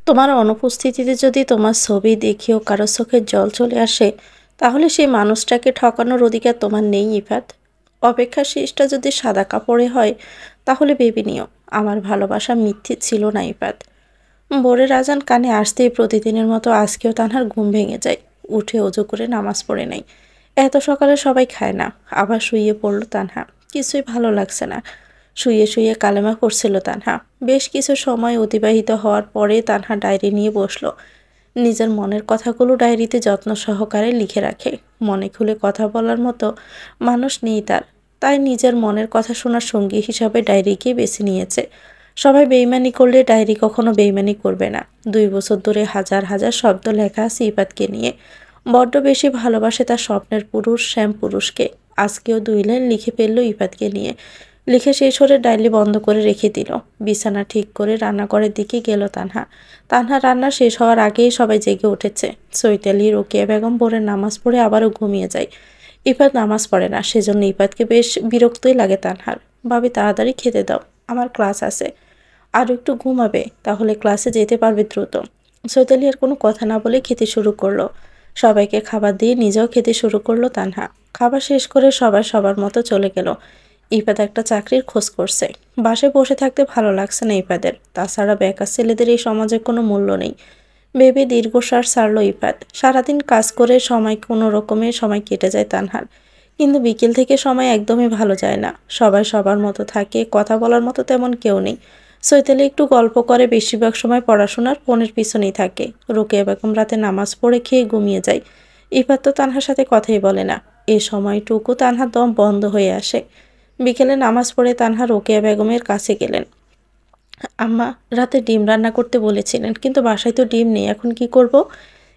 তোমার অনুপস্থিতিতে যদি তোমার ছবি দেখেও কারো চোখে জল চলে আসে, তাহলে সেই মানুষটাকে ঠকানোর অধিকার তোমার নেই ইফাত। অপেক্ষার শেষটা যদি সাদা কাপড়ে হয়, তাহলে ভেবে নিও আমার ভালোবাসা মিথ্যে ছিল না ইফাত। ভোরের আজান কানে আসতেই প্রতিদিনের মতো আজকেও তানহার ঘুম ভেঙে যায়। উঠে অজু করে নামাজ পড়ে নেয়। এত সকালে সবাই খায় না। আবার শুয়ে পড়ল তানহা। কিছুই ভালো লাগছে না। শুয়ে শুয়ে কালেমা করছিল তানহা। বেশ কিছু সময় অতিবাহিত হওয়ার পরে তানহা ডায়েরি নিয়ে বসলো। নিজের মনের কথাগুলো ডায়েরিতে যত্ন সহকারে লিখে রাখে। মনে খুলে কথা বলার মতো মানুষ নেই তার। তাই নিজের মনের কথা শোনার সঙ্গী হিসাবে ডায়েরিকে বেছে নিয়েছে। সবাই বেইমানি করলে ডায়েরি কখনো বেইমানি করবে না। 2 বছর ধরে হাজার হাজার শব্দ লেখা আছে ইফাতকে নিয়ে। বড্ড বেশি ভালোবাসে তার স্বপ্নের পুরুষ শ্যাম পুরুষকে। আজকেও 2 লাইন লিখে ফেলল ইফাতকে নিয়ে। লিখে শেষ করে ডায়েরি বন্ধ করে রেখে দিল। বিছানা ঠিক করে রান্নাঘরের দিকে গেল তানহা। তানহা রান্না শেষ হওয়ার আগেই সবাই জেগে উঠেছে। চৈতালি, রোকেয়া বেগম ভোরের নামাজ পড়ে আবারও ঘুমিয়ে যায়। ইফাত নামাজ পড়ে না, সেজন্য ইফাতকে বেশ বিরক্তই লাগে তানহার। ভাবি তাড়াতাড়ি খেতে দাও, আমার ক্লাস আছে। আরও একটু ঘুমাবে, তাহলে ক্লাসে যেতে পারবে দ্রুত। চৈতালি আর কোনো কথা না বলে খেতে শুরু করলো। সবাইকে খাবার দিয়ে নিজেও খেতে শুরু করলো তানহা। খাবার শেষ করে সবাই সবার মতো চলে গেল। ইফাত একটা চাকরির খোঁজ করছে। বাসায় বসে থাকতে ভালো লাগছে না ইফাদের। তাছাড়া বেকার ছেলেদের এই সমাজে কোনো মূল্য নেই। ভেবে দীর্ঘশ্বাস ছাড়ল ইফাত। সারাদিন কাজ করে কোনো রকমে সময় কেটে যায় তানহার। কিন্তু বিকেল থেকে সময় একদমই ভালো যায় না। সবাই সবার মতো থাকে, কথা বলার মতো তেমন কেউ নেই। চৈতালি একটু গল্প করে, বেশিরভাগ সময় পড়াশোনার ফোনের পিছনেই থাকে। রোকেয়া বেগম রাতে নামাজ পড়ে খেয়ে ঘুমিয়ে যায়। ইফাত তো তানহার সাথে কথাই বলে না। এ সময়টুকু তানহার দম বন্ধ হয়ে আসে। বিকেলে নামাজ পড়ে তানহা রোকেয়া বেগমের কাছে গেলেন। আম্মা, রাতে ডিম রান্না করতে বলেছিলেন, কিন্তু বাসায় তো ডিম নেই, এখন কি করব?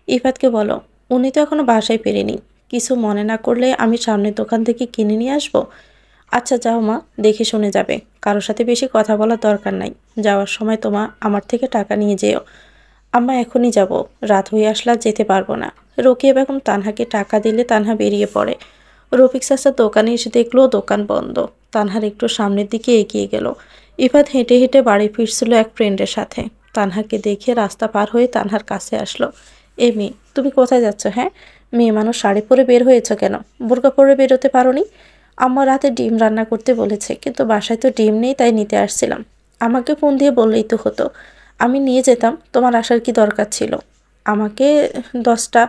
ইফাতকে বলো, উনি তো এখনো বাসায় ফেরেনি। কিছু মনে না করলে আমি সামনের দোকান থেকে কিনে নিয়ে আসবো। আচ্ছা যাও মা, দেখে শুনে যাবে। কারোর সাথে বেশি কথা বলার দরকার নাই। যাওয়ার সময় আমার থেকে টাকা নিয়ে যেও। আম্মা, এখনই যাব, রাত হয়ে আসলে আর যেতে পারবো না। রোকেয়া বেগম তানহাকে টাকা দিলে তানহা বেরিয়ে পড়ে। রফিক চাচার দোকানে এসে দেখলো দোকান বন্ধ। তানহার একটু সামনের দিকে এগিয়ে গেল। ইফাত হেঁটে হেঁটে বাড়ি ফিরছিল এক ফ্রেন্ডের সাথে। তানহাকে দেখে রাস্তা পার হয়ে তানহার কাছে আসলো। এ মেয়ে, তুমি কোথায় যাচ্ছ? হ্যাঁ, মেয়ে মানুষ শাড়ি পরে বের হয়েছ কেন? বোরকা পরে বেরোতে পারোনি? আম্মা রাতে ডিম রান্না করতে বলেছে, কিন্তু বাসায় তো ডিম নেই, তাই নিতে আসছিলাম। আমাকে ফোন দিয়ে বললেই তো হতো, আমি নিয়ে যেতাম। তোমার আসার কি দরকার ছিল? আমাকে 10টা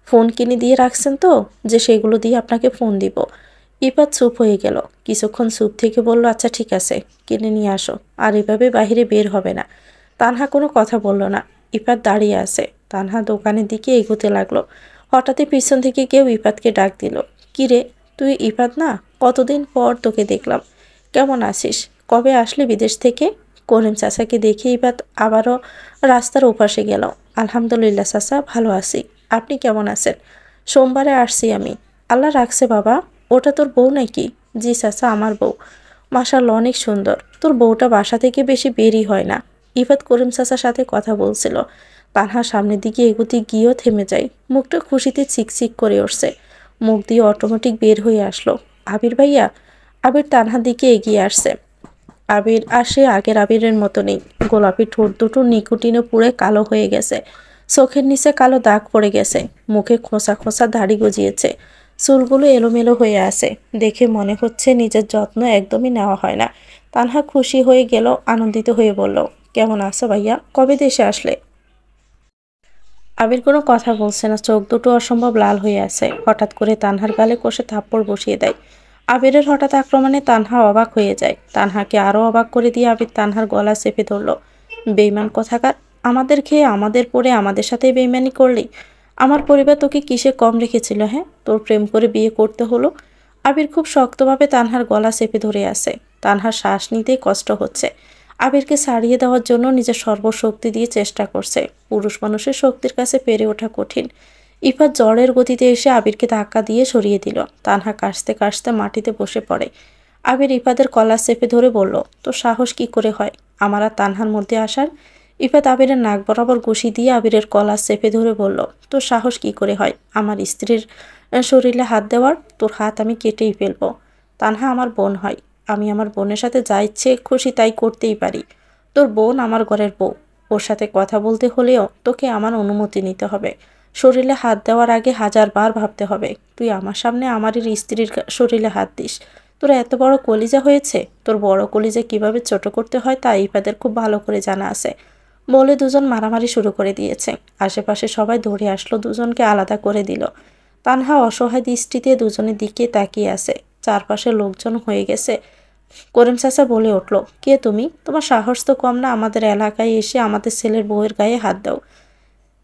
ফোন কিনে দিয়ে রাখছেন তো, যে সেগুলো দিয়ে আপনাকে ফোন দিব। ইফাত চুপ হয়ে গেল। কিছুক্ষণ চুপ থেকে বলল, আচ্ছা ঠিক আছে, কিনে নিয়ে আসো। আর এভাবে বাইরে বের হবে না। তানহা কোনো কথা বলল না। ইফাত দাঁড়িয়ে আছে। তানহা দোকানের দিকে এগোতে লাগলো। হঠাৎই পিছন থেকে কেউ ইফাতকে ডাক দিল। কিরে, তুই ইফাত না? কতদিন পর তোকে দেখলাম। কেমন আছিস? কবে আসলি বিদেশ থেকে? করিম চাচাকে দেখে ইফাত আবারও রাস্তার ওপাশে গেল। আলহামদুলিল্লাহ চাচা, ভালো আছি। আপনি কেমন আছেন? সোমবারে আসছি আমি। আল্লাহ রাখছে বাবা। ওটা তোর বউ নাকি? জি চাচা, আমার বউ। মাশাআল্লাহ, অনেক সুন্দর। তোর বউটা বাসা থেকে বেশি বেরই হয় না। ইফাত করিম চাচার সাথে কথা বলছিল। তানহা সামনের দিকে এগোতে গিয়েও থেমে যায়। মুখটা খুশিতে চিকচিক করে উঠছে। মুখ দিয়ে অটোমেটিক বের হয়ে আসলো, আবির ভাইয়া। আবির তানহার দিকে এগিয়ে আসছে। আবির আর সে আগের আবিরের মতো নেই। গোলাপি ঠোঁট দুটো নিকোটিনে পুড়ে কালো হয়ে গেছে। চোখের নিচে কালো দাগ পড়ে গেছে। মুখে খোঁচা খোঁচা দাড়ি গজিয়েছে। চুলগুলো এলোমেলো হয়ে আছে। দেখে মনে হচ্ছে নিজের যত্ন একদমই নেওয়া হয় না। তানহা খুশি হয়ে গেল, আনন্দিত হয়ে বলল, কেমন আছো ভাইয়া? কবে দেশে আসলে? আবির কোনো কথা বলছে না। চোখ দুটো অসম্ভব লাল হয়ে আছে। হঠাৎ করে তানহার গালে কষে থাপ্পড় বসিয়ে দেয়। আবিরের হঠাৎ আক্রমণে তানহা অবাক হয়ে যায়। তানহাকে আরও অবাক করে দিয়ে আবির তানহার গলা চেপে ধরল। বেইমান কোথাকার! আমাদের খেয়ে আমাদের পরে আমাদের সাথেই বেইমানি করলি? আমার পরিবার তোকে কিসে কম রেখেছিল? হ্যাঁ, তোর প্রেম করে বিয়ে করতে হলো? আবির খুব শক্তভাবে তানহার গলা চেপে ধরে আছে। তানহার শ্বাস নিতেই কষ্ট হচ্ছে। আবিরকে ছাড়িয়ে দেওয়ার জন্য নিজের সর্বশক্তি দিয়ে চেষ্টা করছে। পুরুষ মানুষের শক্তির কাছে পেরে ওঠা কঠিন। ইফাত জ্বরের গতিতে এসে আবিরকে ধাক্কা দিয়ে সরিয়ে দিল। তানহা কাশতে কাশতে মাটিতে বসে পড়ে। আবির ইফাতের কলার চেপে ধরে বলল, তোর সাহস কি করে হয় আমার আর তানহার মধ্যে আসার? ইফাত আবিরের নাক বরাবর ঘুষি দিয়ে আবিরের কলার চেপে ধরে বলল, তোর সাহস কি করে হয় আমার স্ত্রীর শরীরে হাত দেওয়ার? তোর হাত আমি কেটেই ফেলবো। তানহা আমার বোন হয়। আমি আমার বোনের সাথে যা ইচ্ছে খুশি তাই করতেই পারি। তোর বোন আমার ঘরের বউ। ওর সাথে কথা বলতে হলেও তোকে আমার অনুমতি নিতে হবে। শরীরে হাত দেওয়ার আগে 1000 বার ভাবতে হবে। তুই আমার সামনে আমারই স্ত্রীর শরীরে হাত দিস। তোর এত বড় কলিজা হয়েছে, তোর বড় কলিজা কিভাবে ছোট করতে হয় তা ইফাদের খুব ভালো করে জানা আছে। বলে দুজন মারামারি শুরু করে দিয়েছে। আশেপাশে সবাই দৌড়ে আসলো, দুজনকে আলাদা করে দিল। তানহা অসহায় দৃষ্টিতে দুজনের দিকে তাকিয়ে আছে। চারপাশে লোকজন হয়ে গেছে। করিম চাচা বলে উঠল, কে তুমি? তোমার সাহস তো কম না আমাদের এলাকায় এসে আমাদের ছেলের বউয়ের গায়ে হাত দাও।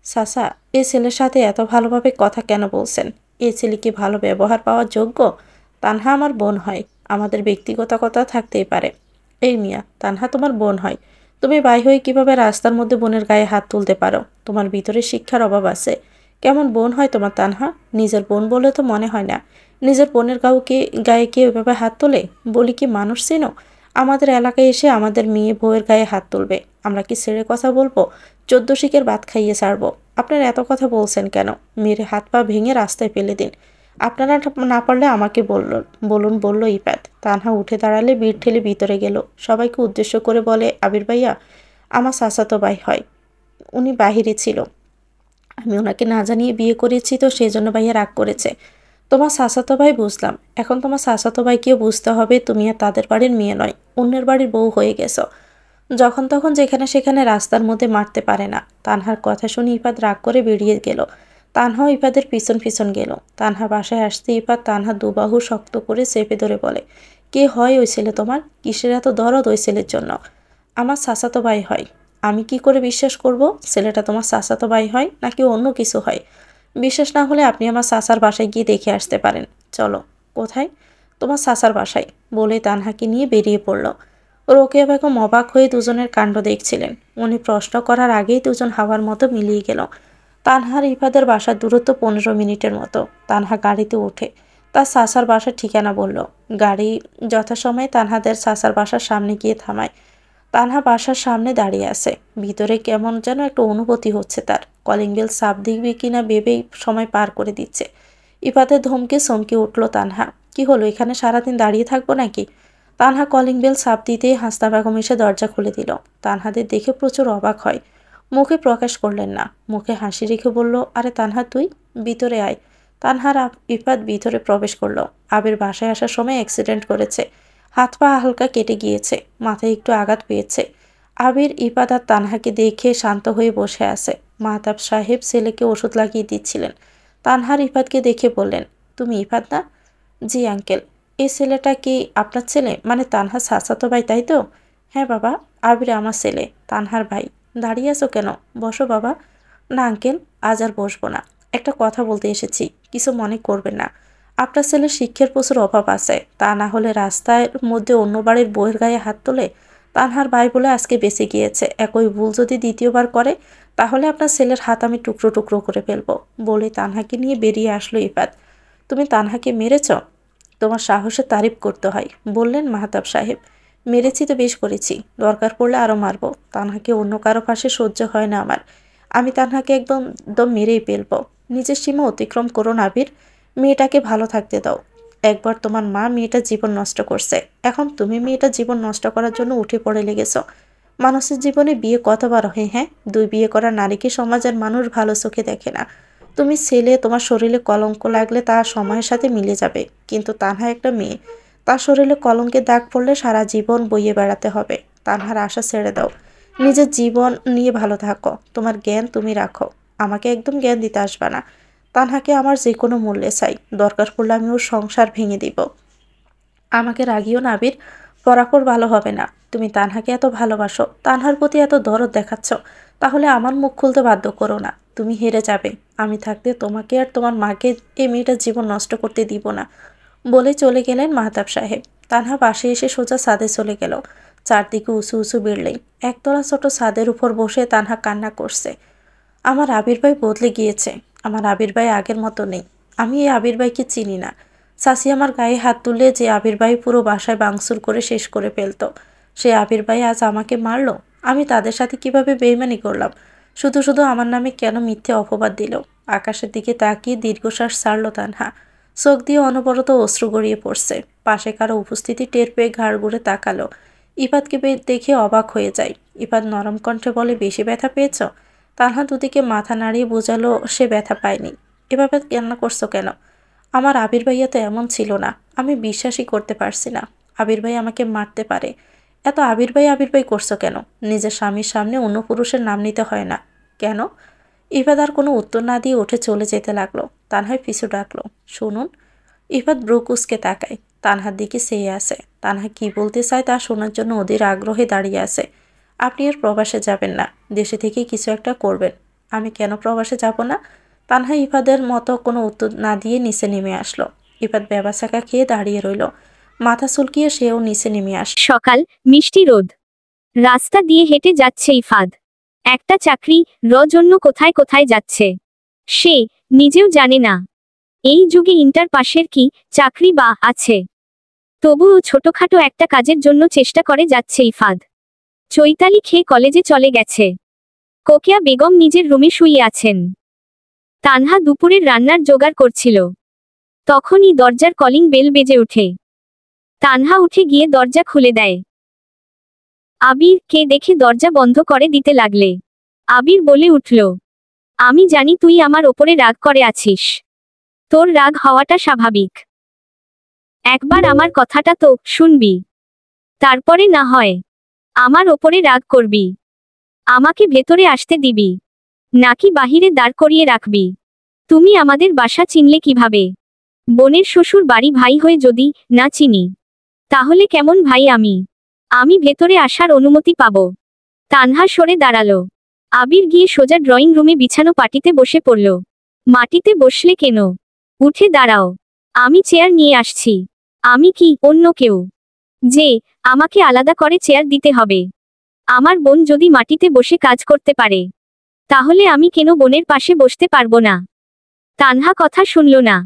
চাচা, এই ছেলের সাথে এত ভালোভাবে কথা কেন বলছেন? এই ছেলে কি ভালো ব্যবহার পাওয়ার যোগ্য? তানহা আমার বোন হয়, আমাদের ব্যক্তিগত কথা থাকতেই পারে। এই মিয়া, তানহা তোমার বোন হয়। তুমি বাই হয়ে কিভাবে রাস্তার মধ্যে বোনের গায়ে হাত তুলতে পারো? তোমার ভিতরে শিক্ষার অভাব আছে। কেমন বোন হয় তোমার তানহা? নিজের বোন বলে তো মনে হয় না। নিজের বোনের গায়ে কে ওইভাবে হাত তোলে? বলি কি মানুষ চেনো? আমাদের এলাকায় এসে আমাদের মেয়ে বউয়ের গায়ে হাত তুলবে, আমরা কি ছেড়ে কথা বলবো? 14 শিকের ভাত খাইয়ে ছাড়বো। আপনারা এত কথা বলছেন কেন? মেরে হাত পা ভেঙে রাস্তায় ফেলে দিন। আপনারা না পারলে আমাকে বলুন, বলল ইফাত। তানহা উঠে দাঁড়ালে বিড় ঠেলে ভিতরে গেল। সবাইকে উদ্দেশ্য করে বলে, আবির ভাইয়া আমার চাচাতো ভাই হয়, উনি বাহিরে ছিল। আমি ওনাকে না জানিয়ে বিয়ে করেছি, তো সেই জন্য ভাইয়া রাগ করেছে। তোমার চাচাতো ভাই বুঝলাম, এখন তোমার চাচাতো ভাইকেও বুঝতে হবে তুমি আর তাদের বাড়ির মেয়ে নয়, অন্যের বাড়ির বউ হয়ে গেছো। যখন তখন যেখানে সেখানে রাস্তার মধ্যে মারতে পারে না। তানহার কথা শুনে ইফাত রাগ করে বেরিয়ে গেল। তানহাও ইফাদের পিছন পিছন গেল। তানহা বাসায় আসতে ইফাত তানহা দুবাহু শক্ত করে চেপে ধরে বলে, কে হয় ওই ছেলে তোমার? কিসের এত দরদ ওই ছেলের জন্য? আমার চাচাতো ভাই হয়। আমি কি করে বিশ্বাস করব ছেলেটা তোমার চাচাতো ভাই হয় নাকি অন্য কিছু হয়? বিশ্বাস না হলে আপনি আমার চাচার বাসায় গিয়ে দেখে আসতে পারেন। চলো। কোথায়? তোমার চাচার বাসায়, বলে তানহাকে নিয়ে বেরিয়ে পড়ল। রোকেয়া বেগম অবাক হয়ে দুজনের কাণ্ড দেখছিলেন। উনি প্রশ্ন করার আগেই দুজন হাওয়ার মতো মিলিয়ে গেল। তানহার ইফাদের বাসার দূরত্ব 15 মিনিটের মতো। তানহা গাড়িতে ওঠে, তার চাচার বাসার ঠিকানা বলল। গাড়ি যথাসময়ে তানহাদের চাচার বাসার সামনে গিয়ে থামায়। তানহা বাসার সামনে দাঁড়িয়ে আছে। ভিতরে কেমন যেন একটা অনুভূতি হচ্ছে তার। কলিং বেল চাপ দিবে কিনা ভেবেই সময় পার করে দিচ্ছে। ইফাতের ধমকে চমকে উঠল তানহা। কি হলো, এখানে সারাদিন দাঁড়িয়ে থাকবো নাকি? তানহা কলিং বেল চাপ দিতেই হাসনা বেগম এসে দরজা খুলে দিল। তানহাদের দেখে প্রচুর অবাক হয়। মুখে প্রকাশ করলেন না, মুখে হাসি রেখে বলল, আরে তানহা তুই ভিতরে আয়। তানহার ইফাত ভিতরে প্রবেশ করলো। আবির বাসায় আসার সময় অ্যাক্সিডেন্ট করেছে, হাত পা হালকা কেটে গিয়েছে, মাথায় একটু আঘাত পেয়েছে। আবির ইফাত আর তানহাকে দেখে শান্ত হয়ে বসে আছে। মাহতাব সাহেব ছেলেকে ওষুধ লাগিয়ে দিচ্ছিলেন। তানহার ইফাতকে দেখে বললেন, তুমি ইফাত না? জি আঙ্কেল। এই ছেলেটা কি আপনার ছেলে, মানে তানহার চাচাতো ভাই, তাই তো? হ্যাঁ বাবা, আবির আমার ছেলে, তানহার ভাই। দাঁড়িয়ে আছো কেন? বসো বাবা। না আঙ্কেল, আজ আর বসবো না, একটা কথা বলতে এসেছি, কিছু মনে করবেন না। আপনার ছেলের শিক্ষার প্রচুর অভাব আছে, তা না হলে রাস্তার মধ্যে অন্য বাড়ির বউয়ের গায়ে হাত তোলে? তানহার ভাই বলে আজকে বেঁচে গিয়েছে, একই ভুল যদি দ্বিতীয়বার করে তাহলে আপনার ছেলের হাত আমি টুকরো টুকরো করে ফেলবো, বলে তানহাকে নিয়ে বেরিয়ে আসলো ইফাত। তুমি তানহাকে মেরেছ? তোমার সাহসের তারিফ করতে হয়, বললেন মাহতাব সাহেব। মেরেছি তো বেশ করেছি, দরকার পড়লে আরও মারবো। তানহাকে অন্য কারো পাশে সহ্য হয় না আমার। আমি তানহাকে একদম একদম মেরেই ফেলবো। নিজের সীমা অতিক্রম করো না আবির, মেয়েটাকে ভালো থাকতে দাও। একবার তোমার মা মেয়েটার জীবন নষ্ট করছে, এখন তুমি মেয়েটার জীবন নষ্ট করার জন্য উঠে পড়ে লেগেছ। মানুষের জীবনে বিয়ে কতবার হয়? হ্যাঁ, 2 বিয়ে করা নারীকে সমাজের মানুষ ভালো চোখে দেখে না। তুমি ছেলে, তোমার শরীরে কলঙ্ক লাগলে তা সময়ের সাথে মিলে যাবে, কিন্তু তানহা একটা মেয়ে, তার শরীরে কলঙ্কের দাগ পড়লে সারা জীবন বইয়ে বেড়াতে হবে। তানহার আশা ছেড়ে দাও, নিজের জীবন নিয়ে ভালো থাকো, তোমার জ্ঞান তুমি রাখো, আমাকে একদম জ্ঞান দিতে আসবা না। তানহাকে আমার যে কোনো মূল্যে চাই, দরকার পড়লে আমি ওর সংসার ভেঙে দিব। আমাকে রাগিও না আবির, পরাপর ভালো হবে না। তুমি তানহাকে এত ভালোবাসো, তানহার প্রতি এত দরদ দেখাচ্ছ, তাহলে আমার মুখ খুলতে বাধ্য করো না। তুমি হেরে যাবে, আমি থাকতে তোমাকে আর তোমার মাকে এই মেয়েটার জীবন নষ্ট করতে দিব না, বলে চলে গেলেন মাহতাব সাহেব। তানহা পাশে এসে সোজা ছাদে চলে গেল। চারদিকে উঁচু উঁচু বিল্ডিং, একতলা ছোট ছাদের উপর বসে তানহা কান্না করছে। আমার আবির ভাই বদলে গিয়েছে, আমার আবির ভাই আগের মতো নেই। আমি এই আবির ভাইকে চিনি না। চাচি আমার গায়ে হাত তুলে যে আবির ভাই পুরো বাসায় ভাঙচুর করে শেষ করে ফেলতো, সে আবির ভাই আজ আমাকে মারলো। আমি তাদের সাথে কিভাবে বেইমানি করলাম? শুধু শুধু আমার নামে কেন মিথ্যে অপবাদ দিল? আকাশের দিকে তাকিয়ে দীর্ঘশ্বাস ছাড়ল তানহা। চোখ দিয়ে অনবরত অশ্রু গড়িয়ে পড়ছে। পাশে কারো উপস্থিতি টের পেয়ে ঘাড় ঘুরে তাকালো। ইফাতকে দেখে অবাক হয়ে যায়। ইফাত নরম কণ্ঠে বলে, বেশি ব্যথা পেয়েছ? তানহা দুদিকে মাথা নাড়িয়ে বোঝালো সে ব্যথা পায়নি। এভাবে কান্না করছো কেন? আমার আবির ভাইয়া তো এমন ছিল না। আমি বিশ্বাসই করতে পারছি না আবির ভাই আমাকে মারতে পারে। এত আবির ভাই করছো কেন? নিজের স্বামীর সামনে অন্য পুরুষের নাম নিতে হয় না কেন? ইফাত আর কোনো উত্তর না দিয়ে উঠে চলে যেতে লাগলো। তানহাই পিছু ডাকলো, শুনুন। ইফাত ব্রুকুসকে তাকায়, তানহার দিকে চেয়ে আছে। তানহা কি বলতে চায় তা শোনার জন্য অধীর আগ্রহে দাঁড়িয়ে আছে। আপনি আর প্রবাসে যাবেন না, দেশে থেকে কিছু একটা করবেন। আমি কেন প্রবাসে যাব না? তানহা ইফাদের মতো কোনো উত্তর না দিয়ে নিচে নেমে আসলো। ইফাত বেবাচাকা খেয়ে দাঁড়িয়ে রইল, মাথা চুলকিয়ে সেও নিচে নেমে আসলো। সকাল, মিষ্টি রোদ, রাস্তা দিয়ে হেঁটে যাচ্ছে ইফাদ। একটা চাকরি জন্য কোথায় কোথায় যাচ্ছে সে নিজেও জানে না। এই যুগে ইন্টার পাশের কি চাকরি বা আছে? তবুও ছোটখাটো একটা কাজের জন্য চেষ্টা করে যাচ্ছে ইফাদ। চৈতালি খেয়ে কলেজে চলে গেছে। কোকিয়া বেগম নিজের রুমে শুয়ে আছেন। তানহা দুপুরের রান্নার জোগাড় করছিল। তখনই দরজার কলিং বেল বেজে ওঠে। তানহা উঠে গিয়ে দরজা খুলে দেয়। আবির কে দেখে দরজা বন্ধ করে দিতে লাগলে। আবির বলে উঠল, আমি জানি তুই আমার ওপরে রাগ করে আছিস। তোর রাগ হওয়াটা স্বাভাবিক। একবার আমার কথাটা তো শুনবি, তারপরে না হয় আমার ওপরে রাগ করবি। আমাকে ভেতরে আসতে দিবি নাকি বাহিরে দাঁড় করিয়ে রাখবি? তুমি আমাদের বাসা চিনলে কিভাবে? বোনের শ্বশুর বাড়ি ভাই হয়ে যদি না চিনি, তাহলে কেমন ভাই আমি? আমি ভেতরে আসার অনুমতি পাব? তানহা সরে দাঁড়ালো। আবির গিয়ে সোজা ড্রয়িং রুমে বিছানো পাটিতে বসে পড়ল। মাটিতে বসলে কেন? উঠে দাঁড়াও, আমি চেয়ার নিয়ে আসছি। আমি কি অন্য কেউ যে আমাকে আলাদা করে চেয়ার দিতে হবে? আমার বোন যদি মাটিতে বসে কাজ করতে পারে, তাহলে আমি কেন বোনের পাশে বসতে পারবো না? তানহা কথা শুনল না।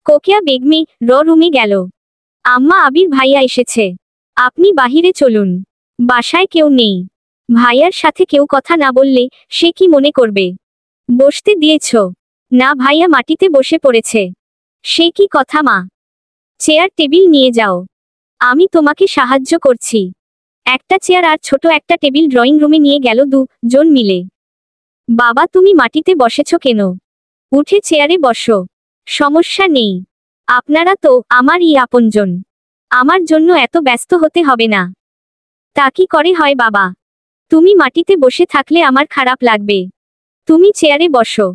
কোকিয়া বেগমে রুমে গেল। আম্মা, আবির ভাইয়া এসেছে, আপনি বাহিরে চলুন। বাসায় কেউ নেই। ভাইয়ার সাথে কেউ কথা না বললে সে কি মনে করবে? বসতে দিয়েছ না? ভাইয়া মাটিতে বসে পড়েছে। সে কি কথা মা? চেয়ার টেবিল নিয়ে যাও, আমি তোমাকে সাহায্য করছি। একটা চেয়ার আর ছোট একটা টেবিল ড্রয়িং রুমে নিয়ে গেল দুজন মিলে। বাবা, তুমি মাটিতে বসেছ কেন? উঠে চেয়ারে বসো। সমস্যা নেই, আপনারা তো আমারই আপনজন। আমার জন্য এত ব্যস্ত হতে হবে না। তা কি করে হয় বাবা? তুমি মাটিতে বসে থাকলে আমার খারাপ লাগবে। তুমি চেয়ারে বসো।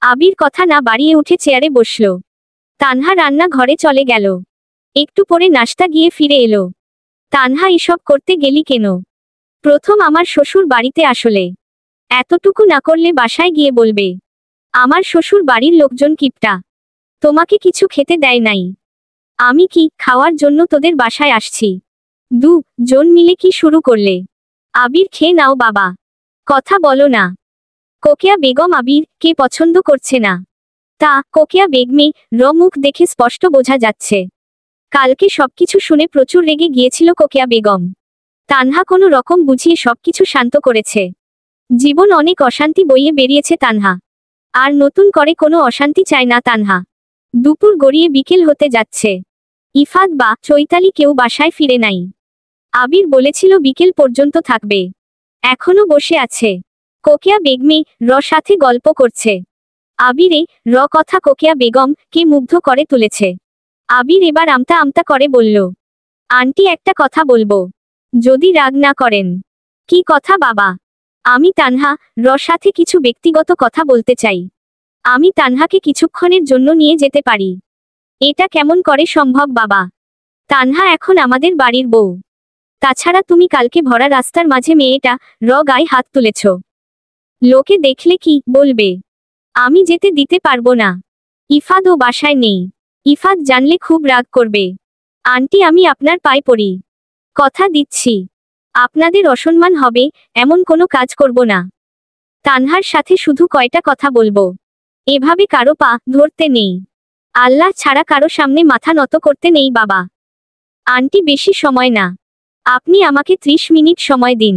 আবির কথা না বাড়িয়ে উঠে চেয়ারে বসল। তানহা রান্না ঘরে চলে গেল। একটু পরে নাশতা গিয়ে ফিরে এলো। তানহা, এসব করতে গেলি কেন? প্রথম আমার শ্বশুর বাড়িতে আসলে এতটুকু না করলে বাসায় গিয়ে বলবে আমার শ্বশুর বাড়ির লোকজন কিপটা, তোমাকে কিছু খেতে দেয় নাই। আমি কি খাওয়ার জন্য তোদের বাসায় আসছি? জন মিলে কি শুরু করলে? আবির, খেয়ে নাও বাবা, কথা বলো না। কোকিয়া বেগম আবির কে পছন্দ করছে না। তা কোকিয়া বেগমে মুখ দেখে স্পষ্ট বোঝা যাচ্ছে। কালকে সবকিছু শুনে প্রচুর রেগে গিয়েছিল কোকিয়া বেগম। তানহা কোনো রকম বুঝিয়ে সবকিছু শান্ত করেছে। জীবন অনেক অশান্তি বইয়ে বেরিয়েছে তানহা। আর নতুন করে কোনো অশান্তি চায় না তানহা। দুপুর গড়িয়ে বিকেল হতে যাচ্ছে। ইফাত বা চৈতালি কেউ বাসায় ফিরে নাই। আবির বলেছিল বিকেল পর্যন্ত থাকবে, এখনো বসে আছে। কোকিয়া বেগমে সাথে গল্প করছে। আবিরে কথা কোকিয়া বেগম কে মুগ্ধ করে তুলেছে। আবির এবার আমতা আমতা করে বলল, আন্টি, একটা কথা বলবো, যদি রাগ না করেন। কি কথা বাবা? আমি তানহা সাথে কিছু ব্যক্তিগত কথা বলতে চাই। আমি তানহাকে কিছুক্ষণের জন্য নিয়ে যেতে পারি। এটা কেমন করে সম্ভব বাবা? তানহা এখন আমাদের বাড়ির বউ। তাছাড়া তুমি কালকে ভরা রাস্তার মাঝে মেয়েটা গায়ে হাত তুলেছ। লোকে দেখলে কি বলবে? আমি যেতে দিতে পারবো না। ইফাদও বাসায় নেই। ইফাদ জানলে খুব রাগ করবে। আন্টি, আমি আপনার পায়ে পড়ি, কথা দিচ্ছি, আপনাদের অসম্মান হবে এমন কোনো কাজ করব না। তানহার সাথে শুধু কয়টা কথা বলবো, এভাবে কারো পা ধরতে নেই। আল্লাহ ছাড়া কারো সামনে মাথা নত করতে নেই বাবা। আন্টি, বেশি সময় না, আপনি আমাকে 30 মিনিট সময় দিন।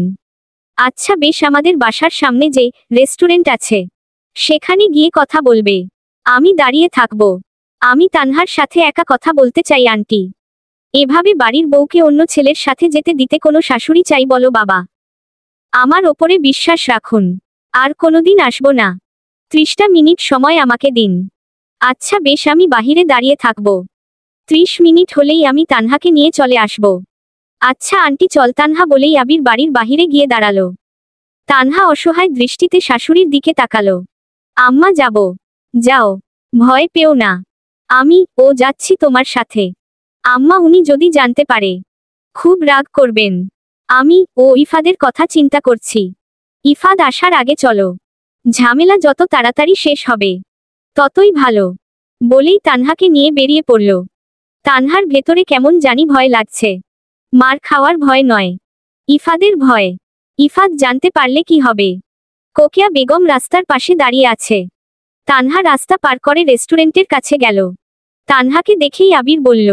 আচ্ছা বেশ, আমাদের বাসার সামনে যে রেস্টুরেন্ট আছে সেখানে গিয়ে কথা বলবে, আমি দাঁড়িয়ে থাকবো। আমি তানহার সাথে একা কথা বলতে চাই আন্টি। এভাবে বাড়ির বউকে অন্য ছেলের সাথে যেতে দিতে কোনো শাশুড়ি চাই বলো বাবা? আমার ওপরে বিশ্বাস রাখুন, আর কোনোদিন আসবো না। 30টা মিনিট সময় আমাকে দিন। আচ্ছা বেশ, আমি বাহিরে দাঁড়িয়ে থাকব। 30 মিনিট হলেই আমি তানহাকে নিয়ে চলে আসব। আচ্ছা আন্টি চল, তানহা বলেই আবির বাড়ির বাহিরে গিয়ে দাঁড়ালো। তানহা অসহায় দৃষ্টিতে শাশুড়ির দিকে তাকালো। আম্মা যাব। যাও, ভয় পেও না, ও যাচ্ছি তোমার সাথে। আম্মা উনি যদি জানতে পারে খুব রাগ করবেন। ইফাদের কথা চিন্তা করছি। ইফাদ আসার আগে চলো, ঝামেলা যত তাড়াতাড়ি শেষ হবে ততই ভালো। বলেই তানহাকে নিয়ে বেরিয়ে পড়ল। তানহার ভেতরে কেমন জানি ভয় লাগছে। মার খাওয়ার ভয় নয়, ইফাদের ভয়। ইফাদ জানতে পারলে কি হবে? কোকিয়া বেগম রাস্তার পাশে দাঁড়িয়ে আছে। তানহা রাস্তা পার করে রেস্টুরেন্টের কাছে গেল। তানহাকে দেখেই আবির বলল,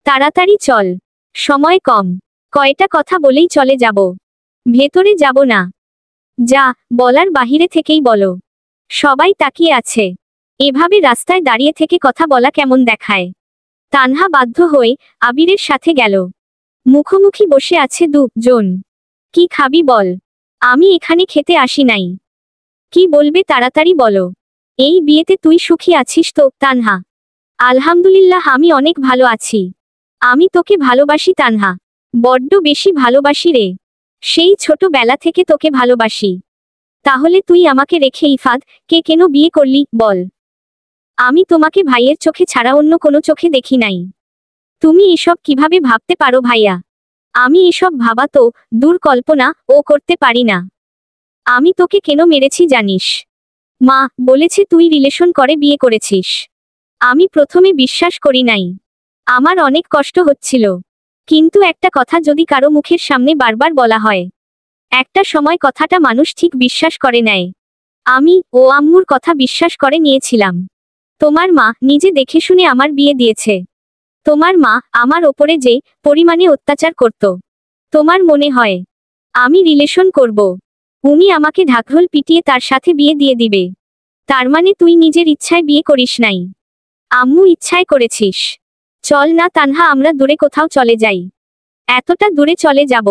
তাড়াতাড়ি চল, সময় কম। কয়টা কথা বলেই চলে যাব, ভেতরে যাব না। যা বলার বাহিরে থেকেই বলো। সবাই তাকিয়ে আছে, এভাবে রাস্তায় দাঁড়িয়ে থেকে কথা বলা কেমন দেখায়। তানহা বাধ্য হয়ে আবিরের সাথে গেল। মুখোমুখি বসে আছে দুজন। কি খাবি বল? আমি এখানে খেতে আসি নাই। কি বলবে তাড়াতাড়ি বলো। এই বিয়েতে তুই সুখী আছিস তো? তানহা, আলহামদুলিল্লাহ আমি অনেক ভালো আছি। আমি তোকে ভালোবাসি তানহা, বড্ড বেশি ভালোবাসি রে। সেই ছোটবেলা থেকে তোকে ভালোবাসি। তাহলে তুই আমাকে রেখে ইফাদ কে কেন বিয়ে করলি বল? আমি তোমাকে ভাইয়ের চোখে ছাড়া অন্য কোনো চোখে দেখি নাই। তুমি এসব কিভাবে ভাবতে পারো ভাইয়া? আমি এসব ভাবা তো দূর কল্পনা করতে পারি না। আমি তোকে কেন মেরেছি জানিস? মা বলেছে তুই রিলেশন করে বিয়ে করেছিস। আমি প্রথমে বিশ্বাস করি নাই, আমার অনেক কষ্ট হচ্ছিল। কিন্তু একটা কথা যদি কারো মুখের সামনে বারবার বলা হয়, একটা সময় কথাটা মানুষ ঠিক বিশ্বাস করে নেয়। আমি আম্মুর কথা বিশ্বাস করে নিয়েছিলাম। তোমার মা নিজে দেখে শুনে আমার বিয়ে দিয়েছে। তোমার মা আমার ওপরে যে পরিমাণে অত্যাচার করত, তোমার মনে হয় আমি রিলেশন করব? উনি আমাকে ঢাকঢোল পিটিয়ে তার সাথে বিয়ে দিয়ে দিবে। তার মানে তুই নিজের ইচ্ছায় বিয়ে করিস নাই, আম্মু ইচ্ছায় করেছিস। চল না তানহা, আমরা দূরে কোথাও চলে যাই। এতটা দূরে চলে যাব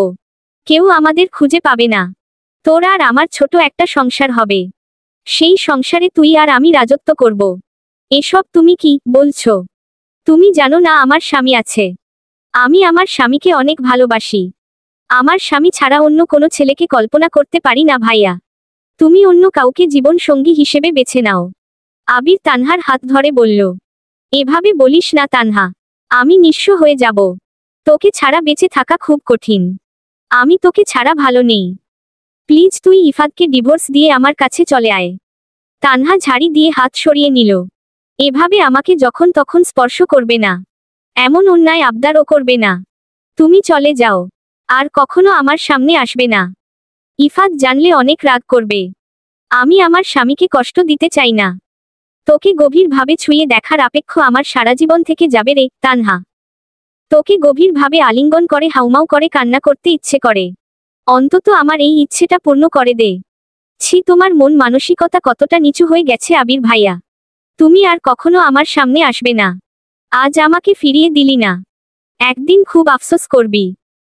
কেউ আমাদের খুঁজে পাবে না। তোর আর আমার ছোট একটা সংসার হবে, সেই সংসারে তুই আর আমি রাজত্ব করব। এসব তুমি কি বলছো? তুমি জানো না আমার স্বামী আছে। আমি আমার স্বামীকে অনেক ভালোবাসি। আমার স্বামী ছাড়া অন্য কোনো ছেলেকে কল্পনা করতে পারি না ভাইয়া। তুমি অন্য কাউকে জীবন সঙ্গী হিসেবে বেছে নাও। আবির তানহার হাত ধরে বলল, এভাবে বলিস না তানহা, আমি নিঃস্ব হয়ে যাব। তোকে ছাড়া বেঁচে থাকা খুব কঠিন। আমি তোকে ছাড়া ভালো নেই। প্লিজ তুই ইফাদকে ডিভোর্স দিয়ে আমার কাছে চলে আয়। তানহা ঝাড়ি দিয়ে হাত সরিয়ে নিল। এভাবে আমাকে যখন তখন স্পর্শ করবে না, এমন অন্যায় আবদারও করবে না। তুমি চলে যাও, আর কখনো আমার সামনে আসবে না। ইফাদ জানলে অনেক রাগ করবে। আমি আমার স্বামীকে কষ্ট দিতে চাই না। তোকে গভীরভাবে ছুঁয়ে দেখার আপেক্ষ আমার সারা জীবন থেকে যাবে রে তানহা। তোকে গভীরভাবে আলিঙ্গন করে হাউমাউ করে কান্না করতে ইচ্ছে করে। অন্তত আমার এই ইচ্ছেটা পূর্ণ করে দে। ছি, তোমার মন মানসিকতা কতটা নিচু হয়ে গেছে আবির ভাইয়া। তুমি আর কখনো আমার সামনে আসবে না। আজ আমাকে ফিরিয়ে দিলি না, একদিন খুব আফসোস করবি।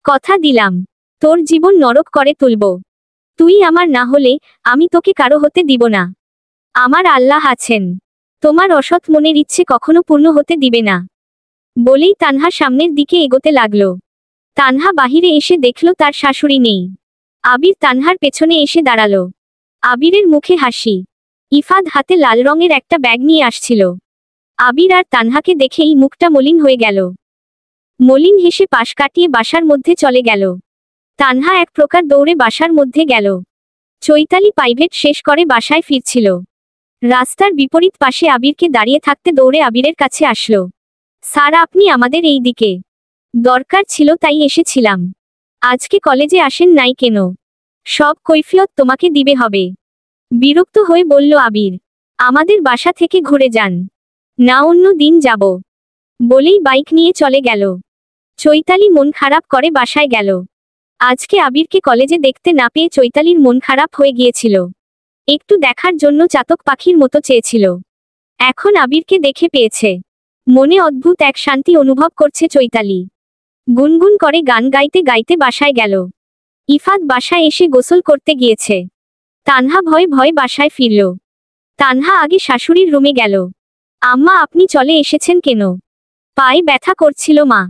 কথা দিলাম, তোর জীবন নরক করে তুলব। তুই আমার না হলে আমি তোকে কারো হতে দিব না। আমার আল্লাহ আছেন, তোমার অসৎ মনের ইচ্ছে কখনো পূর্ণ হতে দিবে না। বলেই তানহা সামনের দিকে এগোতে লাগল। তানহা বাহিরে এসে দেখল তার শাশুড়ি নেই। আবির তানহার পেছনে এসে দাঁড়ালো। আবিরের মুখে হাসি। ইফাদ হাতে লাল রঙের একটা ব্যাগ নিয়ে আসছিল। আবির আর তানহাকে দেখেই মুখটা মলিন হয়ে গেল। মলিন হেসে পাশ কাটিয়ে বাসার মধ্যে চলে গেল। তানহা এক প্রকার দৌড়ে বাসার মধ্যে গেল। চৈতালি প্রাইভেট শেষ করে বাসায় ফিরছিল। রাস্তার বিপরীত পাশে আবিরকে দাঁড়িয়ে থাকতে দৌড়ে আবিরের কাছে আসলো। স্যার, আপনি আমাদের এই দিকে? দরকার ছিল তাই এসেছিলাম। আজকে কলেজে আসেন নাই কেন? সব কৈফিয়ত তোমাকে দিবে হবে। বিরক্ত হয়ে বলল আবির। আমাদের বাসা থেকে ঘুরে যান, না অন্য দিন যাব। বলেই বাইক নিয়ে চলে গেল। চৈতালি মন খারাপ করে বাসায় গেল। আজকে আবিরকে কলেজে দেখতে না পেয়ে চৈতালির মন খারাপ হয়ে গিয়েছিল। একটু দেখার জন্য চাতক পাখির মতো চেয়েছিল। এখন আবিরকে দেখে পেয়েছে, মনে অদ্ভুত এক শান্তি অনুভব করছে চৈতালি। গুনগুন করে গান গাইতে গাইতে বাসায় গেল। ইফাত বাসায় এসে গোসল করতে গিয়েছে। তানহা ভয়ে ভয়ে বাসায় ফিরল। তানহা আগে শাশুড়ির রুমে গেল। আম্মা, আপনি চলে এসেছেন কেন? পায়ে ব্যথা করছিল মা।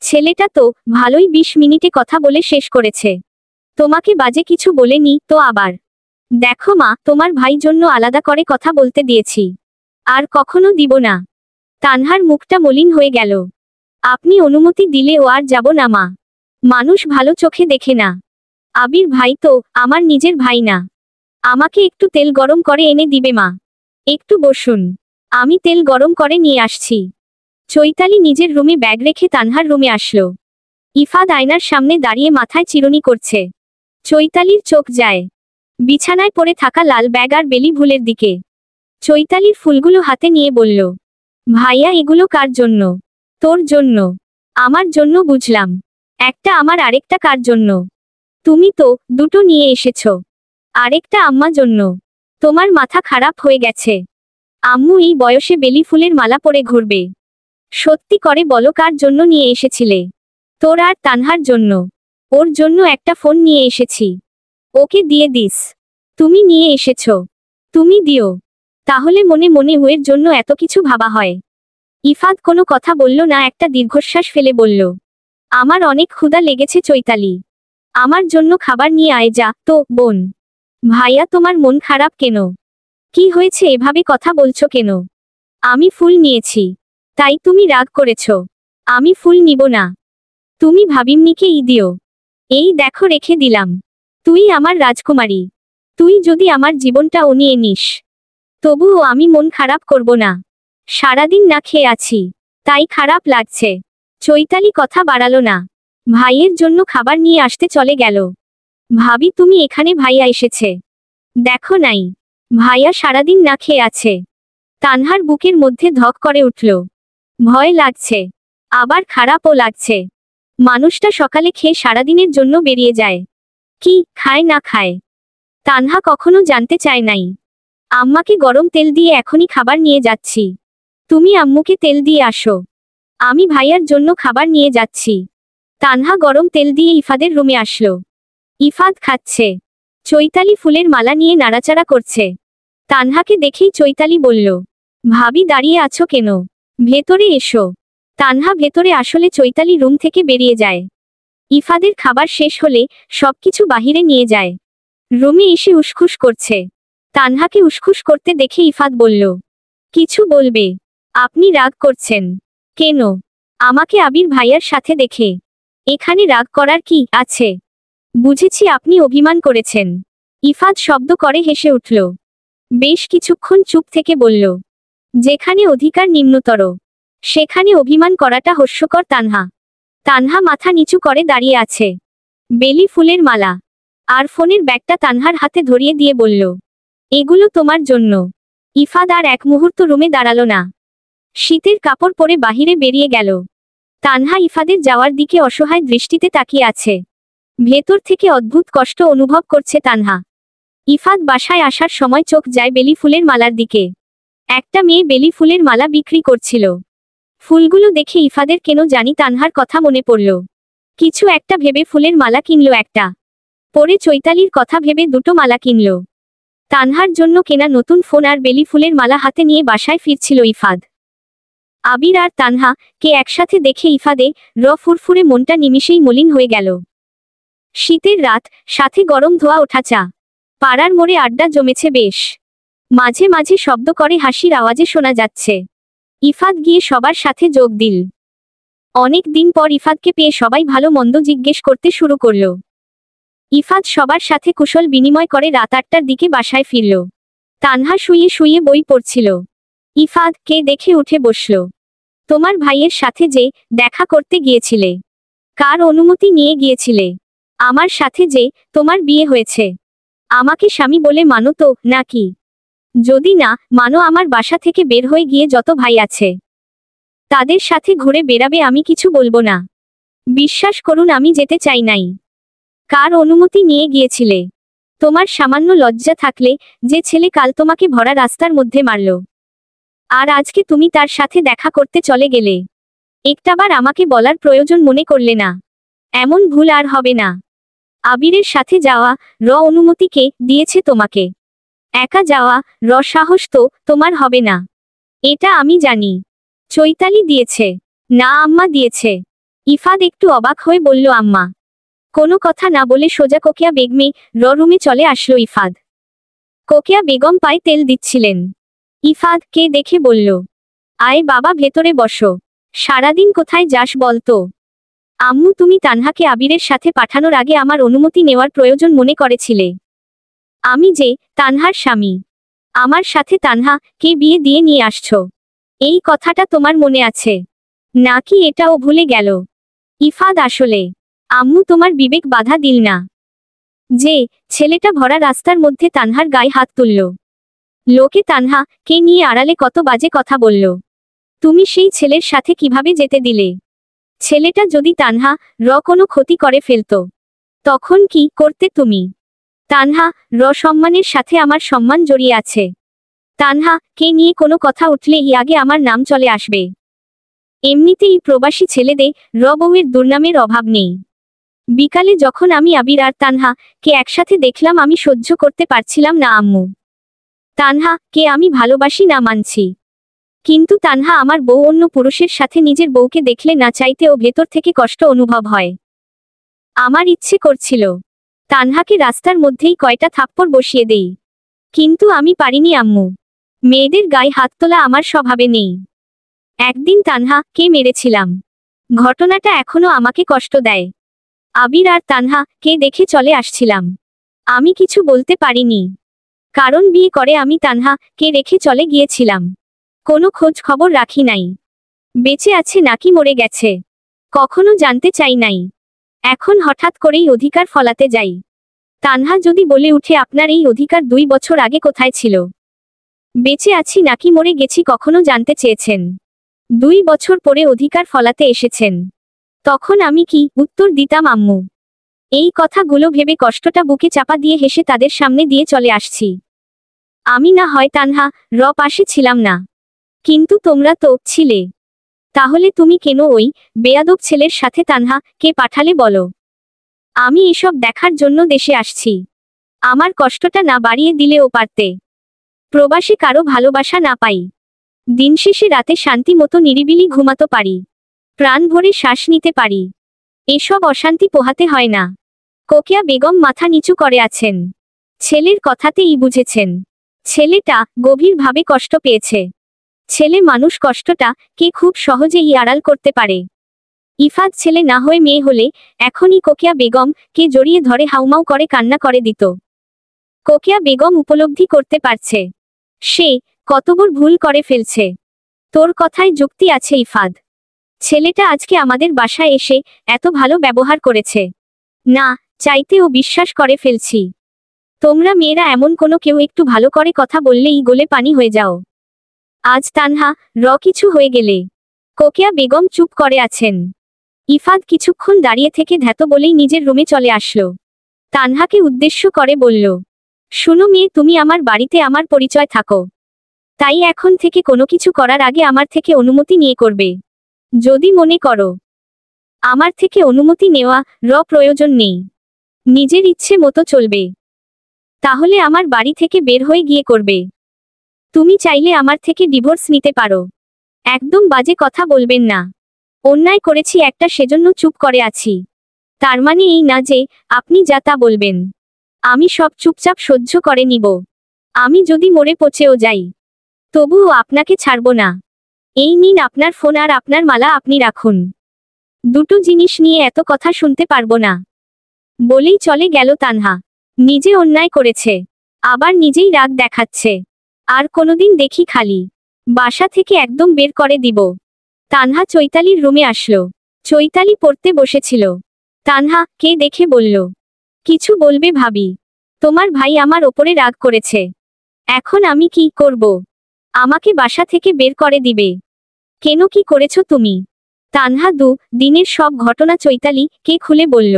ছেলেটা তো ভালোই 20 মিনিটে কথা বলে শেষ করেছে। তোমাকে বাজে কিছু বলেনি তো আবার? দেখো মা, তোমার ভাই জন্য আলাদা করে কথা বলতে দিয়েছি, আর কখনো দিব না। তানহার মুখটা মলিন হয়ে গেল। আপনি অনুমতি দিলে ও আর যাব না মা। মানুষ ভালো চোখে দেখে না। আবির ভাই তো আমার নিজের ভাই না। আমাকে একটু তেল গরম করে এনে দিবে মা? একটু বসুন, আমি তেল গরম করে নিয়ে আসছি। চৈতালি নিজের রুমে ব্যাগ রেখে তানহার রুমে আসলো। ইফাত আয়নার সামনে দাঁড়িয়ে মাথায় চিরুনি করছে। চৈতালির চোখ যায় বিছানায় পড়ে থাকা লাল ব্যাগ আর বেলি ফুলের দিকে। চৈতালির ফুলগুলো হাতে নিয়ে বলল, ভাইয়া, এগুলো কার জন্য? তোর জন্য। আমার জন্য বুঝলাম। একটা আমার, আরেকটা কার জন্য? তুমি তো দুটো নিয়ে এসেছো। আরেকটা আম্মা জন্য। তোমার মাথা খারাপ হয়ে গেছে। আম্মু এই বয়সে বেলি ফুলের মালা পরে ঘুরবে? সত্যি করে বলো, কার জন্য নিয়ে এসেছিলে? তোর আর তানহার জন্য। ওর জন্য একটা ফোন নিয়ে এসেছি। ওকে দিয়ে দিস। তুমি নিয়ে এসেছো, তুমি দিও। তাহলে মনে মনে ওর জন্য এত কিছু ভাবা হয়। ইফাত কোনো কথা বলল না, একটা দীর্ঘশ্বাস ফেলে বলল, আমার অনেক ক্ষুধা লেগেছে চৈতালি। আমার জন্য খাবার নিয়ে আয় যা তো বোন। ভাইয়া, তোমার মন খারাপ কেন? কি হয়েছে, এভাবে কথা বলছো কেন? আমি ফুল নিয়েছি, তাই তুমি রাগ করেছ? আমি ফুল নিব না। তুমি ভাবিমনিকে দিও। এই দেখো, রেখে দিলাম। তুই আমার রাজকুমারী। তুই যদি আমার জীবনটা নিয়ে নিস, তবুও আমি মন খারাপ করব না। সারাদিন না খেয়ে আছি, তাই খারাপ লাগছে। চৈতালি কথা বাড়ালো না, ভাইয়ের জন্য খাবার নিয়ে আসতে চলে গেল। ভাবি, তুমি এখানে? ভাইয়া এসেছে, দেখো নাই? ভাইয়া সারাদিন না খেয়ে আছে। তানহার বুকের মধ্যে ধক করে উঠল। ভয় লাগছে, আবার খারাপও লাগছে। মানুষটা সকালে খেয়ে সারাদিনের জন্য বেরিয়ে যায়, কি খায় না খায় তানহা কখনো জানতে চায় নাই। আম্মাকে গরম তেল দিয়ে এখনই খাবার নিয়ে যাচ্ছি। তুমি আম্মুকে তেল দিয়ে আসো, আমি ভাইয়ার জন্য খাবার নিয়ে যাচ্ছি। তানহা গরম তেল দিয়ে ইফাদের রুমে আসলো। ইফাদ খাচ্ছে। চৈতালি ফুলের মালা নিয়ে নাড়াচাড়া করছে। তানহাকে দেখেই চৈতালি বলল, ভাবি, দাঁড়িয়ে আছো কেন? ভেতরে এসো। তানহা ভেতরে আসলে চৈতালি রুম থেকে বেরিয়ে যায়। ইফাদের খাবার শেষ হলে সবকিছু বাহিরে নিয়ে যায়। রুমে এসে উসখুস করছে। তানহাকে উসখুস করতে দেখে ইফাদ বলল, কিছু বলবে? আপনি রাগ করছেন কেন আমাকে আবির ভাইয়ার সাথে দেখে? এখানে রাগ করার কি আছে? বুঝেছি আপনি অভিমান করেছেন। ইফাদ শব্দ করে হেসে উঠল। বেশ কিছুক্ষণ চুপ থেকে বলল, যেখানে অধিকার নিম্নতর, সেখানে অভিমান করাটা হাস্যকর। তানহা মাথা নিচু করে দাঁড়িয়ে আছে। বেলি ফুলের মালা আর ফোনের ব্যাগটা তানহার হাতে ধরিয়ে দিয়ে বলল, এগুলো তোমার জন্য। ইফাদ আর এক মুহূর্ত রুমে দাঁড়ালো না। শীতের কাপড় পরে বাহিরে বেরিয়ে গেল। তানহা ইফাদের যাওয়ার দিকে অসহায় দৃষ্টিতে তাকিয়ে আছে। ভেতর থেকে অদ্ভুত কষ্ট অনুভব করছে তানহা। ইফাদ বাসায় আসার সময় চোখ যায় বেলি ফুলের মালার দিকে। একটা মেয়ে বেলি ফুলের মালা বিক্রি করছিল। ফুলগুলো দেখে ইফাদের কেন জানি তানহার কথা মনে পড়ল। কিছু একটা ভেবে ফুলের মালা কিনল একটা। পরে চৈতালির কথা ভেবে দুটো মালা কিনল। তানহার জন্য কেনা নতুন ফোন আর বেলি ফুলের মালা হাতে নিয়ে বাসায় ফিরছিল ইফাদ। আবির আর তানহা কে একসাথে দেখে ইফাদে ফুরফুরে মনটা নিমিষেই মলিন হয়ে গেল। শীতের রাত, সাথে গরম ধোয়া ওঠা চা। পাড়ার মোড়ে আড্ডা জমেছে বেশ। মাঝে মাঝে শব্দ করে হাসির আওয়াজে শোনা যাচ্ছে। ইফাদ গিয়ে সবার সাথে যোগ দিল। অনেক দিন পর ইফাদকে পেয়ে সবাই ভালো মন্দ জিজ্ঞেস করতে শুরু করল। ইফাদ সবার সাথে কুশল বিনিময় করে রাত 8টার দিকে বাসায় ফিরল। তানহা শুয়ে শুয়ে বই পড়ছিল। ইফাদ কে দেখে উঠে বসল। তোমার ভাইয়ের সাথে যে দেখা করতে গিয়েছিলে, কার অনুমতি নিয়ে গিয়েছিলে? আমার সাথে যে তোমার বিয়ে হয়েছে, আমাকে স্বামী বলে মানো তো নাকি? যদি না মানো, আমার বাসা থেকে বের হয়ে গিয়ে যত ভাই আছে তাদের সাথে ঘুরে বেড়াবে, আমি কিছু বলবো না। বিশ্বাস করুন, আমি যেতে চাই নাই। কার অনুমতি নিয়ে গিয়েছিলে? তোমার সামান্য লজ্জা থাকলে যে ছেলে কাল তোমাকে ভরা রাস্তার মধ্যে মারল, আর আজকে তুমি তার সাথে দেখা করতে চলে গেলে। একটাবার আমাকে বলার প্রয়োজন মনে করলে না। এমন ভুল আর হবে না। আবিরের সাথে যাওয়া অনুমতি কে দিয়েছে তোমাকে? একা যাওয়া সাহস তো তোমার হবে না। এটা আমি জানি। চৈতালি দিয়েছে। না, আম্মা দিয়েছে। ইফাদ একটু অবাক হয়ে বলল, আম্মা? কোনো কথা না বলে সোজা কোকিয়া বেগমে রুমে চলে আসলো ইফাদ। কোকিয়া বেগম পায়ে তেল দিচ্ছিলেন। ইফাদ কে দেখে বলল, আয় বাবা, ভেতরে বসো। সারাদিন কোথায় যাস বলতো? আম্মু, তুমি তানহাকে আবিরের সাথে পাঠানোর আগে আমার অনুমতি নেওয়ার প্রয়োজন মনে করেছিলে। আমি যে তানহার স্বামী, আমার সাথে তানহা কে বিয়ে দিয়ে নিয়ে আসছো, এই কথাটা তোমার মনে আছে নাকি এটাও ভুলে গেল? ইফাদ, আসলে আম্মু তোমার বিবেক বাধা দিল না যে ছেলেটা ভরা রাস্তার মধ্যে তানহার গায়ে হাত তুলল। লোকে তানহা কে নিয়ে আড়ালে কত বাজে কথা বলল। তুমি সেই ছেলের সাথে কিভাবে যেতে দিলে? ছেলেটা যদি তানহা কোনো ক্ষতি করে ফেলতো তখন কি করতে তুমি? তানহা সম্মানের সাথে আমার সম্মান জড়িয়ে আছে। তানহা কে নিয়ে কোনো কথা উঠলেই আগে আমার নাম চলে আসবে। এমনিতেই প্রবাসী ছেলেদের বউয়ের দুর্নামের অভাব নেই। বিকালে যখন আমি আবির আর তানহা কে একসাথে দেখলাম, আমি সহ্য করতে পারছিলাম না আম্মু। তানহা কে আমি ভালোবাসি না মানছি, কিন্তু তানহা আমার বউ অন্য পুরুষের সাথে নিজের বউকে দেখলে না চাইতেও ভেতর থেকে কষ্ট অনুভব হয়। আমার ইচ্ছে করছিল তানহাকে রাস্তার মধ্যেই কয়টা থাপ্পড় বসিয়ে দেই, কিন্তু আমি পারিনি আম্মু। মেয়েদের গায়ে হাত তোলা আমার স্বভাবে নেই। একদিন তানহা কে মেরেছিলাম, ঘটনাটা এখনো আমাকে কষ্ট দেয়। আবির আর তানহা কে দেখে চলে আসছিলাম। আমি কিছু বলতে পারিনি, কারণ বিয়ে করে আমি তানহা কে রেখে চলে গিয়েছিলাম। কোনো খোঁজ খবর রাখি নাই। বেঁচে আছে নাকি মরে গেছে কখনো জানতে চাই নাই। এখন হঠাৎ করেই অধিকার ফলাতে যাই। তানহা যদি বলে উঠে, আপনার এই অধিকার 2 বছর আগে কোথায় ছিল? বেঁচে আছি নাকি মরে গেছি কখনো জানতে চেয়েছেন। 2 বছর পরে অধিকার ফলাতে এসেছেন, তখন আমি কি উত্তর দিতাম আম্মু? এই কথাগুলো ভেবে কষ্টটা বুকে চাপা দিয়ে হেসে তাদের সামনে দিয়ে চলে আসছি। আমি না হয় তানহা পাশে ছিলাম না, কিন্তু তোমরা তো ছিলে। তাহলে তুমি কেন ওই বেয়াদব ছেলের সাথে তানহা কে পাঠালে বলো? আমি এসব দেখার জন্য দেশে আসছি। আমার কষ্টটা না বাড়িয়ে দিলেও পারতে। প্রবাসে কারো ভালোবাসা না পাই, দিন শেষে রাতে শান্তি মতো নিরিবিলি ঘুমাতে পারি, প্রাণ ভরে শ্বাস নিতে পারি। এসব অশান্তি পোহাতে হয় না। কোকিয়া বেগম মাথা নিচু করে আছেন। ছেলের কথাতেই বুঝেছেন ছেলেটা গভীরভাবে কষ্ট পেয়েছে। ছেলে মানুষ কষ্টটা কে খুব সহজেই আড়াল করতে পারে। ইফাদ ছেলে না হয়ে মেয়ে হলে এখনই কোকিয়া বেগম কে জড়িয়ে ধরে হাউমাউ করে কান্না করে দিত। কোকিয়া বেগম উপলব্ধি করতে পারছে সে কতবড় ভুল করে ফেলছে। তোর কথায় যুক্তি আছে ইফাদ। ছেলেটা আজকে আমাদের বাসায় এসে এত ভালো ব্যবহার করেছে, না চাইতেও বিশ্বাস করে ফেলছি। তোমরা মেয়েরা এমন কোনো কেউ একটু ভালো করে কথা বললেই গলে পানি হয়ে যাও। আজ তানহা কিছু হয়ে গেলে। কোকিয়া বেগম চুপ করে আছেন। ইফাদ কিছুক্ষণ দাঁড়িয়ে থেকে ধ্যাত বলেই নিজের রুমে চলে আসলো। তানহাকে উদ্দেশ্য করে বলল, শুনো মেয়ে, তুমি আমার বাড়িতে আমার পরিচয় থাকো, তাই এখন থেকে কোনো কিছু করার আগে আমার থেকে অনুমতি নিয়ে করবে। যদি মনে করো আমার থেকে অনুমতি নেওয়া প্রয়োজন নেই, নিজের ইচ্ছে মতো চলবে, তাহলে আমার বাড়ি থেকে বের হয়ে গিয়ে করবে। তুমি চাইলে আমার থেকে ডিভোর্স নিতে পারো। একদম বাজে কথা বলবেন না। অন্যায় করেছি একটা, সেজন্য চুপ করে আছি। তার মানে এই না যে আপনি যা তা বলবেন। আমি সব চুপচাপ সহ্য করে নিব। আমি যদি মরে পচেও যাই তবুও আপনাকে ছাড়ব না। এই নিন আপনার ফোন আর আপনার মালা, আপনি রাখুন। দুটো জিনিস নিয়ে এত কথা শুনতে পারবো না বলেই চলে গেল তানহা। নিজে অন্যায় করেছে, আবার নিজেই রাগ দেখাচ্ছে। আর কোনোদিন দেখি খালি বাসা থেকে একদম বের করে দিব। তানহা চৈতালির রুমে আসলো। চৈতালি পড়তে বসেছিল। তানহা কে দেখে বলল, কিছু বলবে ভাবি? তোমার ভাই আমার ওপরে রাগ করেছে, এখন আমি কি করব? আমাকে বাসা থেকে বের করে দিবে। কেন, কি করেছো তুমি? তানহা দিনের সব ঘটনা চৈতালি কে খুলে বলল।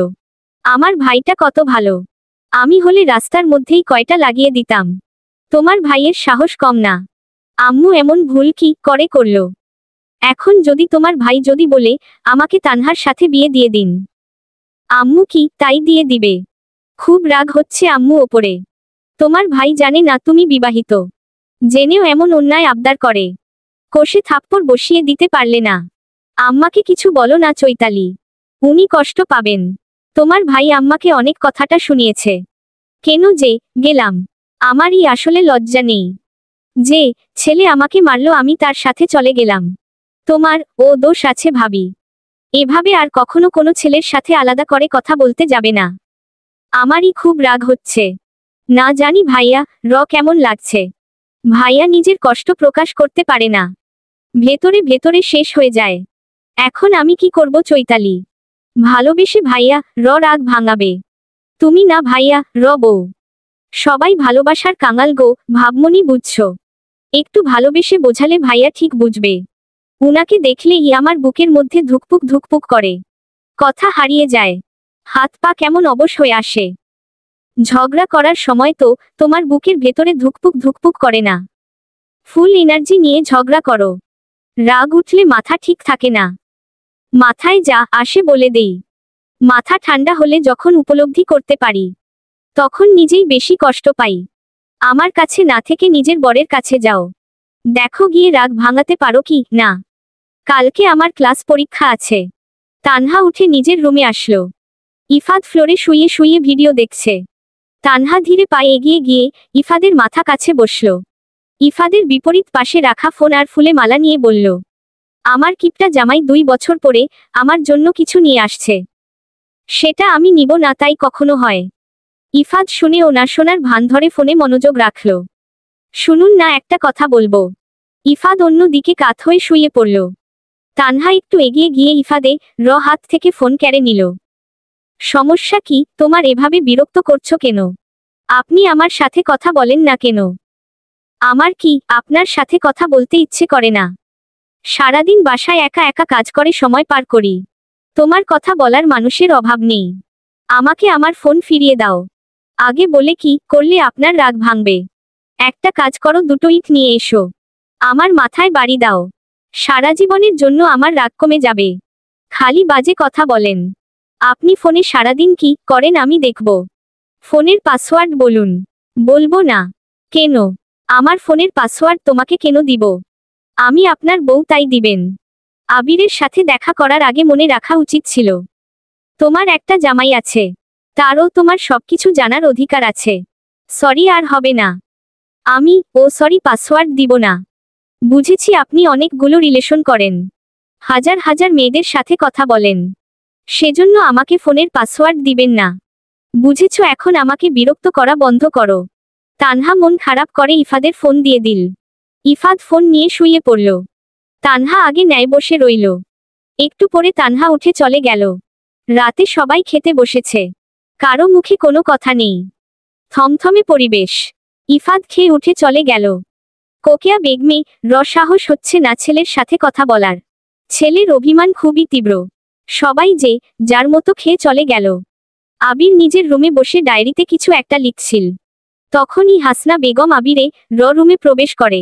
আমার ভাইটা কত ভালো, আমি হলে রাস্তার মধ্যেই কয়টা লাগিয়ে দিতাম। তোমার ভাইয়ের সাহস কম না। আম্মু এমন ভুল কি করে করলো? এখন যদি তোমার ভাই যদি বলে আমাকে তানহার সাথে বিয়ে দিয়ে দিন, আম্মু কি তাই দিয়ে দিবে? খুব রাগ হচ্ছে আম্মু ওপরে। তোমার ভাই জানে না তুমি বিবাহিত, জেনেও এমন অন্যায় আবদার করে। কষে থাপ্পড় বসিয়ে দিতে পারলে না? আম্মাকে কিছু বলো না চৈতালি, উনি কষ্ট পাবেন। তোমার ভাই আম্মাকে অনেক কথাটা শুনিয়েছে। কেন যে গেলাম, আমারই আসলে লজ্জা নেই। যে ছেলে আমাকে মারলো আমি তার সাথে চলে গেলাম। তোমার ও দোষ আছে ভাবি। এভাবে আর কখনো কোনো ছেলের সাথে আলাদা করে কথা বলতে যাবে না। আমারই খুব রাগ হচ্ছে। না জানি ভাইয়া কেমন লাগছে। ভাইয়া নিজের কষ্ট প্রকাশ করতে পারে না, ভেতরে ভেতরে শেষ হয়ে যায়। এখন আমি কি করব চৈতালি? ভালোবেসে ভাইয়া রাগ ভাঙাবে। তুমি না ভাইয়া বউ। সবাই ভালোবাসার কাঙাল গো ভাবমনি, বুঝছো? একটু ভালোবেসে বোঝালে ভাইয়া ঠিক বুঝবে। উনাকে দেখলেই আমার বুকের মধ্যে ধুকপুক ধুকপুক করে, কথা হারিয়ে যায়, হাত পা কেমন অবশ হয়ে আসে। ঝগড়া করার সময় তো তোমার বুকের ভেতরে ধুকপুক ধুকপুক করে না? ফুল এনার্জি নিয়ে ঝগড়া করো। রাগ উঠলে মাথা ঠিক থাকে না। মাথায় যা আসে বলে দেই। মাথা ঠান্ডা হলে যখন উপলব্ধি করতে পারি, তখন নিজেই বেশি কষ্ট পাই। আমার কাছে না থেকে নিজের বরের কাছে যাও, দেখো গিয়ে রাগ ভাঙাতে পারো কি না। কালকে আমার ক্লাস পরীক্ষা আছে। তানহা উঠে নিজের রুমে আসলো। ইফাদ ফ্লোরে শুয়ে শুয়ে ভিডিও দেখছে। তানহা ধীরে পায়ে এগিয়ে গিয়ে ইফাদের মাথা কাছে বসল। ইফাদের বিপরীত পাশে রাখা ফোন আর ফুলে মালা নিয়ে বলল, আমার কিপটা জামাই 2 বছর পরে আমার জন্য কিছু নিয়ে আসছে, সেটা আমি নিব না তাই কখনো হয়? ইফাদ শুনে ও না শোনার ভান ধরে ফোনে মনোযোগ রাখল। শুনুন না একটা কথা বলবো। ইফাদ অন্য দিকে কাত হয়ে শুয়ে পড়ল। তানহা একটু এগিয়ে গিয়ে ইফাদে হাত থেকে ফোন কেড়ে নিল। সমস্যা কি তোমার? এভাবে বিরক্ত করছো কেন? আপনি আমার সাথে কথা বলেন না কেন? আমার কি আপনার সাথে কথা বলতে ইচ্ছে করে না? সারাদিন বাসায় একা একা কাজ করে সময় পার করি, তোমার কথা বলার মানুষের অভাব নেই। আমাকে আমার ফোন ফিরিয়ে দাও। আগে বলে কি করলে আপনার রাগ ভাঙবে? একটা কাজ করো, 2 ইট নিয়ে এসো, আমার মাথায় বাড়ি দাও। সারা জীবনের জন্য আমার রাগ কমে যাবে। খালি বাজে কথা বলেন। আপনি ফোনে সারাদিন কি করেন আমি দেখব। ফোনের পাসওয়ার্ড বলুন। বলবো না কেন? আমার ফোনের পাসওয়ার্ড তোমাকে কেন দিব? আমি আপনার বউ তাই দিবেন। আবিরের সাথে দেখা করার আগে মনে রাখা উচিত ছিল। তোমার একটা জামাই আছে, তারও তোমার সবকিছু জানার অধিকার আছে। সরি আর হবে না। আমি সরি পাসওয়ার্ড দিব না। বুঝেছি আপনি অনেকগুলো রিলেশন করেন, হাজার হাজার মেয়েদের সাথে কথা বলেন, সেজন্য আমাকে ফোনের পাসওয়ার্ড দিবেন না। বুঝেছো, এখন আমাকে বিরক্ত করা বন্ধ করো। তানহা মন খারাপ করে ইফাদের ফোন দিয়ে দিল। ইফাদ ফোন নিয়ে শুয়ে পড়ল। তানহা আগে ন্যায় বসে রইল। একটু পরে তানহা উঠে চলে গেল। রাতে সবাই খেতে বসেছে, কারো মুখে কোনো কথা নেই, থমথমে পরিবেশ। ইফাদ খেয়ে উঠে চলে গেল। কোকিয়া বেগমে সাহস হচ্ছে না ছেলের সাথে কথা বলার। ছেলের অভিমান খুবই তীব্র। সবাই যে যার মতো খেয়ে চলে গেল। আবির নিজের রুমে বসে ডায়েরিতে কিছু একটা লিখছিল। তখনই হাসনা বেগম আবিরে রুমে প্রবেশ করে।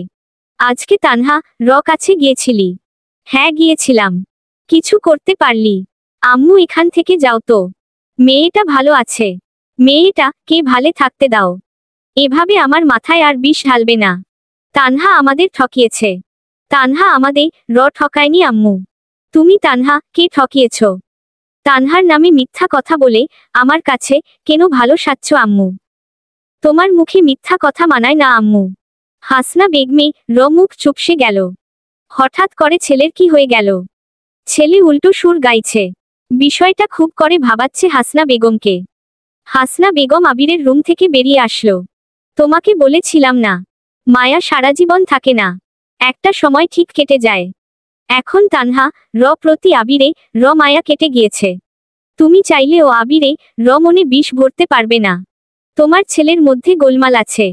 আজকে তানহা কাছে গিয়েছিলি? হ্যাঁ গিয়েছিলাম। কিছু করতে পারলি? আম্মু এখান থেকে যাও তো, মেয়েটা ভালো আছে। মেয়েটা কে ভালে থাকতে দাও। এভাবে আমার মাথায় আর বিষ ঢালবে না। তানহা আমাদের ঠকিয়েছে। তানহা আমাদের ঠকায়নি আম্মু। তুমি তানহা কে ঠকিয়েছ? তানহার নামে মিথ্যা কথা বলে আমার কাছে কেন ভালো সাজছ আম্মু? তোমার মুখে মিথ্যা কথা মানায় না আম্মু। হাসনা বেগমে মুখ চুপসে গেল। হঠাৎ করে ছেলের কি হয়ে গেল? ছেলে উল্টো সুর গাইছে। বিষয়টা খুব করে ভাবাচ্ছে হাসনা বেগমকে। হাসনা বেগম আবিরের রুম থেকে বেরিয়ে আসলো। তোমাকে বলেছিলাম না, মায়া সারা জীবন থাকে না, একটা সময় ঠিক কেটে যায়। এখন তানহা প্রতি আবিরে মায়া কেটে গিয়েছে। তুমি চাইলেও আবিরে মনে বিষ ভরতে পারবে না। তোমার ছেলের মধ্যে গোলমাল আছে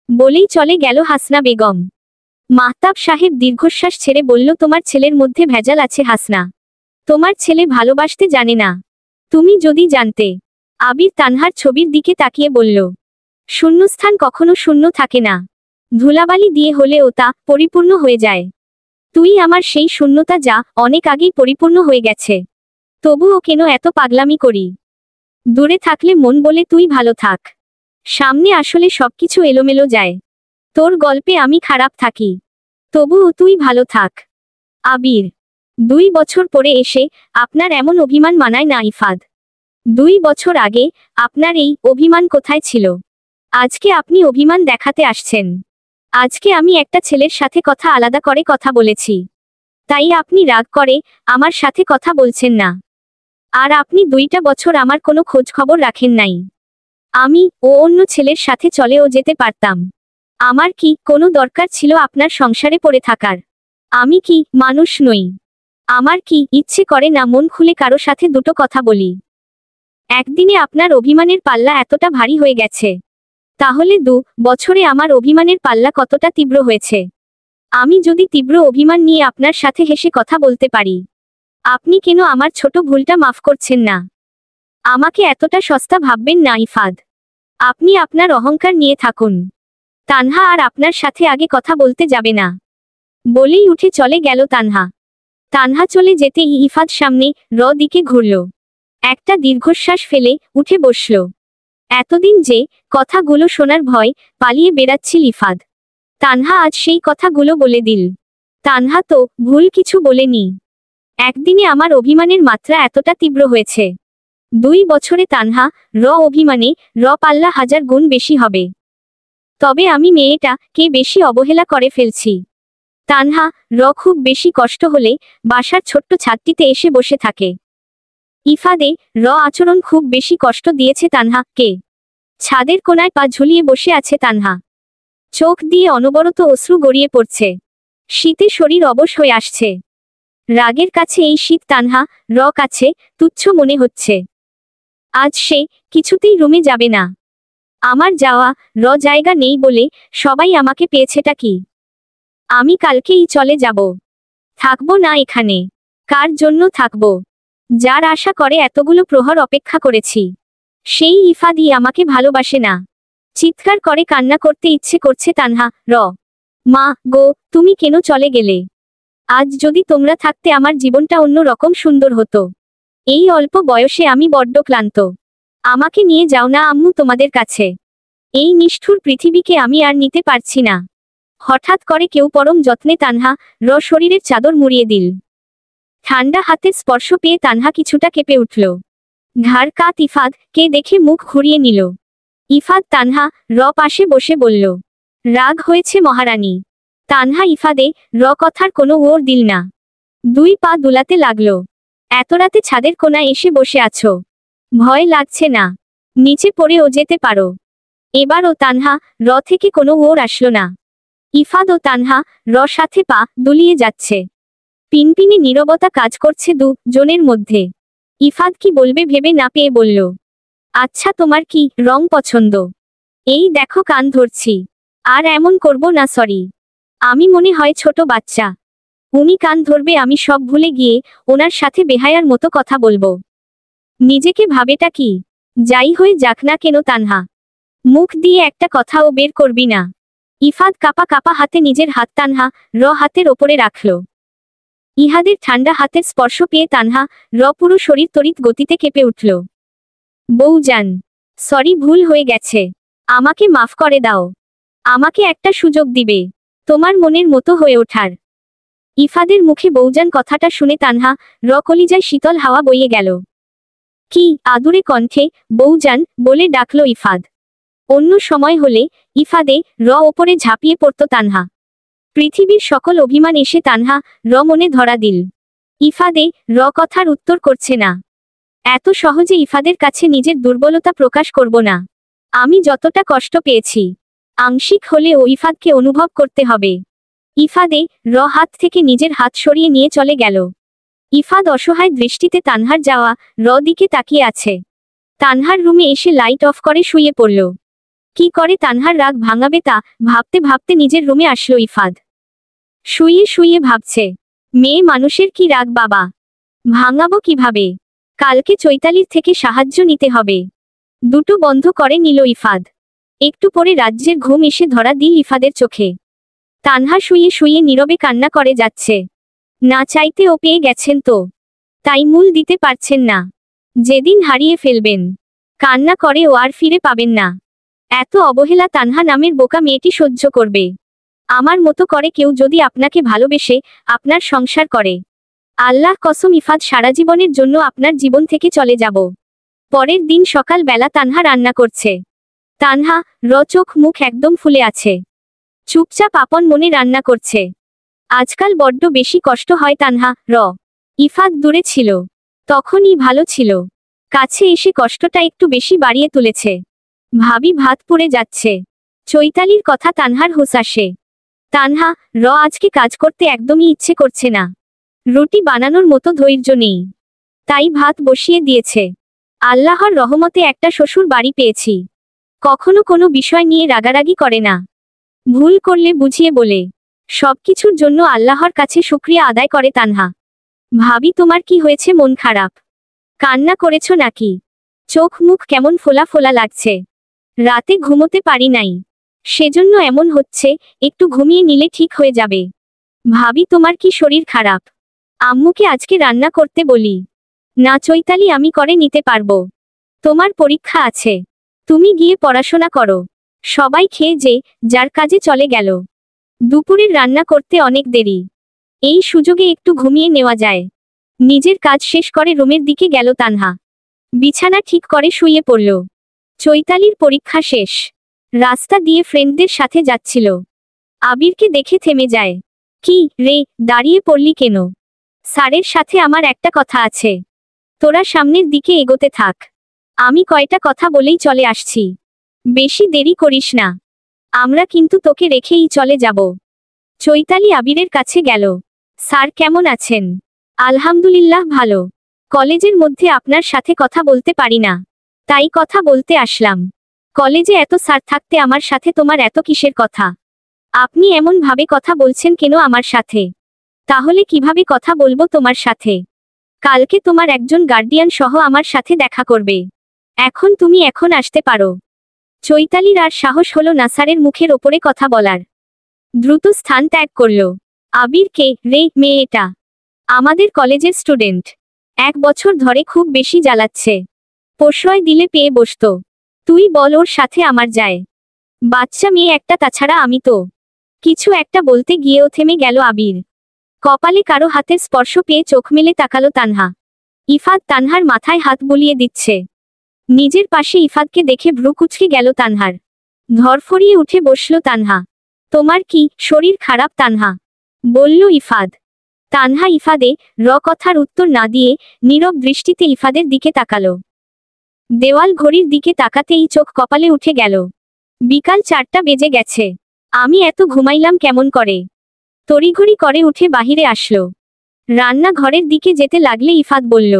বলেই চলে গেল হাসনা বেগম। মাহতাব সাহেব দীর্ঘশ্বাস ছেড়ে বলল, তোমার ছেলের মধ্যে ভেজাল আছে হাসনা। তোমার ছেলে ভালোবাসতে জানে না। তুমি যদি জানতে। আবির তানহার ছবির দিকে তাকিয়ে বলল, শূন্যস্থান কখনো শূন্য থাকে না, ধুলাবালি দিয়ে হলেও তা পরিপূর্ণ হয়ে যায়। তুই আমার সেই শূন্যতা যা অনেক আগেই পরিপূর্ণ হয়ে গেছে। তবুও কেন এত পাগলামি করি? দূরে থাকলে মন বলে তুই ভালো থাক, সামনে আসলে সবকিছু এলোমেলো যায়। তোর গল্পে আমি খারাপ থাকি, তবুও তুই ভালো থাক। আবির। 2 বছর পরে এসে আপনার এমন অভিমান মানায় না ইফাদ। 2 বছর আগে আপনার এই অভিমান কোথায় ছিল? আজকে আপনি অভিমান দেখাতে আসছেন। আজকে আমি একটা ছেলের সাথে আলাদা করে কথা বলেছি, তাই আপনি রাগ করে আমার সাথে কথা বলছেন না। আর আপনি 2টা বছর আমার কোনো খোঁজ খবর রাখেন নাই। আমি অন্য ছেলের সাথে চলেও যেতে পারতাম। আমার কি কোনো দরকার ছিল আপনার সংসারে পড়ে থাকার? আমি কি মানুষ নই? আমার কি ইচ্ছে করে না মন খুলে কারো সাথে দুটো কথা বলি? একদিনে আপনার অভিমানের পাল্লা এতটা ভারী হয়ে গেছে, তাহলে 2 বছরে আমার অভিমানের পাল্লা কতটা তীব্র হয়েছে? আমি যদি তীব্র অভিমান নিয়ে আপনার সাথে হেসে কথা বলতে পারি, আপনি কেন আমার ছোট ভুলটা মাফ করছেন না? আমাকে এতটা সস্তা ভাববেন না ইফাদ। আপনি আপনার অহংকার নিয়ে থাকুন। তানহা আর আপনার সাথে আগে কথা বলতে যাবে না, বলেই উঠে চলে গেল তানহা। তানহা চলে যেতে ইফাদ সামনে দিকে ঘুরল। একটা দীর্ঘশ্বাস ফেলে উঠে বসল। এতদিন যে কথাগুলো শোনার ভয় পালিয়ে বেড়াচ্ছিল ইফাদ, তানহা আজ সেই কথাগুলো বলে দিল। তানহা তো ভুল কিছু বলেনি। একদিনে আমার অভিমানের মাত্রা এতটা তীব্র হয়েছে, 2 বছরে তানহা অভিমানে পাল্লা 1000 গুণ বেশি হবে। তবে আমি মেয়েটাকে বেশি অবহেলা করে ফেলছি। তানহা খুব বেশি কষ্ট হলে বাসার ছোট্ট ছাদটিতে এসে বসে থাকে। ইফাদে আচরণ খুব বেশি কষ্ট দিয়েছে তানহাকে। ছাদের কোনায় পা ঝুলিয়ে বসে আছে তানহা। চোখ দিয়ে অনবরত অশ্রু গড়িয়ে পড়ছে। শীতে শরীর অবশ হয়ে আসছে। রাগের কাছে এই শীত তানহা কাছে তুচ্ছ মনে হচ্ছে। আজ সে কিছুতেই রুমে যাবে না। আমার যাওয়া জায়গা নেই বলে সবাই আমাকে পেয়েছেটা কি? আমি কালকেই চলে যাব। থাকবো না এখানে। কার জন্য থাকবো? যার আশা করে এতগুলো প্রহর অপেক্ষা করেছি, সেই ইফাদই আমাকে ভালোবাসে না। চিৎকার করে কান্না করতে ইচ্ছে করছে তানহা। মা গো, তুমি কেন চলে গেলে? আজ যদি তোমরা থাকতে আমার জীবনটা অন্য রকম সুন্দর হতো। এই অল্প বয়সে আমি বড্ড ক্লান্ত। আমাকে নিয়ে যাও না আম্মু তোমাদের কাছে। এই নিষ্ঠুর পৃথিবীকে আমি আর নিতে পারছি না। হঠাৎ করে কেউ পরম যত্নে তানহা শরীরের চাদর মুড়িয়ে দিল। ঠান্ডা হাতের স্পর্শ পেয়ে তানহা কিছুটা কেঁপে উঠল। ঘাড় কাত ইফাদ কে দেখে মুখ ঘুরিয়ে নিল। ইফাদ তানহা পাশে বসে বলল, রাগ হয়েছে মহারানী। তানহা ইফাদে কথার কোনো ওর দিল না। 2 পা দুলাতে লাগলো। এত রাতে ছাদের কোনায় এসে বসে আছো, ভয় লাগছে না? নিচে পড়েও যেতে পারো। এবারও তানহা থেকে কোনো ওর আসলো না। ইফাদ ও তানহা সাথে পা দুলিয়ে যাচ্ছে। পিনপিনে নীরবতা কাজ করছে 2 জনের মধ্যে। ইফাদ কি বলবে ভেবে না পেয়ে বলল, আচ্ছা তোমার কি রং পছন্দ? এই দেখো কান ধরছি। আর এমন করব না, সরি। আমি মনে হয় ছোট বাচ্চা। উনি কান ধরবে আমি সব ভুলে গিয়ে ওনার সাথে বেহায়ার মতো কথা বলবো। নিজেকে ভাবেটা কি? যাই হয়ে যাক না কেন তানহা, মুখ দিয়ে একটা কথাও বের করবি না। ইফাদ কাপা কাপা হাতে নিজের হাত তানহা হাতের ওপরে রাখল। ইহাদের ঠান্ডা হাতের স্পর্শ পেয়ে তানহা পুরো শরীর তড়িৎ গতিতে কেঁপে উঠল। বউজান, সরি, ভুল হয়ে গেছে। আমাকে মাফ করে দাও। আমাকে একটা সুযোগ দিবে তোমার মনের মতো হয়ে ওঠার। ইফাদের মুখে বউজান কথাটা শুনে তানহা কলিজায় শীতল হাওয়া বইয়ে গেল। কি আদুরে কণ্ঠে বউজান বলে ডাকলো ইফাদ। অন্য সময় হলে ইফাদে ওপরে ঝাঁপিয়ে পড়ত তানহা। পৃথিবীর সকল অভিমান এসে তানহা মনে ধরা দিল। ইফাদে কথার উত্তর করছে না। এত সহজে ইফাদের কাছে নিজের দুর্বলতা প্রকাশ করব না। আমি যতটা কষ্ট পেয়েছি, আংশিক হলেও ইফাদকে অনুভব করতে হবে। ইফাদে হাত থেকে নিজের হাত সরিয়ে নিয়ে চলে গেল। ইফাদ অসহায় দৃষ্টিতে তানহার যাওয়া দিকে তাকিয়ে আছে। তানহার রুমে এসে লাইট অফ করে শুয়ে পড়ল। কি করে তানহার রাগ ভাঙাবে তা ভাবতে ভাবতে নিজের রুমে আসলো ইফাদ। শুয়ে শুয়ে ভাবছে, মেয়ে মানুষের কি রাগ বাবা, ভাঙাবো কিভাবে? কালকে চৈতালির থেকে সাহায্য নিতে হবে। দুটো বন্ধ করে নিল ইফাদ। একটু পরে রাজ্যের ঘুম এসে ধরা দিল ইফাদের চোখে। তানহা শুয়ে শুয়ে নীরবে কান্না করে যাচ্ছে। না চাইতে ও পেয়ে গেছেন তো, তাই মূল দিতে পারছেন না। যেদিন হারিয়ে ফেলবেন, কান্না করে ও আর ফিরে পাবেন না। এত অবহেলা তানহা নামের বোকা মেয়েটি সহ্য করবে? আমার মতো করে কেউ যদি আপনাকে ভালোবেসে আপনার সংসার করে, আল্লাহ কসম ইফাত সারা জীবনের জন্য আপনার জীবন থেকে চলে যাব। পরের দিন সকাল বেলা তানহা রান্না করছে। তানহা চোখ মুখ একদম ফুলে আছে, চুপচাপ আপন মনে রান্না করছে। আজকাল বড্ড বেশি কষ্ট হয় তানহা। ইফাত দূরে ছিল, তখনই ভালো ছিল, কাছে এসে কষ্টটা একটু বেশি বাড়িয়ে তুলেছে। ভাবি ভাত পুড়ে যাচ্ছে। চৈতালির কথা তানহার হুঁশ আসে। তানহা আজকে কাজ করতে একদমই ইচ্ছে করছে না। রুটি বানানোর মতো ধৈর্য নেই, তাই ভাত বসিয়ে দিয়েছে। আল্লাহর রহমতে একটা শ্বশুর বাড়ি পেয়েছি, কখনো কোনো বিষয় নিয়ে রাগারাগি করে না। ভুল করলে বুঝিয়ে বলে। সবকিছুর জন্য আল্লাহর কাছে শুকরিয়া আদায় করে তানহা। ভাবি তোমার কি হয়েছে, মন খারাপ? কান্না করেছ নাকি? চোখ মুখ কেমন ফোলা ফোলা লাগছে। রাতে ঘুমোতে পারি নাই, সেজন্য এমন হচ্ছে। একটু ঘুমিয়ে নিলে ঠিক হয়ে যাবে। ভাবি তোমার কি শরীর খারাপ? আম্মুকে আজকে রান্না করতে বলি। না চৈতালি, আমি করে নিতে পারবো। তোমার পরীক্ষা আছে, তুমি গিয়ে পড়াশোনা করো। সবাই খেয়ে যে যার কাজে চলে গেল। দুপুরের রান্না করতে অনেক দেরি, এই সুযোগে একটু ঘুমিয়ে নেওয়া যায়। নিজের কাজ শেষ করে রুমের দিকে গেল তানহা। বিছানা ঠিক করে শুয়ে পড়ল। চৈতালির পরীক্ষা শেষ, রাস্তা দিয়ে ফ্রেন্ডদের সাথে যাচ্ছিল। আবিরকে দেখে থেমে যায়। কি রে, দাঁড়িয়ে পড়লি কেন? স্যারের সাথে আমার একটা কথা আছে, তোরা সামনের দিকে এগোতে থাক, আমি কয়টা কথা বলেই চলে আসছি। বেশি দেরি করিস না, আমরা কিন্তু তোকে রেখেই চলে যাব। চৈতালি আবিরের কাছে গেল। স্যার কেমন আছেন? আলহামদুলিল্লাহ ভালো। কলেজের মধ্যে আপনার সাথে কথা বলতে পারি না, তাই কথা বলতে আসলাম। কলেজে এত স্যার থাকতে আমার সাথে তোমার এত কিসের কথা? আপনি এমন ভাবে কথা বলছেন কেন আমার সাথে? তাহলে কিভাবে কথা বলবো তোমার সাথে? কালকে তোমার একজন গার্ডিয়ান সহ আমার সাথে দেখা করবে। তুমি এখন আসতে পারো। চৈতালির আর সাহস হলো না স্যারের মুখের ওপরে কথা বলার। দ্রুত স্থান ত্যাগ করল। আবির কে রে, মেয়েটা আমাদের কলেজের স্টুডেন্ট, 1 বছর ধরে খুব বেশি জ্বালাচ্ছে। প্রশ্রয় দিলে পেয়ে বসতো। তুই বল ওর সাথে আমার যায়? বাচ্চা মেয়ে একটা, তাছাড়া আমি তো। কিছু একটা বলতে গিয়েও থেমে গেল আবির। কপালে কারো হাতের স্পর্শ পেয়ে চোখ মেলে তাকালো তানহা। ইফাত তানহার মাথায় হাত বুলিয়ে দিচ্ছে। নিজের পাশে ইফাতকে দেখে ভ্রু কুঁচকে গেল তানহার। ধরফরিয়ে উঠে বসল তানহা। তোমার কি শরীর খারাপ তানহা? বলল ইফাদ। তানহা ইফাদে কথার উত্তর না দিয়ে নীরব দৃষ্টিতে ইফাদের দিকে তাকালো। দেওয়াল ঘড়ির দিকে তাকাতেই চোখ কপালে উঠে গেল। বিকাল 4টা বেজে গেছে। আমি এত ঘুমাইলাম কেমন করে? তড়িঘড়ি করে উঠে বাহিরে আসলো। রান্নাঘরের দিকে যেতে লাগলে ইফাদ বলল,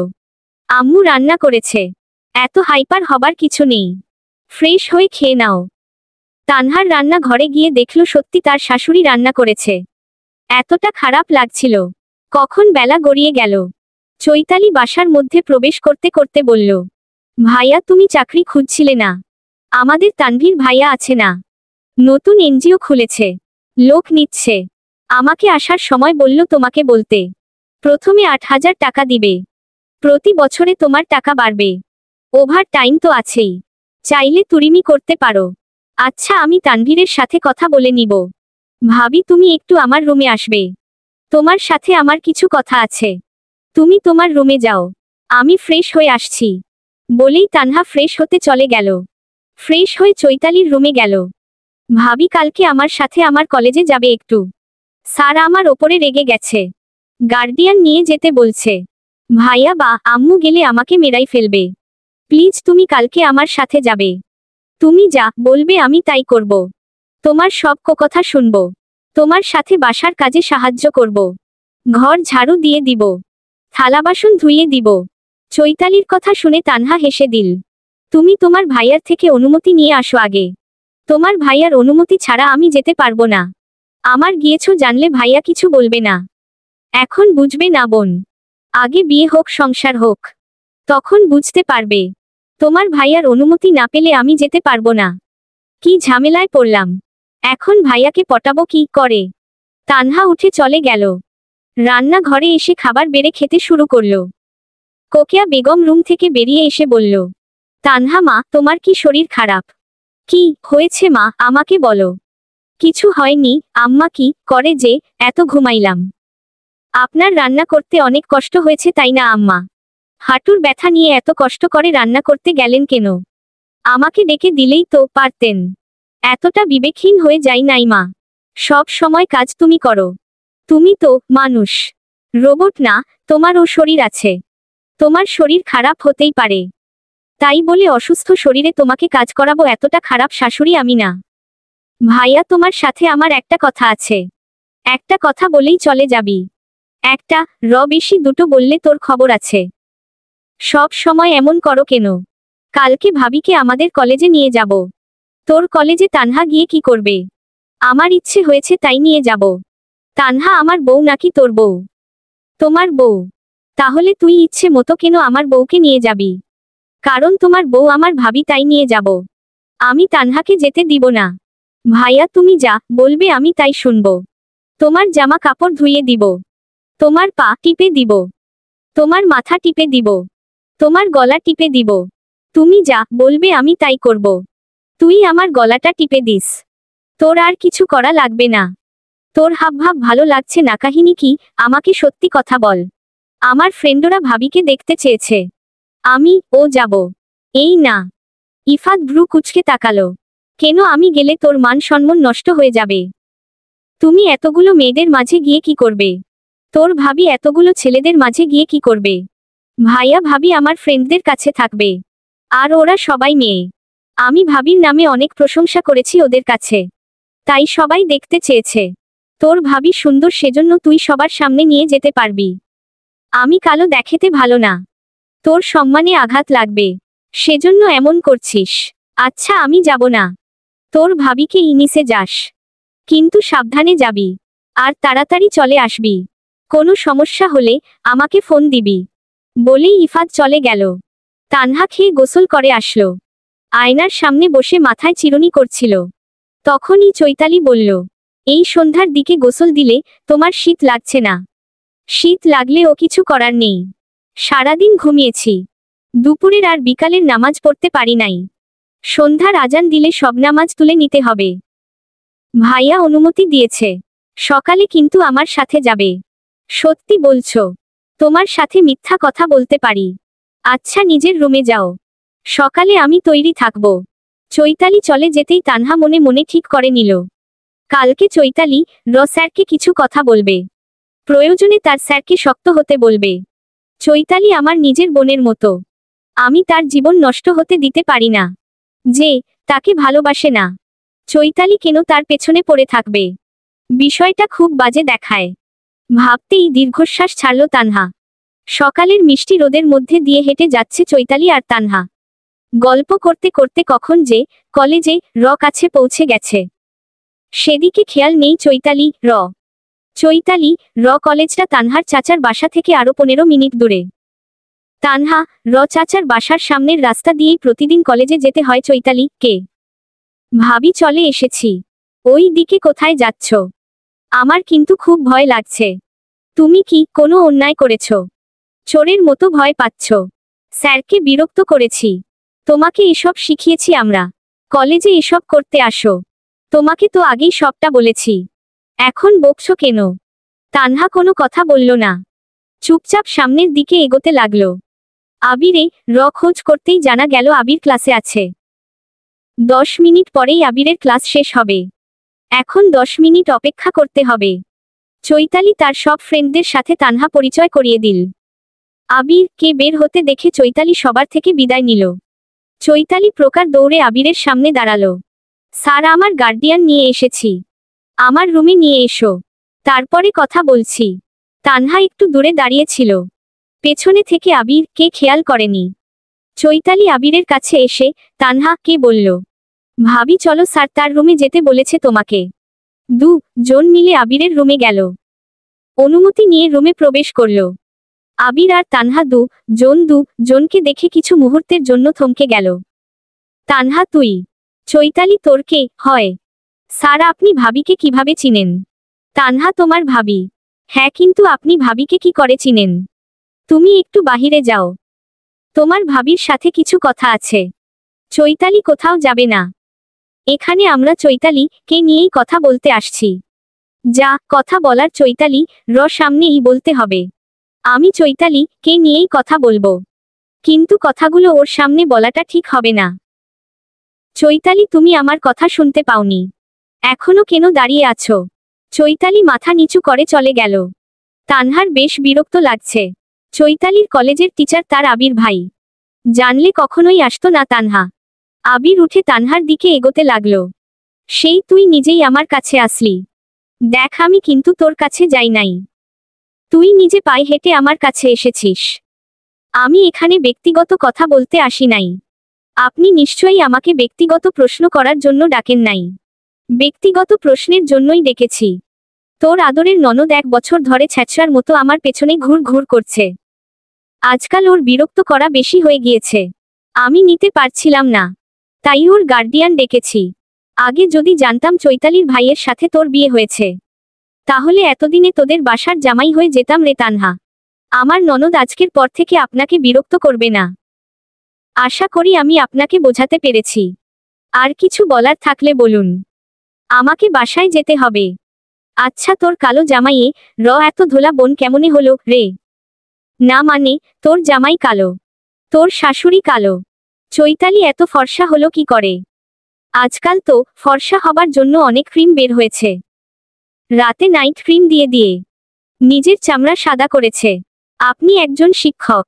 আম্মু রান্না করেছে, এত হাইপার হবার কিছু নেই, ফ্রেশ হয়ে খেয়ে নাও। তানহার রান্না ঘরে গিয়ে দেখল সত্যি তার শাশুড়ি রান্না করেছে। এতটা খারাপ লাগছিল। কখন বেলা গড়িয়ে গেল। চৈতালি বাসার মধ্যে প্রবেশ করতে করতে বলল, ভাইয়া তুমি চাকরি খুঁজছিলে না? আমাদের তানভীর ভাইয়া আছে না, নতুন এনজিও খুলেছে, লোক নিচ্ছে। আমাকে আসার সময় বলল তোমাকে বলতে। প্রথমে 8,000 টাকা দিবে, প্রতি বছরে তোমার টাকা বাড়বে। ওভার টাইম তো আছেই, চাইলে তুরিমি করতে পারো। আচ্ছা, আমি তানভীরের সাথে কথা বলে নিব। ভাবি তুমি একটু আমার রুমে আসবে, তোমার সাথে আমার কিছু কথা আছে। তুমি তোমার রুমে যাও, আমি ফ্রেশ হয়ে আসছি। বলেই তানহা ফ্রেশ হতে চলে গেল। ফ্রেশ হয়ে চৈতালির রুমে গেল। ভাবি কালকে আমার সাথে আমার কলেজে যাবে একটু। স্যার আমার ওপরে রেগে গেছে, গার্ডিয়ান নিয়ে যেতে বলছে। ভাইয়া বা আম্মু গেলে আমাকে মেরাই ফেলবে। প্লিজ তুমি কালকে আমার সাথে যাবে। তুমি যা বলবে আমি তাই করব। তোমার সব কথা শুনব। তোমার সাথে বাসার কাজে সাহায্য করব। ঘর ঝাড়ু দিয়ে দিব, থালা বাসন ধুইয়ে দিব। চৈতালির কথা শুনে তানহা হেসে দিল। তুমি তোমার ভাইয়ার থেকে অনুমতি নিয়ে আসো আগে। তোমার ভাইয়ার অনুমতি ছাড়া আমি যেতে পারবো না। আমার গিয়েছো জানলে ভাইয়া কিছু বলবে না। এখন বুঝবে না বোন, আগে বিয়ে হোক, সংসার হোক, তখন বুঝতে পারবে। তোমার ভাইয়ার অনুমতি না পেলে আমি যেতে পারবো না। কি ঝামেলায় পড়লাম। এখন ভাইয়াকে পটাবো কি করে? তানহা উঠে চলে গেল। রান্নাঘরে এসে খাবার বেড়ে খেতে শুরু করলো। কোকিয়া বেগম রুম থেকে বেরিয়ে এসে বলল, তানহা মা, তোমার কি শরীর খারাপ? কি হয়েছে মা, আমাকে বলো। কিছু হয়নি আম্মা, কি করে যে এত ঘুমাইলাম। আপনার রান্না করতে অনেক কষ্ট হয়েছে তাই না আম্মা? হাঁটুর ব্যথা নিয়ে এত কষ্ট করে রান্না করতে গেলেন কেন? আমাকে ডেকে দিলেই তো পারতেন। এতটা বিবেকহীন হয়ে যাই নাই মা। সব সময় কাজ তুমি করো। তুমি তো মানুষ, রোবট না। তোমারও শরীর আছে। তোমার শরীর খারাপ হতেই পারে, তাই বলে অসুস্থ শরীরে তোমাকে কাজ করাবো এতটা খারাপ শাশুড়ি আমি না। ভাইয়া, তোমার সাথে আমার একটা কথা আছে। একটা কথা বলেই চলে যাবি? একটা বেশি দুটো বললে তোর খবর আছে। সব সময় এমন করো কেন? কালকে ভাবিকে আমাদের কলেজে নিয়ে যাব। তোর কলেজে তানহা গিয়ে কি করবে? আমার ইচ্ছে হয়েছে তাই নিয়ে যাব। তানহা আমার বউ নাকি তোর বউ? তোমার বউ। তাহলে তুই ইচ্ছে মতো কেন আমার বউকে নিয়ে যাবি? কারণ তোমার বউ আমার ভাবি তাই নিয়ে যাব। আমি তানহাকে যেতে দিব না। ভাইয়া, তুমি যা বলবে আমি তাই শুনব। তোমার জামা কাপড় ধুইয়ে দিব, তোমার পা টিপে দিব, তোমার মাথা টিপে দিব, তোমার গলা টিপে দিব। তুমি যা বলবে আমি তাই করব। তুই আমার গলাটা টিপে দিস। তোর আর কিছু করা লাগবে না। তোর হাবভাব ভালো লাগছে না, কাহিনী কি? আমাকে সত্যি কথা বল। আমার ফ্রেন্ডরা ভাবিকে দেখতে চেয়েছে। আমি যাব। এই না। ইফাত ভ্রু কুচকে তাকালো। কেন? আমি গেলে তোর মান সম্মান নষ্ট হয়ে যাবে। তুমি এতগুলো মেয়েদের মাঝে গিয়ে কি করবে? তোর ভাবি এতগুলো ছেলেদের মাঝে গিয়ে কি করবে? ভাইয়া, ভাবি আমার ফ্রেন্ডদের কাছে থাকবে। আর ওরা সবাই মেয়ে। আমি ভাবির নামে অনেক প্রশংসা করেছি ওদের কাছে, তাই সবাই দেখতে চেয়েছে। তোর ভাবি সুন্দর, সেজন্য তুই সবার সামনে নিয়ে যেতে পারবি। আমি কালো দেখাতে ভালো না, তোর সম্মানে আঘাত লাগবে, সেজন্য এমন করছিস। আচ্ছা, আমি যাব না। তোর ভাবিকে ইনিসে যাস, কিন্তু সাবধানে যাবি আর তাড়াতাড়ি চলে আসবি। কোনো সমস্যা হলে আমাকে ফোন দিবি। বলেই ইফাত চলে গেল। তানহা খেয়ে গোসল করে আসলো। আয়নার সামনে বসে মাথায় চিরুনি করছিল। তখনই চৈতালি বলল, এই সন্ধ্যার দিকে গোসল দিলে তোমার শীত লাগছে না? শীত লাগলে ও কিছু করার নেই। সারাদিন ঘুমিয়েছি, দুপুরের আর বিকালের নামাজ পড়তে পারি নাই। সন্ধ্যার আজান দিলে সব নামাজ তুলে নিতে হবে। ভাইয়া অনুমতি দিয়েছে, সকালে কিন্তু আমার সাথে যাবে। সত্যি বলছো? তোমার সাথে মিথ্যা কথা বলতে পারি। আচ্ছা, নিজের রুমে যাও, সকালে আমি তৈরি থাকব। চৈতালি চলে যেতেই তানহা মনে মনে ঠিক করে নিল, কালকে চৈতালি স্যারকে কিছু কথা বলবে। প্রয়োজনে তার স্যারকে শক্ত হতে বলবে। চৈতালি আমার নিজের বোনের মতো। আমি তার জীবন নষ্ট হতে দিতে পারি না। যে তাকে ভালোবাসে না, চৈতালি কেন তার পেছনে পড়ে থাকবে? বিষয়টা খুব বাজে দেখায়। ভাবতেই দীর্ঘশ্বাস ছাড়ল তানহা। সকালের মিষ্টি রোদের মধ্যে দিয়ে হেঁটে যাচ্ছে চৈতালি আর তানহা। গল্প করতে করতে কখন যে কলেজে কাছে পৌঁছে গেছে, সেদিকে খেয়াল নেই চৈতালি চৈতালি কলেজটা তানহার চাচার বাসা থেকে আরো 15 মিনিট দূরে। তানহা চাচার বাসার সামনের রাস্তা দিয়েই প্রতিদিন কলেজে যেতে হয় চৈতালি কে। ভাবি, চলে এসেছি। ওই দিকে কোথায় যাচ্ছ? আমার কিন্তু খুব ভয় লাগছে। তুমি কি কোনো অন্যায় করেছ? চোরের মতো ভয় পাচ্ছ? স্যারকে বিরক্ত করেছি? তোমাকে এসব শিখিয়েছি আমরা। কলেজে এসব করতে আসো? তোমাকে তো আগেই সবটা বলেছি, এখন বকছো কেন? তানহা কোনো কথা বলল না, চুপচাপ সামনের দিকে এগোতে লাগলো। আবিরে খোঁজ করতেই জানা গেল আবির ক্লাসে আছে। 10 মিনিট পরেই আবিরের ক্লাস শেষ হবে। এখন 10 মিনিট অপেক্ষা করতে হবে। চৈতালি তার সব ফ্রেন্ডদের সাথে তানহা পরিচয় করিয়ে দিল। আবির কে বের হতে দেখে চৈতালি সবার থেকে বিদায় নিল। চৈতালি প্রকার দৌড়ে আবিরের সামনে দাঁড়ালো। স্যার, আমার গার্ডিয়ান নিয়ে এসেছি, আমার রুমে নিয়ে এসো, তারপরে কথা বলছি। তানহা একটু দূরে দাঁড়িয়েছিল, পেছনে থেকে আবির কে খেয়াল করেনি। চৈতালি আবিরের কাছে এসে তানহা কে বলল, ভাবি চলো, স্যার তার রুমে যেতে বলেছে তোমাকে। 2 জন মিলে আবিরের রুমে গেল। অনুমতি নিয়ে রুমে প্রবেশ করল। আবির আর তানহা 2 জনকে দেখে কিছু মুহূর্তের জন্য থমকে গেল। তানহা, তুই? চৈতালি, তোর কে হয়? স্যার, আপনি ভাবিকে কিভাবে চিনেন? তানহা তোমার ভাবি। হ্যাঁ, কিন্তু আপনি ভাবিকে কি করে চিনেন? তুমি একটু বাহিরে যাও, তোমার ভাবির সাথে কিছু কথা আছে। চৈতালি কোথাও যাবে না, এখানে আমরা চৈতালি কে নিয়েই কথা বলতে আসছি। যা কথা বলার চৈতালি সামনেই বলতে হবে। আমি চৈতালি কে নিয়েই কথা বলবো, কিন্তু কথাগুলো ওর সামনে বলাটা ঠিক হবে না। চৈতালি, তুমি আমার কথা শুনতে পাওনি? এখনো কেন দাঁড়িয়ে আছো? চৈতালি মাথা নিচু করে চলে গেল। তানহার বেশ বিরক্ত লাগছে। চৈতালির কলেজের টিচার তার আবির ভাই, জানলে কখনোই আসতো না তানহা। আবির উঠে তানহার দিকে এগোতে লাগলো। সেই তুই নিজেই আমার কাছে আসলি। দেখ, আমি কিন্তু তোর কাছে যাই নাই, তুই নিজে পায়ে হেঁটে আমার কাছে এসেছিস। আমি এখানে ব্যক্তিগত কথা বলতে আসি নাই। আপনি নিশ্চয়ই আমাকে ব্যক্তিগত প্রশ্ন করার জন্য ডাকেন নাই। ব্যক্তিগত প্রশ্নের জন্যই ডেকেছি। তোর আদরের ননদ 1 বছর ধরে ছ্যাঁচড়ার মতো আমার পেছনে ঘুর ঘুর করছে। আজকাল ওর বিরক্ত করা বেশি হয়ে গিয়েছে। আমি নিতে পারছিলাম না, তাই ওর গার্ডিয়ান ডেকেছি। আগে যদি জানতাম চৈতালির ভাইয়ের সাথে তোর বিয়ে হয়েছে, তাহলে এতদিনে তোদের বাসার জামাই হয়ে যেতাম রে তানহা। আমার ননদ আজকের পর থেকে আপনাকে বিরক্ত করবে না। আশা করি আমি আপনাকে বোঝাতে পেরেছি। আর কিছু বলার থাকলে বলুন। আমাকে বাসায় যেতে হবে। আচ্ছা, তোর কালো জামাইয়ে এত ধোলা বোন কেমনে হলো রে? না মানে, তোর জামাই কালো, তোর শাশুড়ি কালো, চৈতালি এত ফর্সা হলো কি করে? আজকাল তো ফর্সা হবার জন্য অনেক ক্রিম বের হয়েছে। রাতে নাইট ক্রিম দিয়ে দিয়ে নিজের চামড়া সাদা করেছে। আপনি একজন শিক্ষক,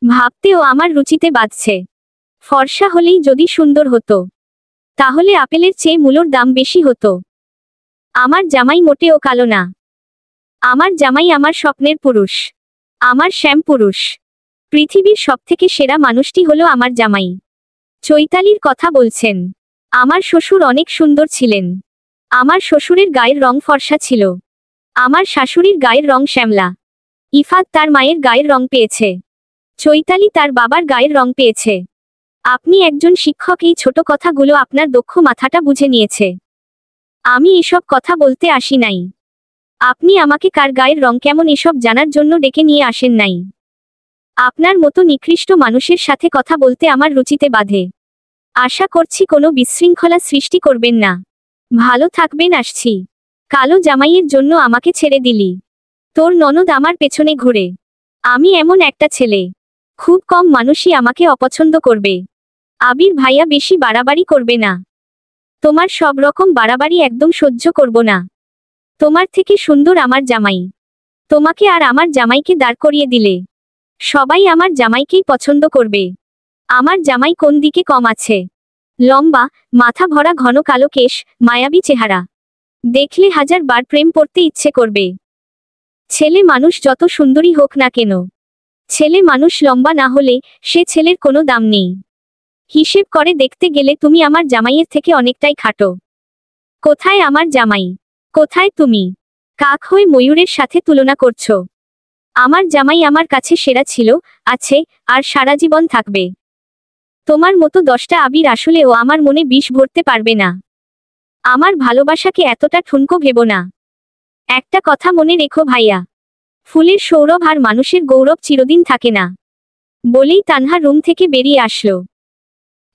ভাবতেও আমার রুচিতে বাজছে। ফর্সা হলেই যদি সুন্দর হতো, তাহলে আপেলের চেয়ে মূলোর দাম বেশি হতো। আমার জামাই মোটেও কালো না। আমার জামাই আমার স্বপ্নের পুরুষ, আমার শ্যাম পুরুষ। পৃথিবীর সবথেকে সেরা মানুষটি হলো আমার জামাই। চৈতালির কথা বলছেন? আমার শ্বশুর অনেক সুন্দর ছিলেন। আমার শ্বশুরের গায়ের রং ফর্সা ছিল। আমার শাশুড়ির গায়ের রং শ্যামলা। ইফাত তার মায়ের গায়ের রং পেয়েছে, চৈতালি তার বাবার গায়ের রং পেয়েছে। আপনি একজন শিক্ষক, এই ছোট কথাগুলো আপনার দক্ষ মাথাটা বুঝে নিয়েছে। আমি এসব কথা বলতে আসি নাই। আপনি আমাকে কার গায়ের রং কেমন এসব জানার জন্য ডেকে নিয়ে আসেন নাই। আপনার মতো নিকৃষ্ট মানুষের সাথে কথা বলতে আমার রুচিতে বাধে। আশা করছি কোনো বিশৃঙ্খলা সৃষ্টি করবেন না। ভালো থাকবেন, আসছি। কালো জামাইয়ের জন্য আমাকে ছেড়ে দিলি? তোর ননদ আমার পেছনে ঘুরে। আমি এমন একটা ছেলে, খুব কম মানুষই আমাকে অপছন্দ করবে। আবির ভাইয়া, বেশি বাড়াবাড়ি করবে না। তোমার সব রকম বাড়াবাড়ি একদম সহ্য করব না। তোমার থেকে সুন্দর আমার জামাই। তোমাকে আর আমার জামাইকে দাঁড় করিয়ে দিলে সবাই আমার জামাইকেই পছন্দ করবে। আমার জামাই কোন দিকে কম আছে? লম্বা, মাথা ভরা, ঘন কালো কেশ, মায়াবী চেহারা। দেখলে 1000 বার প্রেম করতে ইচ্ছে করবে। ছেলে মানুষ যত সুন্দরী হোক না কেন, ছেলে মানুষ লম্বা না হলে সে ছেলের কোনো দাম নেই। হিসেব করে দেখতে গেলে তুমি আমার জামাইয়ের থেকে অনেকটাই খাটো। কোথায় আমার জামাই? কোথায় তুমি? কাক হয়ে ময়ূরের সাথে তুলনা করছো। আমার জামাই আমার কাছে সেরা ছিল, আছে, আর সারা জীবন থাকবে। তোমার মতো 10টা আবির আসলেও আমার মনে বিষ ভরতে পারবে না। আমার ভালোবাসাকে এতটা ঠুনকো ভেবো না। একটা কথা মনে রেখো ভাইয়া, ফুলের সৌরভ আর মানুষের গৌরব চিরদিন থাকে না। বলেই তানহা রুম থেকে বেরিয়ে আসলো।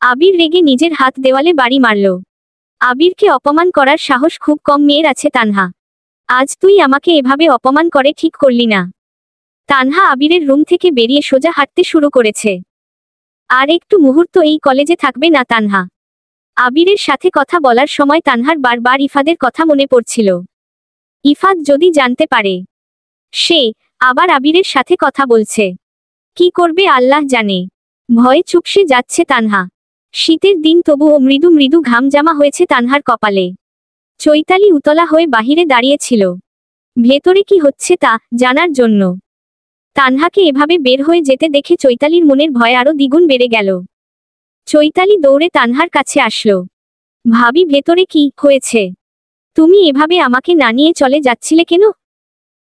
আবির রেগে নিজের হাত দেওয়ালে বাড়ি মারল। আবিরকে অপমান করার সাহস খুব কম মেয়ের আছে তানহা। আজ তুই আমাকে এভাবে অপমান করে ঠিক করলি না। তানহা আবিরের রুম থেকে বেরিয়ে সোজা হাঁটতে শুরু করেছে। আর একটু মুহূর্ত এই কলেজে থাকবে না তানহা। আবিরের সাথে কথা বলার সময় তানহার বারবার ইফাদের কথা মনে পড়ছিল। ইফাদ যদি জানতে পারে সে আবার আবিরের সাথে কথা বলছে, কি করবে আল্লাহ জানে। ভয়ে চুপসে যাচ্ছে তানহা। শীতের দিন, তবুও মৃদু মৃদু ঘাম জামা হয়েছে তানহার কপালে। চৈতালি উতলা হয়ে বাহিরে দাঁড়িয়েছিল, ভেতরে কি হচ্ছে তা জানার জন্য। তানহাকে এভাবে বের হয়ে যেতে দেখে চৈতালির মনের ভয় আরো দ্বিগুণ বেড়ে গেল। চৈতালি দৌড়ে তানহার কাছে আসলো। ভাবি, ভেতরে কি হয়েছে? তুমি এভাবে আমাকে না নিয়ে চলে যাচ্ছিলে কেন?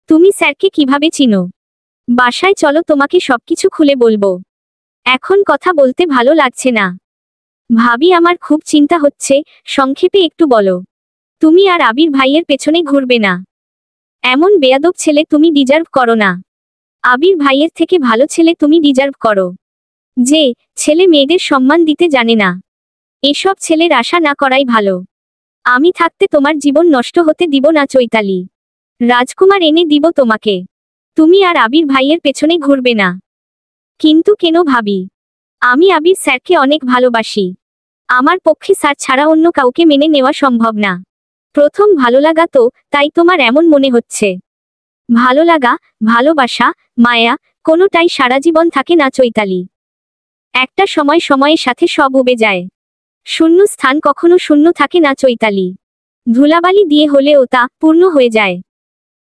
তুমি স্যারকে কিভাবে চিনো? বাসায় চলো, তোমাকে সবকিছু খুলে বলবো। এখন কথা বলতে ভালো লাগছে না। ভাবি, আমার খুব চিন্তা হচ্ছে, সংক্ষেপে একটু বলো। তুমি আর আবির ভাইয়ের পেছনে ঘুরবে না। এমন বেয়াদব ছেলে তুমি ডিজার্ভ করো না। আবির ভাইয়ের থেকে ভালো ছেলে তুমি ডিজার্ভ করো, যে ছেলে মেয়েদের সম্মান দিতে জানে না। এসব ছেলের আশা না করাই ভালো। আমি থাকতে তোমার জীবন নষ্ট হতে দিব না চৈতালি। রাজকুমার এনে দিব তোমাকে। তুমি আর আবির ভাইয়ের পেছনে ঘুরবে না। কিন্তু কেন ভাবি? আমি আবির স্যারকে অনেক ভালোবাসি। আমার পক্ষে স্যার ছাড়া অন্য কাউকে মেনে নেওয়া সম্ভব না। প্রথম ভালো লাগা তো, তাই তোমার এমন মনে হচ্ছে। ভালো লাগা, ভালোবাসা, মায়া কোনোটাই সারা জীবন থাকে না চৈতালি। একটা সময় সময়ের সাথে সব উবে যায়। শূন্য স্থান কখনো শূন্য থাকে না চৈতালি। ধুলাবালি দিয়ে হলেও তা পূর্ণ হয়ে যায়।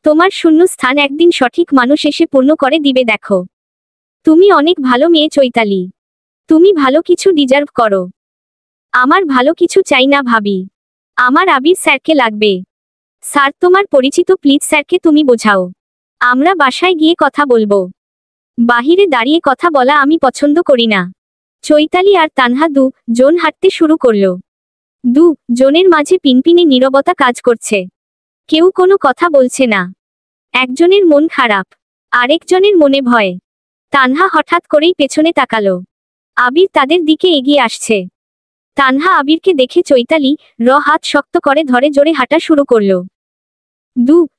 তোমার শূন্য স্থান একদিন সঠিক মানুষ এসে পূর্ণ করে দিবে দেখো। তুমি অনেক ভালো মেয়ে চৈতালি। তুমি ভালো কিছু ডিজার্ভ করো। আমার ভালো কিছু চাই না ভাবি। আমার আবির স্যারকে লাগবে। স্যার তোমার পরিচিত, প্লিজ স্যারকে তুমি বোঝাও। আমরা বাসায় গিয়ে কথা বলবো। বাহিরে দাঁড়িয়ে কথা বলা আমি পছন্দ করি না। চৈতালি আর তানহা জন হাঁটতে শুরু করলো। জনের মাঝে পিনপিনে নীরবতা কাজ করছে। কেউ কোনো কথা বলছে না। একজনের মন খারাপ, আরেকজনের মনে ভয়। তানহা হঠাৎ করেই পেছনে তাকালো। আবির তাদের দিকে এগিয়ে আসছে। তানহা আবিরকে দেখে চৈতালি হাত শক্ত করে ধরে জোরে হাঁটা শুরু করলো।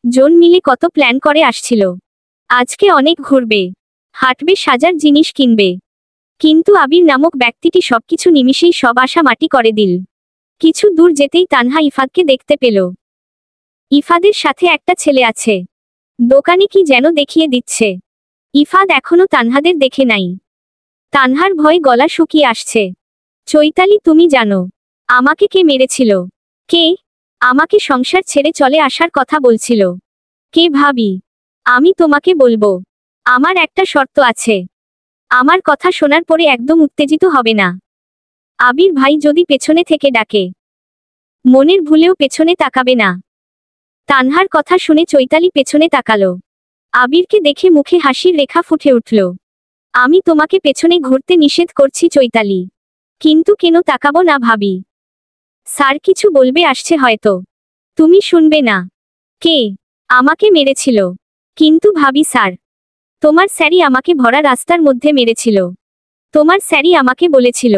জন মিলে কত প্ল্যান করে আসছিল। আজকে অনেক ঘুরবে, হাঁটবে, সাজার জিনিস কিনবে। কিন্তু আবির নামক ব্যক্তিটি সবকিছু নিমিষেই সব আশা মাটি করে দিল। কিছু দূর যেতেই তানহা ইফাদকে দেখতে পেল। ইফাদের সাথে একটা ছেলে আছে। দোকানে কি যেন দেখিয়ে দিচ্ছে। ইফাদ এখনো তানহাদের দেখে নাই। তানহার ভয় গলা শুকিয়ে আসছে। চৈতালি তুমি জানো আমাকে কে মেরেছিল? কে আমাকে সংসার ছেড়ে চলে আসার কথা বলছিল? কে ভাবি? আমি তোমাকে বলবো। আমার একটা শর্ত আছে। আমার কথা শোনার পরে একদম উত্তেজিত হবে না। আবির ভাই যদি পেছনে থেকে ডাকে, মনের ভুলেও পেছনে তাকাবে না। তানহার কথা শুনে চৈতালি পেছনে তাকালো। আবিরকে দেখে মুখে হাসির রেখা ফুটে উঠল। আমি তোমাকে পেছনে ঘুরতে নিষেধ করছি চৈতালি। কিন্তু কেন তাকাবো না ভাবি? স্যার কিছু বলবে আসছে হয়তো। তুমি শুনবে না। কে আমাকে মেরেছিল? কিন্তু ভাবি স্যার, তোমার স্যারই আমাকে ভরা রাস্তার মধ্যে মেরেছিল। তোমার স্যারই আমাকে বলেছিল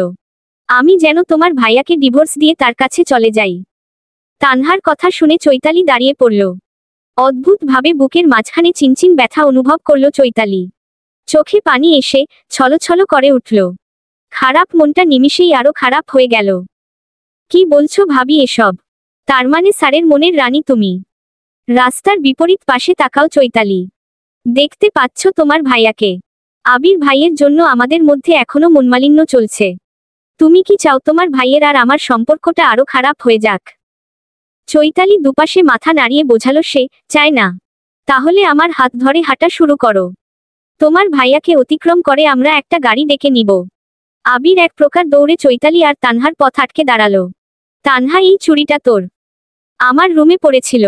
আমি যেন তোমার ভাইয়াকে ডিভোর্স দিয়ে তার কাছে চলে যাই। তানহার কথা শুনে চৈতালি দাঁড়িয়ে পড়ল। অদ্ভুতভাবে বুকের মাঝখানে চিনচিন ব্যথা অনুভব করল চৈতালি। চোখে পানি এসে ছলছল করে উঠল। খারাপ মনটা নিমিষেই আরো খারাপ হয়ে গেল। কি বলছো ভাবি এসব? তার মানে স্যারের মনের রানী তুমি? রাস্তার বিপরীত পাশে তাকাও চৈতালি। দেখতে পাচ্ছ তোমার ভাইয়াকে? আবির ভাইয়ের জন্য আমাদের মধ্যে এখনো মনমালিন্য চলছে। তুমি কি চাও তোমার ভাইয়ের আর আমার সম্পর্কটা আরো খারাপ হয়ে যাক? চৈতালি দুপাশে মাথা নাড়িয়ে বোঝালো সে চায় না। তাহলে আমার হাত ধরে হাঁটা শুরু করো। তোমার ভাইয়াকে অতিক্রম করে আমরা একটা গাড়ি ডেকে নিব। আবির এক প্রকার দৌড়ে চৈতালি আর তানহার পথ আটকে দাঁড়ালো। তানহা, এই চুড়িটা তোর? আমার রুমে পড়েছিল।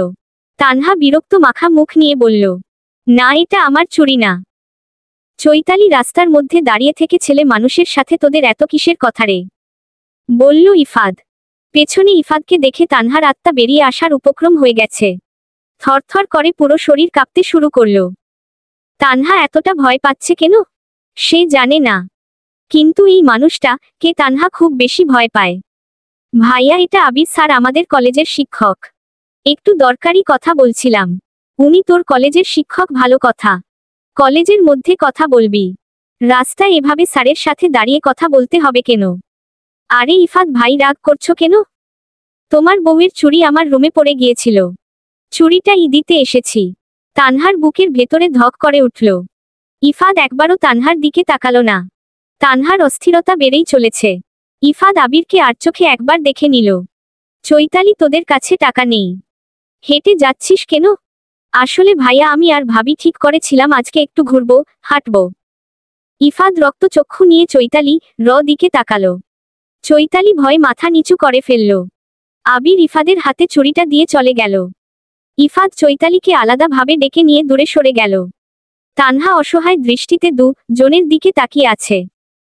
তানহা বিরক্ত মাখা মুখ নিয়ে বলল, না, এটা আমার চুড়ি না। চৈতালি রাস্তার মধ্যে দাঁড়িয়ে থেকে ছেলে মানুষের সাথে তোদের এত কিসের কথা রে? বলল ইফাদ। পেছনে ইফাদকে দেখে তানহার আত্মা বেরিয়ে আসার উপক্রম হয়ে গেছে। থরথর করে পুরো শরীর কাঁপতে শুরু করল। তানহা এতটা ভয় পাচ্ছে কেন সে জানে না। কিন্তু এই মানুষটা কে? তানহা খুব বেশি ভয় পায়। ভাইয়া, এটা আবির স্যার, আমাদের কলেজের শিক্ষক। একটু দরকারি কথা বলছিলাম। উনি তোর কলেজের শিক্ষক? ভালো কথা। কলেজের মধ্যে কথা বলবি, রাস্তায় এভাবে স্যারের সাথে দাঁড়িয়ে কথা বলতে হবে কেন? আরে ইফাদ ভাই, রাগ করছো কেন? তোমার বউয়ের চুড়ি আমার রুমে পড়ে গিয়েছিল। চুড়িটা দিতে এসেছি। তানহার বুকের ভেতরে ধক করে উঠল। ইফাদ একবারও তানহার দিকে তাকালো না। তানহার অস্থিরতা বেড়েই চলেছে। ইফাদ আবিরকে আর চোখে একবার দেখে নিল। চৈতালি, তোদের কাছে টাকা নেই? হেঁটে যাচ্ছিস কেন? আসলে ভাইয়া, আমি আর ভাবি ঠিক করেছিলাম আজকে একটু ঘুরবো, হাঁটবো। ইফাদ রক্তচক্ষু নিয়ে চৈতালি দিকে তাকালো। চৈতালি ভয় মাথা নিচু করে ফেলল। আবির ইফাদের হাতে চুড়িটা দিয়ে চলে গেল। ইফাদ চৈতালিকে আলাদাভাবে ডেকে নিয়ে দূরে সরে গেল। তানহা অসহায় দৃষ্টিতে জনের দিকে তাকিয়ে আছে।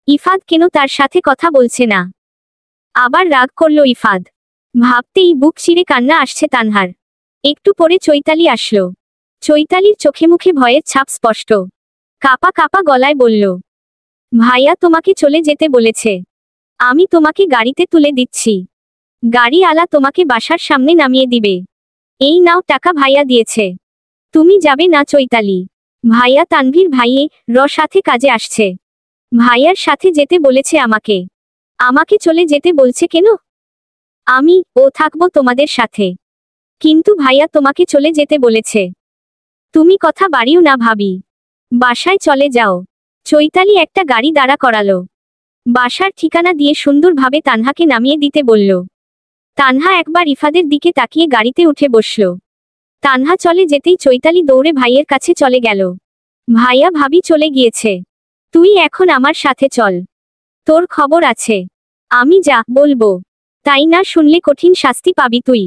ইফাদ কেন তার সাথে কথা বলছে না? আবার রাগ করল ইফাদ। ভাবতেই বুক চিরে কান্না আসছে তানহার। একটু পরে চৈতালি আসলো। চৈতালির চোখে মুখে ভয়ের ছাপ স্পষ্ট। কাপা কাপা গলায় বলল, ভাইয়া তোমাকে চলে যেতে বলেছে। আমি তোমাকে গাড়িতে তুলে দিচ্ছি। গাড়ি আলা তোমাকে বাসার সামনে নামিয়ে দিবে। এই নাও টাকা, ভাইয়া দিয়েছে। তুমি যাবে না চৈতালি? ভাইয়া তানভীর ভাইয়ে সাথে কাজে আসছে। ভাইয়ার সাথে যেতে বলেছে আমাকে। আমাকে চলে যেতে বলছে কেন? আমি থাকবো তোমাদের সাথে। কিন্তু ভাইয়া তোমাকে চলে যেতে বলেছে। তুমি কথা বাড়িও না ভাবি। বাসায় চলে যাও। চৈতালি একটা গাড়ি দাঁড়া করালো। বাসার ঠিকানা দিয়ে সুন্দরভাবে তানহাকে নামিয়ে দিতে বলল। তানহা একবার ইফাদের দিকে তাকিয়ে গাড়িতে উঠে বসল। তানহা চলে যেতেই চৈতালি দৌড়ে ভাইয়ের কাছে চলে গেল। ভাইয়া, ভাবি চলে গিয়েছে। তুই এখন আমার সাথে চল। তোর খবর আছে। আমি যা বলবো তাই না শুনলে কঠিন শাস্তি পাবি তুই।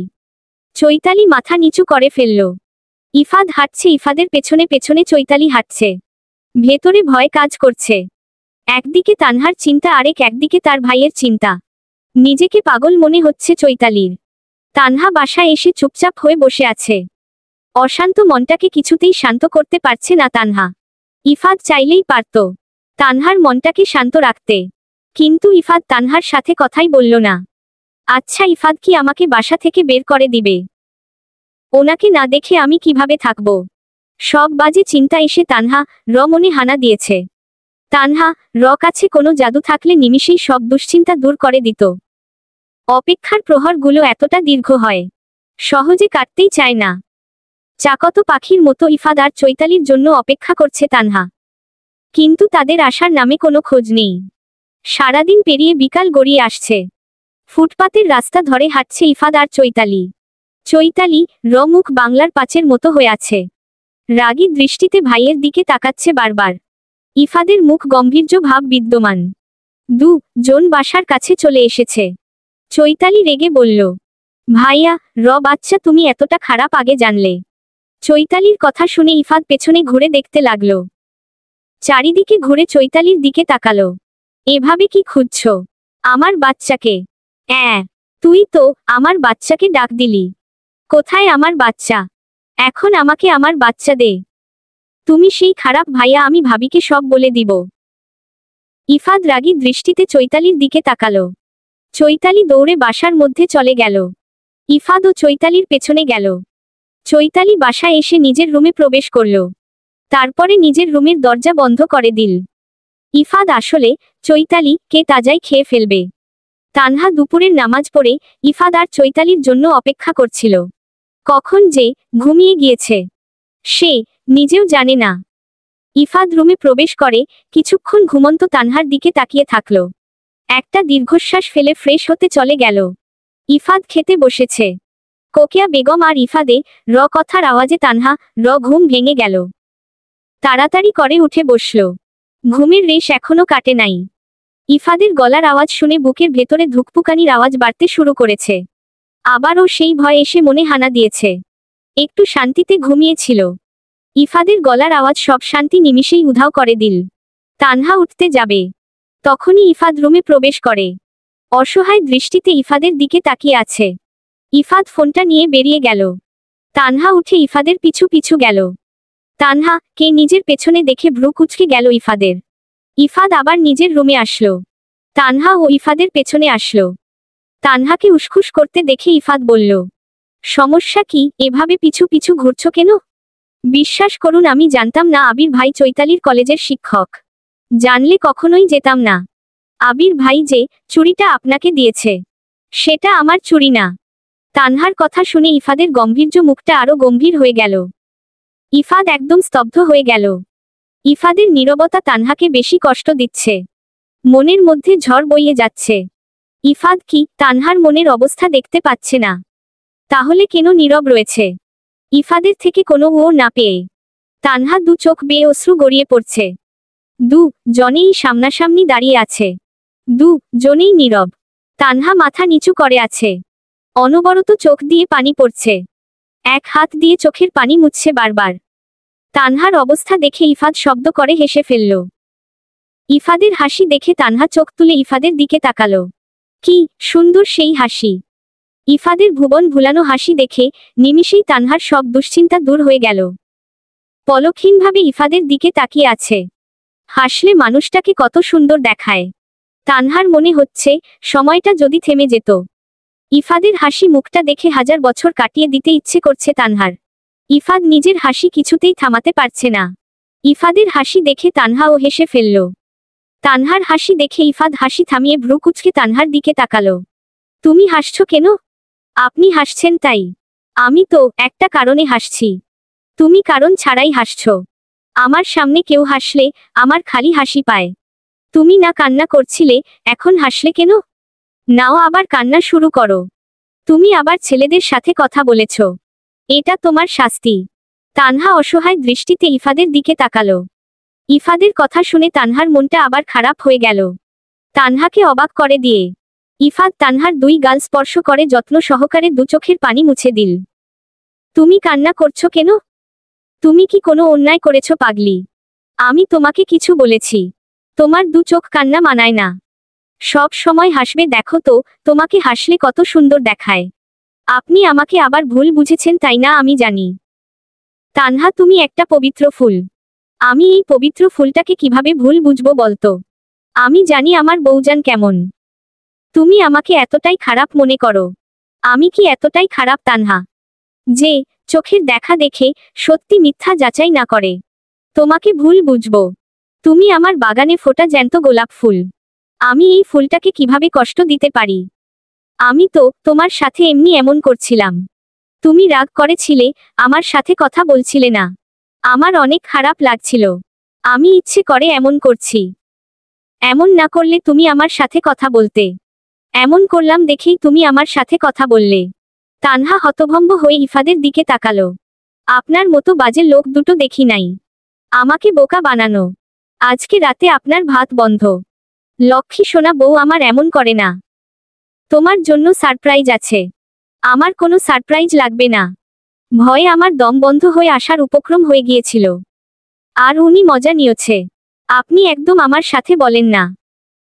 চৈতালি মাথা নিচু করে ফেলল। ইফাদ হাঁটছে, ইফাদের পেছনে পেছনে চৈতালি হাঁটছে। ভেতরে ভয় কাজ করছে। একদিকে তানহার চিন্তা, একদিকে তার ভাইয়ের চিন্তা। নিজেকে পাগল মনে হচ্ছে চৈতালির। তানহা বাসায় এসে চুপচাপ হয়ে বসে আছে। অশান্ত মনটাকে কিছুতেই শান্ত করতে পারছে না তানহা। ইফাদ চাইলেই পারত তানহার মনটাকে শান্ত রাখতে, কিন্তু ইফাদ তানহার সাথে কথাই বলল না। আচ্ছা, ইফাদ কি আমাকে বাসা থেকে বের করে দিবে? ওনাকে না দেখে আমি কিভাবে থাকব? সব বাজে চিন্তা এসে তানহা মনে হানা দিয়েছে। তানহা কাছে কোনো জাদু থাকলে নিমিষেই সব দুশ্চিন্তা দূর করে দিত। অপেক্ষার প্রহরগুলো এতটা দীর্ঘ হয়, সহজে কাটতেই চায় না। চাকত পাখির মতো ইফাদ আর চৈতালির জন্য অপেক্ষা করছে তানহা, কিন্তু তাদের আসার নামে কোনো খোঁজ নেই। সারাদিন পেরিয়ে বিকাল গড়িয়ে আসছে। ফুটপাতের রাস্তা ধরে হাঁটছে ইফাদ আর চৈতালি। চৈতালি মুখ বাংলার পাঁচের মতো হয়ে আছে। রাগী দৃষ্টিতে ভাইয়ের দিকে তাকাচ্ছে বারবার। ইফাদের মুখ গম্ভীর্য ভাব বিদ্যমান। জন বাসার কাছে চলে এসেছে। চৈতালি রেগে বলল, ভাইয়া, বাচ্চা তুমি এতটা খারাপ আগে জানলে? চৈতালির কথা শুনে ইফাদ পেছনে ঘুরে দেখতে লাগল। চারিদিকে ঘুরে চৈতালির দিকে তাকালো। এভাবে কি খুঁজছ আমার বাচ্চাকে? তুই তো আমার বাচ্চাকে ডাক দিলি। কোথায় আমার বাচ্চা? এখন আমাকে আমার বাচ্চা দে। তুমি সেই খারাপ ভাইয়া, আমি ভাবিকে সব বলে দিব। ইফাদ রাগী দৃষ্টিতে চৈতালির দিকে তাকালো। চৈতালি দৌড়ে বাসার মধ্যে চলে গেল। ইফাদ ও চৈতালির পেছনে গেল। চৈতালি বাসায় এসে নিজের রুমে প্রবেশ করল। তারপরে নিজের রুমের দরজা বন্ধ করে দিল। ইফাদ আসলে চৈতালি কে তাজাই খেয়ে ফেলবে। তানহা দুপুরের নামাজ পড়ে ইফাদ আর চৈতালির জন্য অপেক্ষা করছিল। কখন যে ঘুমিয়ে গিয়েছে সে নিজেও জানে না। ইফাদ রুমে প্রবেশ করে কিছুক্ষণ ঘুমন্ত তানহার দিকে তাকিয়ে থাকল। একটা দীর্ঘশ্বাস ফেলে ফ্রেশ হতে চলে গেল। ইফাদ খেতে বসেছে। কোকিয়া বেগম আর ইফাদে কথার আওয়াজে তানহা ঘুম ভেঙে গেল। তাড়াতাড়ি করে উঠে বসল। ঘুমের রেশ এখনো কাটে নাই। ইফাদের গলার আওয়াজ শুনে বুকের ভেতরে ধুকপুকানির আওয়াজ বাড়তে শুরু করেছে। আবারও সেই ভয় এসে মনে হানা দিয়েছে। একটু শান্তিতে ঘুমিয়েছিল। ইফাদের গলার আওয়াজ সব শান্তি নিমিষেই উধাও করে দিল। তানহা উঠতে যাবে, তখনই ইফাদ রুমে প্রবেশ করে। অসহায় দৃষ্টিতে ইফাদের দিকে তাকিয়ে আছে। ইফাদ ফোনটা নিয়ে বেরিয়ে গেল। তানহা উঠে ইফাদের পিছু পিছু গেল। তানহা কে নিজের পেছনে দেখে ভ্রু কুঁচকে গেল ইফাদের। ইফাদ আবার নিজের রুমে আসলো। তানহা ও ইফাদের পেছনে আসলো। তানহাকে উসখুস করতে দেখে ইফাদ বলল, সমস্যা কি? এভাবে পিছু পিছু ঘুরছ কেন? বিশ্বাস করুন, আমি জানতাম না আবির ভাই চৈতালির কলেজের শিক্ষক। জানলে কখনোই যেতাম না। আবির ভাই যে চুড়িটা আপনাকে দিয়েছে সেটা আমার চুড়ি না। তানহার কথা শুনে ইফাদের গম্ভীর্য মুখটা আরো গম্ভীর হয়ে গেল। ইফাদ একদম স্তব্ধ হয়ে গেল। ইফাদের নীরবতা তানহাকে বেশি কষ্ট দিচ্ছে। মনের মধ্যে ঝড় বইয়ে যাচ্ছে। ইফাদ কি তানহার মনের অবস্থা দেখতে পাচ্ছে না? তাহলে কেন নীরব রয়েছে? ইফাদের থেকে কোনো না পেয়ে তানহা দু চোখ বেয়ে অশ্রু গড়িয়ে পড়ছে। জনেই সামনাসামনি দাঁড়িয়ে আছে। জনেই নীরব। তানহা মাথা নিচু করে আছে। অনবরত চোখ দিয়ে পানি পড়ছে। এক হাত দিয়ে চোখের পানি মুছছে বারবার। তানহার অবস্থা দেখে ইফাদ শব্দ করে হেসে ফেলল। ইফাদের হাসি দেখে তানহা চোখ তুলে ইফাদের দিকে তাকালো। কি সুন্দর সেই হাসি! ইফাদের ভুবন ভুলানো হাসি দেখে নিমিষেই তানহার সব দুশ্চিন্তা দূর হয়ে গেল। পলকহীনভাবে ইফাদের দিকে তাকিয়ে আছে। হাসলে মানুষটাকে কত সুন্দর দেখায়। তানহার মনে হচ্ছে সময়টা যদি থেমে যেত। ইফাদের হাসি মুখটা দেখে 1000 বছর কাটিয়ে দিতে ইচ্ছে করছে তানহার। ইফাদ নিজের হাসি কিছুতেই থামাতে পারছে না। ইফাদের হাসি দেখে তানহাও হেসে ফেলল। তানহার হাসি দেখে ইফাদ হাসি থামিয়ে ভ্রু কুঁচকে তানহার দিকে তাকালো। তুমি হাসছো কেন? আপনি হাসছেন তাই। আমি তো একটা কারণে হাসছি। তুমি কারণ ছাড়াই হাসছো। আমার সামনে কেউ হাসলে আমার খালি হাসি পায়। তুমি না কান্না করছিলে, এখন হাসলে কেন? নাও আবার কান্না শুরু করো। তুমি আবার ছেলেদের সাথে কথা বলেছ। এটা তোমার শাস্তি। তানহা অসহায় দৃষ্টিতে ইফাদের দিকে তাকালো। ইফাদের কথা শুনে তানহার মনটা আবার খারাপ হয়ে গেল। তানহাকে অবাক করে দিয়ে ইফাদ তানহার 2 গাল স্পর্শ করে যত্ন সহকারে 2 চোখের পানি মুছে দিল। তুমি কান্না করছো কেন? তুমি কি কোনো অন্যায় করেছো পাগলি? আমি তোমাকে কিছু বলেছি? তোমার 2 চোখ কান্না মানায় না। সব সময় হাসবে দেখো তো, তোমাকে হাসলে কত সুন্দর দেখায়। আপনি আমাকে আবার ভুল বুঝেছেন তাই না? আমি জানি। তানহা তুমি একটা পবিত্র ফুল। আমি এই পবিত্র ফুলটাকে কিভাবে ভুল বুঝবো বলতো? আমি জানি আমার বউজান কেমন। তুমি আমাকে এতটাই খারাপ মনে করো? আমি কি এতটাই খারাপ তানহা, যে চোখের দেখা দেখে সত্যি মিথ্যা যাচাই না করে তোমাকে ভুল বুঝবো? তুমি আমার বাগানে ফোটা জ্যান্ত গোলাপ ফুল। আমি এই ফুলটাকে কিভাবে কষ্ট দিতে পারি? আমি তো তোমার সাথে এমনি এমন করছিলাম। তুমি রাগ করেছিলে, আমার সাথে কথা বলছিলে না। আমার অনেক খারাপ লাগছিল। আমি ইচ্ছে করে এমন করছি। এমন না করলে তুমি আমার সাথে কথা বলতে। এমন করলাম দেখেই তুমি আমার সাথে কথা বললে। তানহা হতভম্ব হয়ে ইফাদের দিকে তাকালো। আপনার মতো বাজে লোক দুটো দেখি নাই। আমাকে বোকা বানানো। আজকে রাতে আপনার ভাত বন্ধ। লক্ষ্মী সোনা বউ আমার এমন করে না। তোমার জন্য সারপ্রাইজ আছে। আমার কোনো সারপ্রাইজ লাগবে না। ভয়ে আমার দম বন্ধ হয়ে আসার উপক্রম হয়ে গিয়েছিল। আর উনি মজা নিয়েছে। আপনি একদম আমার সাথে বলেন না।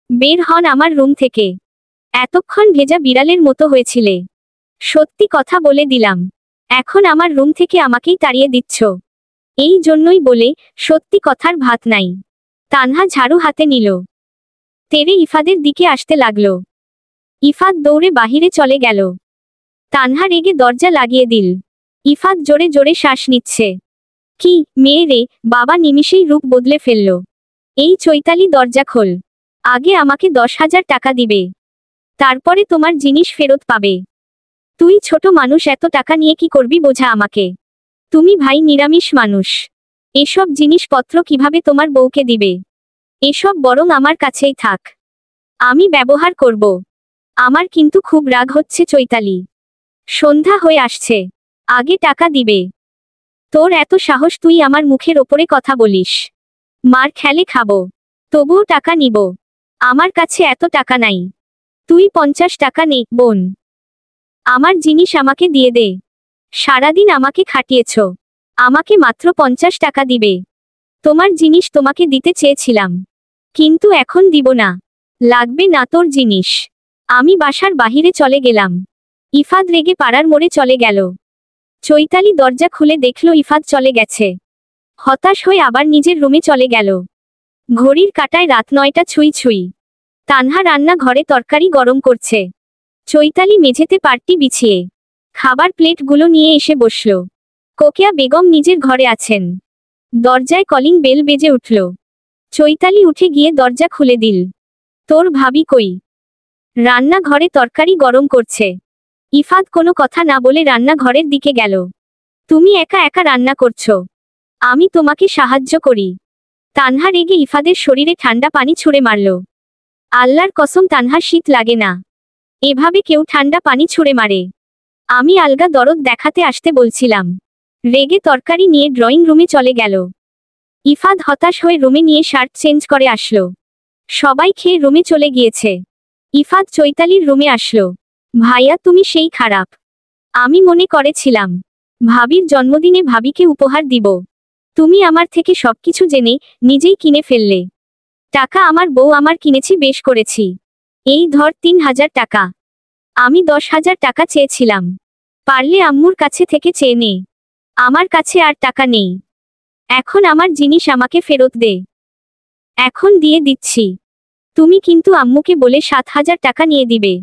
বের হন আমার রুম থেকে। এতক্ষণ ভেজা বিড়ালের মতো হয়েছিলে। সত্যি কথা বলে দিলাম, এখন আমার রুম থেকে আমাকেই তাড়িয়ে দিচ্ছ। এই জন্যই বলে সত্যি কথার ভাত নাই। তানহা ঝাড়ু হাতে নিল। তেরে ইফাদের দিকে আসতে লাগলো। ইফাদ দৌড়ে বাহিরে চলে গেল। তানহা রেগে দরজা লাগিয়ে দিল। ইফাদ জোরে জোরে শ্বাস নিচ্ছে। কি মেয়ে রে, বাবা নিমিষেই রূপ বদলে ফেলল। এই চৈতালি দরজা খোল। আগে আমাকে 10,000 টাকা দিবে, তারপরে তোমার জিনিস ফেরত পাবে। তুই ছোট মানুষ, এত টাকা নিয়ে কি করবি বোঝা আমাকে। তুমি ভাই নিরামিষ মানুষ। এসব জিনিসপত্র কিভাবে তোমার বউকে দিবে? এসব বরং আমার কাছেই থাক, আমি ব্যবহার করব। আমার কিন্তু খুব রাগ হচ্ছে চৈতালি। সন্ধ্যা হয়ে আসছে, আগে টাকা দিবে। তোর এত সাহস তুই আমার মুখের ওপরে কথা বলিস? মার খেলে খাবো, তবুও টাকা নিব। আমার কাছে এত টাকা নাই। তুই 50 টাকা নে বোন। আমার জিনিস আমাকে দিয়ে দে। সারাদিন আমাকে খাটিয়েছ, আমাকে মাত্র 50 টাকা দিবে। তোমার জিনিস তোমাকে দিতে চেয়েছিলাম, কিন্তু এখন দিব না। লাগবে না তোর জিনিস। আমি বাসার বাহিরে চলে গেলাম। ইফাদ রেগে পাড়ার মোড়ে চলে গেল। চৈতালি দরজা খুলে দেখল ইফাদ চলে গেছে। হতাশ হয়ে আবার নিজের রুমে চলে গেল। ঘড়ির কাঁটায় রাত 9টা ছুঁই ছুঁই। তানহা রান্না ঘরে তরকারি গরম করছে। চৈতালি মেঝেতে পাট্টি বিছিয়ে খাবার প্লেটগুলো নিয়ে এসে বসল। কোকিয়া বেগম নিজের ঘরে আছেন। দরজায় কলিং বেল বেজে উঠল। চৈতালি উঠে গিয়ে দরজা খুলে দিল। তোর ভাবি কই? রান্নাঘরে তরকারি গরম করছে। ইফাদ কোনো কথা না বলে রান্নাঘরের দিকে গেল। তুমি একা একা রান্না করছো, আমি তোমাকে সাহায্য করি। তানহা রেগে ইফাদের শরীরে ঠান্ডা পানি ছুঁড়ে মারল। আল্লাহর কসম তানহার শীত লাগে না। এভাবে কেউ ঠান্ডা পানি ছুঁড়ে মারে? আমি আলগা দরদ দেখাতে আসতে বলছিলাম। রেগে তরকারি নিয়ে ড্রয়িং রুমে চলে গেল। ইফাদ হতাশ হয়ে রুমে নিয়ে শার্ট চেঞ্জ করে আসলো। সবাই খেয়ে রুমে চলে গিয়েছে। ইফাদ চৈতালির রুমে আসলো। ভাইয়া তুমি সেই খারাপ। আমি মনে করেছিলাম ভাবির জন্মদিনে ভাবিকে উপহার দিব। তুমি আমার থেকে সবকিছু জেনে নিজেই কিনে ফেললে। টাকা আমার বউ আমার কিনেছি, বেশ করেছি। এই ধর 3000 টাকা। আমি 10,000 টাকা চেয়েছিলাম। পারলে আম্মুর কাছে থেকে চেয়ে নে। আমার কাছে আর টাকা নেই। এখন আমার জিনিস আমাকে ফেরত দে। এখন দিয়ে দিচ্ছি। তুমি কিন্তু আম্মুকে বলে 7,000 টাকা নিয়ে দিবে।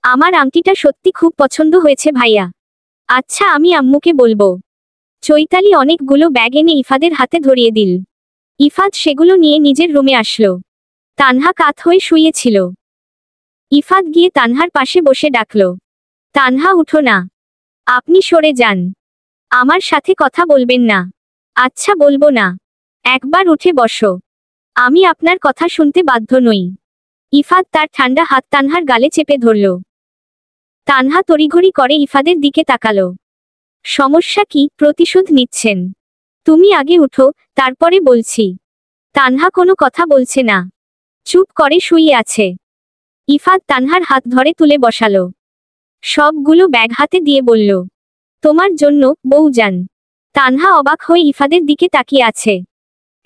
আমার আংটিটা সত্যি খুব পছন্দ হয়েছে ভাইয়া। আচ্ছা, আমি আম্মুকে বলবো। চৈতালি অনেকগুলো ব্যাগ এনে ইফাদের হাতে ধরিয়ে দিল। ইফাদ সেগুলো নিয়ে নিজের রুমে আসলো। তানহা কাত হয়ে শুয়েছিল। ইফাদ গিয়ে তানহার পাশে বসে ডাকল, তানহা উঠো না। আপনি সরে যান। আমার সাথে কথা বলবেন না। আচ্ছা, বলবো না। একবার উঠে বসো। আমি আপনার কথা শুনতে বাধ্য নই। ইফাদ তার ঠান্ডা হাত তানহার গালে চেপে ধরল। তানহা তড়িঘড়ি করে ইফাদের দিকে তাকালো। সমস্যা কি? প্রতিশোধ নিচ্ছেন? তুমি আগে উঠো, তারপরে বলছি। তানহা কোনো কথা বলছে না, চুপ করে শুয়ে আছে। ইফাদ তানহার হাত ধরে তুলে বসালো। সবগুলো ব্যাগ হাতে দিয়ে বলল, তোমার জন্য, বউজান। তানহা অবাক হয়ে ইফাদের দিকে তাকিয়ে আছে।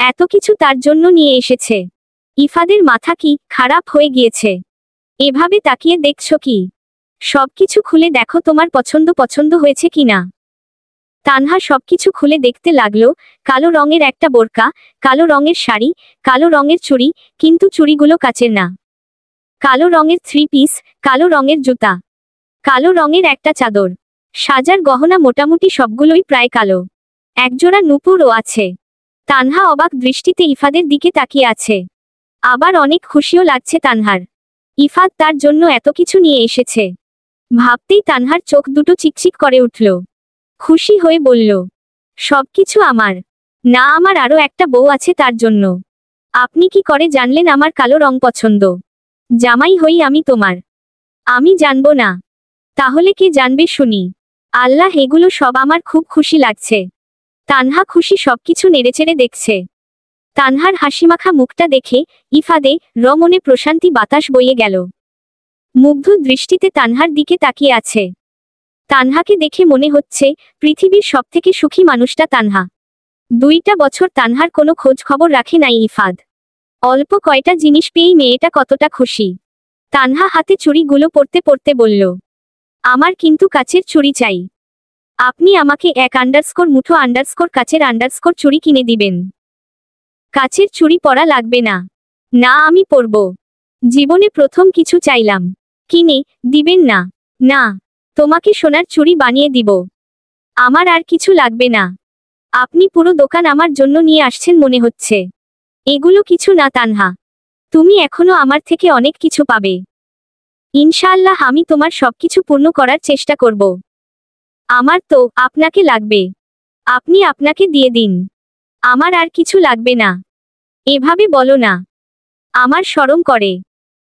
এত কিছু তার জন্য নিয়ে এসেছে। ইফাদের মাথা কি খারাপ হয়ে গিয়েছে? এভাবে তাকিয়ে দেখছো কি? সবকিছু খুলে দেখো, তোমার পছন্দ হয়েছে কিনা। তানহা সবকিছু খুলে দেখতে লাগলো। কালো রঙের একটা বোরকা, কালো রঙের শাড়ি, কালো রঙের চুড়ি, কিন্তু চুড়িগুলো কাচের না। কালো রঙের 3 পিস, কালো রঙের জুতা, কালো রঙের একটা চাদর। সাজার গহনা মোটামুটি সবগুলোই প্রায় কালো। একজোড়া নুপুরও আছে। তানহা অবাক দৃষ্টিতে ইফাদের দিকে তাকিয়ে আছে। আবার অনেক খুশিও লাগছে তানহার। ইফাদ তার জন্য এত কিছু নিয়ে এসেছে। ভাবতেই তানহার চোখ দুটো চিকচিক করে উঠল। খুশি হয়ে বলল, সবকিছু আমার না, আমার আরো একটা বউ আছে তার জন্য। আপনি কি করে জানলেন আমার কালো রং পছন্দ? জামাই হই আমি তোমার। আমি জানবো না? তাহলে কে জানবে শুনি? আল্লাহ, এগুলো সব আমার খুব খুশি লাগছে। তানহা খুশি সবকিছু নেড়েচেড়ে দেখছে। তানহার হাসিমাখা মুখটা দেখে ইফাদে মনে প্রশান্তি বাতাস বইয়ে গেল। মুগ্ধ দৃষ্টিতে তানহার দিকে তাকিয়ে আছে। তানহাকে দেখে মনে হচ্ছে পৃথিবীর সবথেকে সুখী মানুষটা তানহা। 2টা বছর তানহার কোনো খোঁজ খবর রাখে নাই ইফাদ। অল্প কয়টা জিনিস পেয়েই মেয়েটা কতটা খুশি। তানহা হাতে চুড়িগুলো পরতে পরতে বলল, আমার কিন্তু কাচের চুড়ি চাই। আপনি আমাকে 1_মুঠো_ কাচের চুড়ি কিনে দিবেন। কাচের চুড়ি পরা লাগবে না। না, আমি পরব। জীবনে প্রথম কিছু চাইলাম, কিনে দিবেন না? না, তোমাকে সোনার চুড়ি বানিয়ে দিব। আমার আর কিছু লাগবে না। আপনি পুরো দোকান আমার জন্য নিয়ে আসছেন মনে হচ্ছে। এগুলো কিছু না তানহা, তুমি এখনো আমার থেকে অনেক কিছু পাবে। ইনশাআল্লাহ আমি তোমার সবকিছু পূর্ণ করার চেষ্টা করব। আমার তো আপনাকে লাগবে। আপনি আপনাকে দিয়ে দিন। আমার আর কিছু লাগবে না। এভাবে বলো না, আমার শরম করে।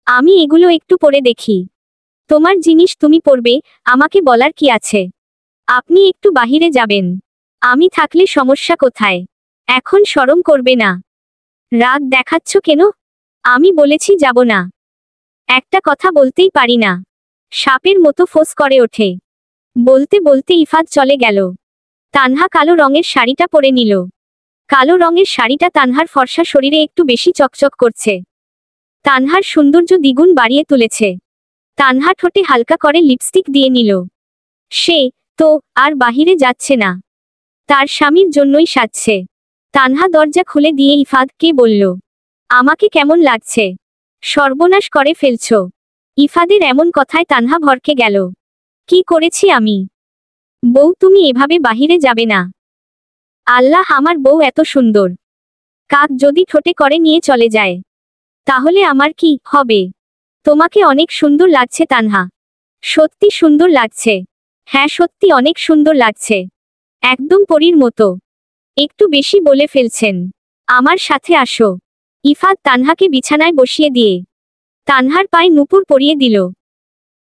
আমি এগুলো একটু পরে দেখি। তোমার জিনিস তুমি পরবে, আমাকে বলার কি আছে? আপনি একটু বাহিরে যাবেন। আমি থাকলে সমস্যা কোথায়? এখন শরম করবে না? রাগ দেখাচ্ছ কেন? আমি বলেছি যাব না। একটা কথা বলতেই পারি না। সাপের মতো ফোঁস করে ওঠে। বলতে বলতে ইফাদ চলে গেল। তানহা কালো রঙের শাড়িটা পরে নিল। কালো রঙের শাড়িটা তানহার ফর্সা শরীরে একটু বেশি চকচক করছে। তানহার সৌন্দর্য দ্বিগুণ বাড়িয়ে তুলেছে। তানহা ঠোঁটে হালকা করে লিপস্টিক দিয়ে নিল। সে তো আর বাহিরে যাচ্ছে না, তার স্বামীর জন্যই সাজছে। তানহা দরজা খুলে দিয়ে ইফাদকে বলল, আমাকে কেমন লাগছে? সর্বনাশ করে ফেলছ। ইফাদের এমন কথায় তানহা ভরকে গেল। কি করেছি আমি? বউ, তুমি এভাবে বাহিরে যাবে না। আল্লাহ, আমার বউ এত সুন্দর। কাক যদি ঠোঁটে করে নিয়ে চলে যায়, তাহলে আমার কি হবে? তোমাকে অনেক সুন্দর লাগছে তানহা। সত্যি সুন্দর লাগছে। হ্যাঁ, সত্যি অনেক সুন্দর লাগছে। একদম পরীর মতো। একটু বেশি বলে ফেলছেন। আমার সাথে আসো। ইফাদ তানহাকে বিছানায় বসিয়ে দিয়ে তানহার পায়ে নুপুর পরিয়ে দিল।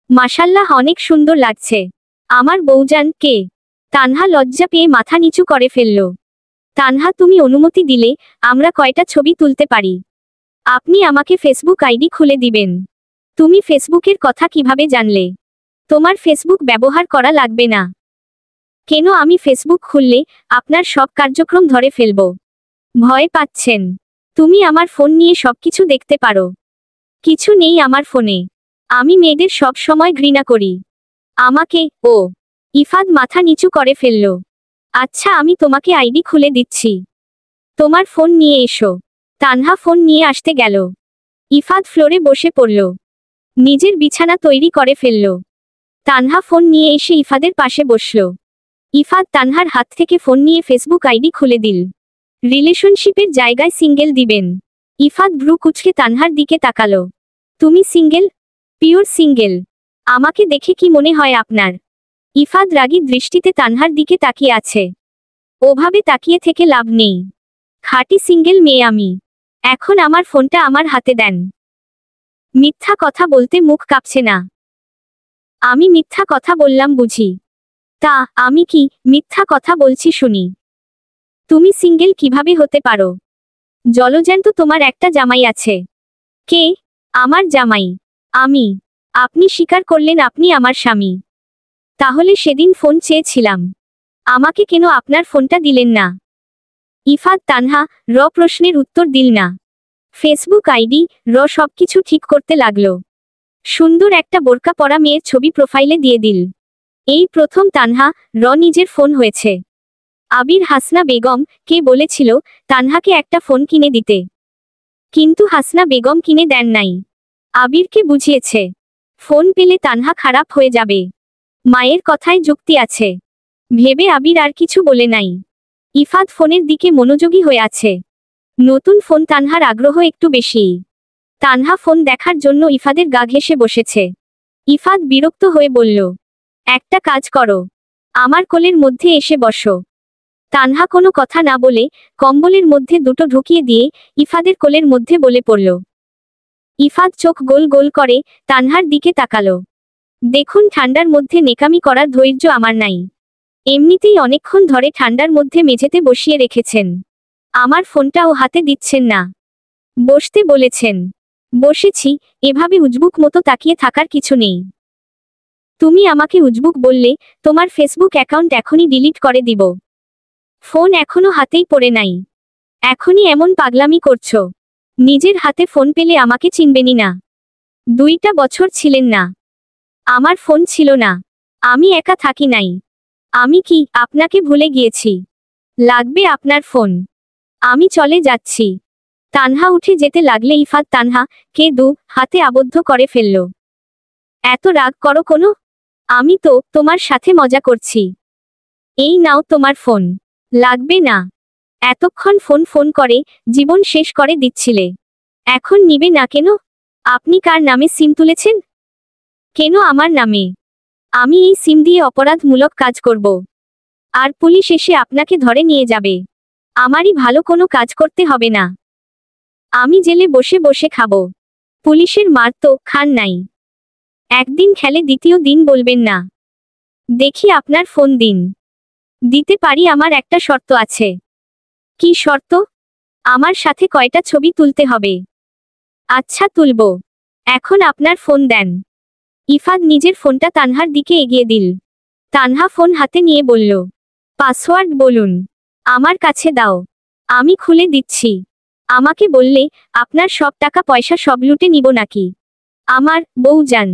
মাশাল্লাহ, অনেক সুন্দর লাগছে। আমার বউজান কে? তানহা লজ্জা পেয়ে মাথা নিচু করে ফেলল। তানহা, তুমি অনুমতি দিলে আমরা কয়টা ছবি তুলতে পারি। আপনি আমাকে ফেসবুক আইডি খুলে দিবেন। তুমি ফেসবুকের কথা কিভাবে জানলে? তোমার ফেসবুক ব্যবহার করা লাগবে না। কেন? আমি ফেসবুক খুললে আপনার সব কার্যক্রম ধরে ফেলব। ভয় পাচ্ছেন? তুমি আমার ফোন নিয়ে সবকিছু দেখতে পারো। কিছু নেই আমার ফোনে। আমি মেয়েদের সব সময় ঘৃণা করি। আমাকে ও। ইফাদ মাথা নিচু করে ফেলল। আচ্ছা, আমি তোমাকে আইডি খুলে দিচ্ছি। তোমার ফোন নিয়ে এসো। তানহা ফোন নিয়ে আসতে গেল। ইফাদ ফ্লোরে বসে পড়ল। নিজের বিছানা তৈরি করে ফেলল। তানহা ফোন নিয়ে এসে ইফাদের পাশে বসল। ইফাদ তানহার হাত থেকে ফোন নিয়ে ফেসবুক আইডি খুলে দিল। রিলেশনশিপের জায়গায় সিঙ্গেল দিবেন। ইফাদ ভ্রু কুঁচকে তানহার দিকে তাকালো। তুমি সিঙ্গেল? Pure single. আমাকে দেখে কি মনে হয় আপনার? ইফাদ রাগী দৃষ্টিতে তানহার দিকে তাকিয়ে আছে। ওভাবে তাকিয়ে থেকে লাভ নেই। খাঁটি সিঙ্গেল মেয়ে আমি। এখন আমার ফোনটা আমার হাতে দেন। মিথ্যা কথা বলতে মুখ কাঁপছে না। আমি মিথ্যা কথা বললাম বুঝি? তা আমি কি মিথ্যা কথা বলছি শুনি? তুমি সিঙ্গেল কিভাবে হতে পারো? জলজ্যান্ত তোমার একটা জামাই আছে। কে? আমার জামাই? আমি? আপনি স্বীকার করলেন আপনি আমার স্বামী। তাহলে সেদিন ফোন চেয়েছিলাম, আমাকে কেন আপনার ফোনটা দিলেন না? ইফাদ তানহা প্রশ্নের উত্তর দিল না। ফেসবুক আইডি সবকিছু ঠিক করতে লাগলো। সুন্দর একটা বোরকা পরা মেয়ের ছবি প্রোফাইলে দিয়ে দিল। এই প্রথম তানহা নিজের ফোন হয়েছে। আবির হাসনা বেগম কে বলেছিল তানহাকে একটা ফোন কিনে দিতে, কিন্তু হাসনা বেগম কিনে দেন নাই। আবিরকে বুঝিয়েছে ফোন পেলে তানহা খারাপ হয়ে যাবে। মায়ের কথায় যুক্তি আছে ভেবে আবির আর কিছু বলে নাই। ইফাদ ফোনের দিকে মনোযোগী হয়ে আছে। নতুন ফোন তানহার আগ্রহ একটু বেশি। তানহা ফোন দেখার জন্য ইফাদের গা ঘেঁষে বসেছে। ইফাদ বিরক্ত হয়ে বলল, একটা কাজ করো, আমার কোলের মধ্যে এসে বসো। তানহা কোনো কথা না বলে কম্বলের মধ্যে দুটো ঢুকিয়ে দিয়ে ইফাদের কোলের মধ্যে বলে পড়ল। ইফাদ চোখ গোল গোল করে তানহার দিকে তাকালো। দেখুন, ঠান্ডার মধ্যে নেকামি করার ধৈর্য আমার নাই। এমনিতেই অনেকক্ষণ ধরে ঠান্ডার মধ্যে মেঝেতে বসিয়ে রেখেছেন, আমার ফোনটাও হাতে দিচ্ছেন না। বসতে বলেছেন, বসেছি। এভাবে উজবুক মতো তাকিয়ে থাকার কিছু নেই। তুমি আমাকে উজবুক বললে তোমার ফেসবুক অ্যাকাউন্ট এখনই ডিলিট করে দিব। ফোন এখনো হাতেই পড়ে নাই, এখনই এমন পাগলামি করছো? নিজের হাতে ফোন পেলে আমাকে চিনবেনই না। 2টা বছর ছিলেন না, আমার ফোন ছিল না, আমি একা থাকি নাই। আমি কি আপনাকে ভুলে গিয়েছি? লাগবে আপনার ফোন, আমি চলে যাচ্ছি। তানহা উঠে যেতে লাগলে ইফাদ তানহা কে হাতে আবদ্ধ করে ফেলল। এত রাগ করো কোনো? আমি তো তোমার সাথে মজা করছি। এই নাও তোমার ফোন। লাগবে না। এতক্ষণ ফোন ফোন করে জীবন শেষ করে দিচ্ছিলে, এখন নিবে না কেন? আপনি কার নামে সিম তুলেছেন? কেন আমার নামে? আমি এই সিম দিয়ে অপরাধমূলক কাজ করব, আর পুলিশ এসে আপনাকে ধরে নিয়ে যাবে। আমারই ভালো কোনো কাজ করতে হবে না। আমি জেলে বসে বসে খাবো। পুলিশের মার তো খান নাই। একদিন খেলে দ্বিতীয় দিন বলবেন না। দেখি আপনার ফোন দিন। দিতে পারি, আমার একটা শর্ত আছে। কি শর্ত? আমার সাথে কয়টা ছবি তুলতে হবে। আচ্ছা, তুলব। এখন আপনার ফোন দেন। ইফাদ নিজের ফোনটা তানহার দিকে এগিয়ে দিল। তানহা ফোন হাতে নিয়ে বলল, পাসওয়ার্ড বলুন। আমার কাছে দাও, আমি খুলে দিচ্ছি। আমাকে বললে আপনার সব টাকা পয়সা সব লুটে নিব নাকি? আমার বউজান,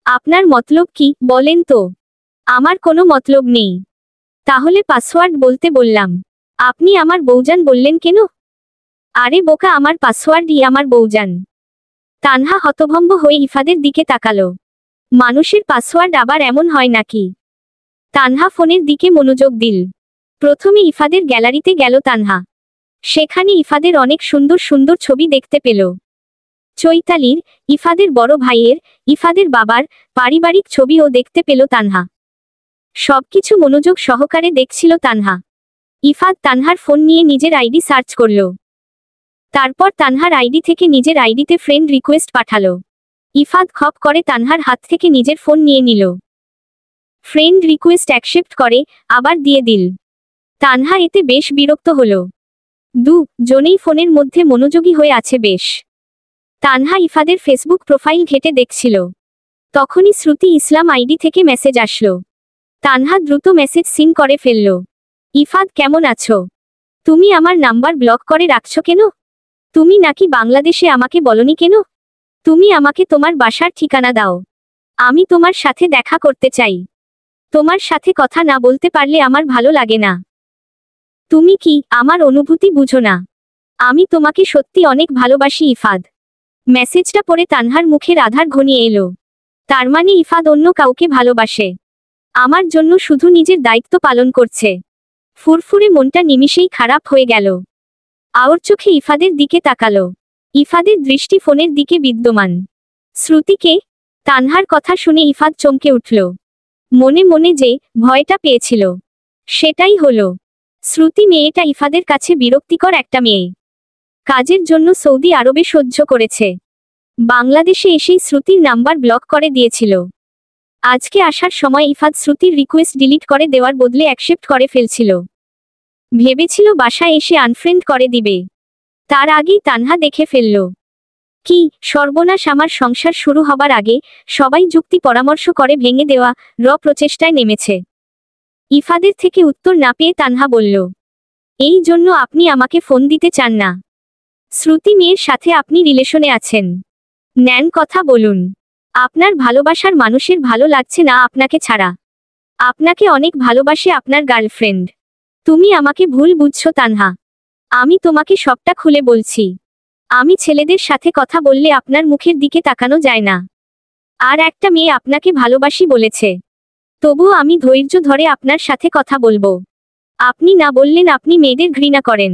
আপনার মতলব কি বলেন তো? আমার কোনো মতলব নেই। তাহলে পাসওয়ার্ড বলতে বললাম, আপনি আমার বউজান বললেন কেন? আরে বোকা, আমার পাসওয়ার্ডই আমার বউজান। তানহা হতভম্ব হয়ে ইফাদের দিকে তাকালো। মানুষের পাসওয়ার্ড আবার এমন হয় নাকি? তানহা ফোনের দিকে মনোযোগ দিল। প্রথমে ইফাদের গ্যালারিতে গেল তানহা। সেখানে ইফাদের অনেক সুন্দর সুন্দর ছবি দেখতে পেল। চৈতালির, ইফাদের বড় ভাইয়ের, ইফাদের বাবার পারিবারিক ছবিও দেখতে পেল তানহা। সবকিছু মনোযোগ সহকারে দেখছিল তানহা। ইফাদ তানহার ফোন নিয়ে নিজের আইডি সার্চ করল। তারপর তানহার আইডি থেকে নিজের আইডিতে ফ্রেন্ড রিকোয়েস্ট পাঠালো। ইফাদ খপ করে তানহার হাত থেকে নিজের ফোন নিয়ে নিল। ফ্রেন্ড রিকোয়েস্ট অ্যাকসেপ্ট করে আবার দিয়ে দিল। তানহা এতে বেশ বিরক্ত হলো। জনেই ফোনের মধ্যে মনোযোগী হয়ে আছে বেশ। তানহা ইফাদের ফেসবুক প্রোফাইল ঘেটে দেখছিল। তখনই শ্রুতি ইসলাম আইডি থেকে মেসেজ আসলো। তানহা দ্রুত মেসেজ সিন করে ফেলল। ইফাদ, কেমন আছো? তুমি আমার নাম্বার ব্লক করে রাখছো কেন? তুমি নাকি বাংলাদেশে আমাকে বলনি কেন? তুমি আমাকে তোমার বাসার ঠিকানা দাও। আমি তোমার সাথে দেখা করতে চাই। তোমার সাথে কথা না বলতে পারলে আমার ভালো লাগে না। তুমি কি আমার অনুভূতি বুঝো না? আমি তোমাকে সত্যি অনেক ভালোবাসি ইফাদ। মেসেজটা পড়ে তানহার মুখের আধার ঘনিয়ে এলো। তার মানে ইফাদ অন্য কাউকে ভালোবাসে। আমার জন্য শুধু নিজের দায়িত্ব পালন করছে। ফুরফুরে মনটা নিমিষেই খারাপ হয়ে গেল। আওর চোখে ইফাদের দিকে তাকালো। ইফাদের দৃষ্টি ফোনের দিকে বিদ্যমান। শ্রুতিকে? তানহার কথা শুনে ইফাদ চমকে উঠল। মনে মনে যে ভয়টা পেয়েছিল সেটাই হলো। শ্রুতি মেয়েটা ইফাদের কাছে বিরক্তিকর একটা মেয়ে। কাজের জন্য সৌদি আরবে সহ্য করেছে। বাংলাদেশে এসেই শ্রুতির নাম্বার ব্লক করে দিয়েছিল। আজকে আসার সময় ইফাদ শ্রুতির রিকোয়েস্ট ডিলিট করে দেওয়ার বদলে অ্যাকসেপ্ট করে ফেলছিল। ভেবেছিল বাসায় এসে আনফ্রেন্ড করে দিবে। তার আগেই তানহা দেখে ফেলল। কি সর্বনাশ! আমার সংসার শুরু হবার আগে সবাই যুক্তি পরামর্শ করে ভেঙে দেওয়া প্রচেষ্টায় নেমেছে। ইফাদের থেকে উত্তর না পেয়ে তানহা বলল, এই জন্য আপনি আমাকে ফোন দিতে চান না? শ্রুতি মেয়ের সাথে আপনি রিলেশনে আছেন, নেন কথা বলুন। আপনার ভালোবাসার মানুষের ভালো লাগছে না আপনাকে ছাড়া। আপনাকে অনেক ভালোবাসে আপনার গার্লফ্রেন্ড। তুমি আমাকে ভুল বুঝছো তানহা। আমি তোমাকে সবটা খুলে বলছি। আমি ছেলেদের সাথে কথা বললে আপনার মুখের দিকে তাকানো যায় না। আর একটা মেয়ে আপনাকে ভালোবাসি বলেছে। তবুও আমি ধৈর্য ধরে আপনার সাথে কথা বলবো। আপনি না বললেন আপনি মেয়েদের ঘৃণা করেন।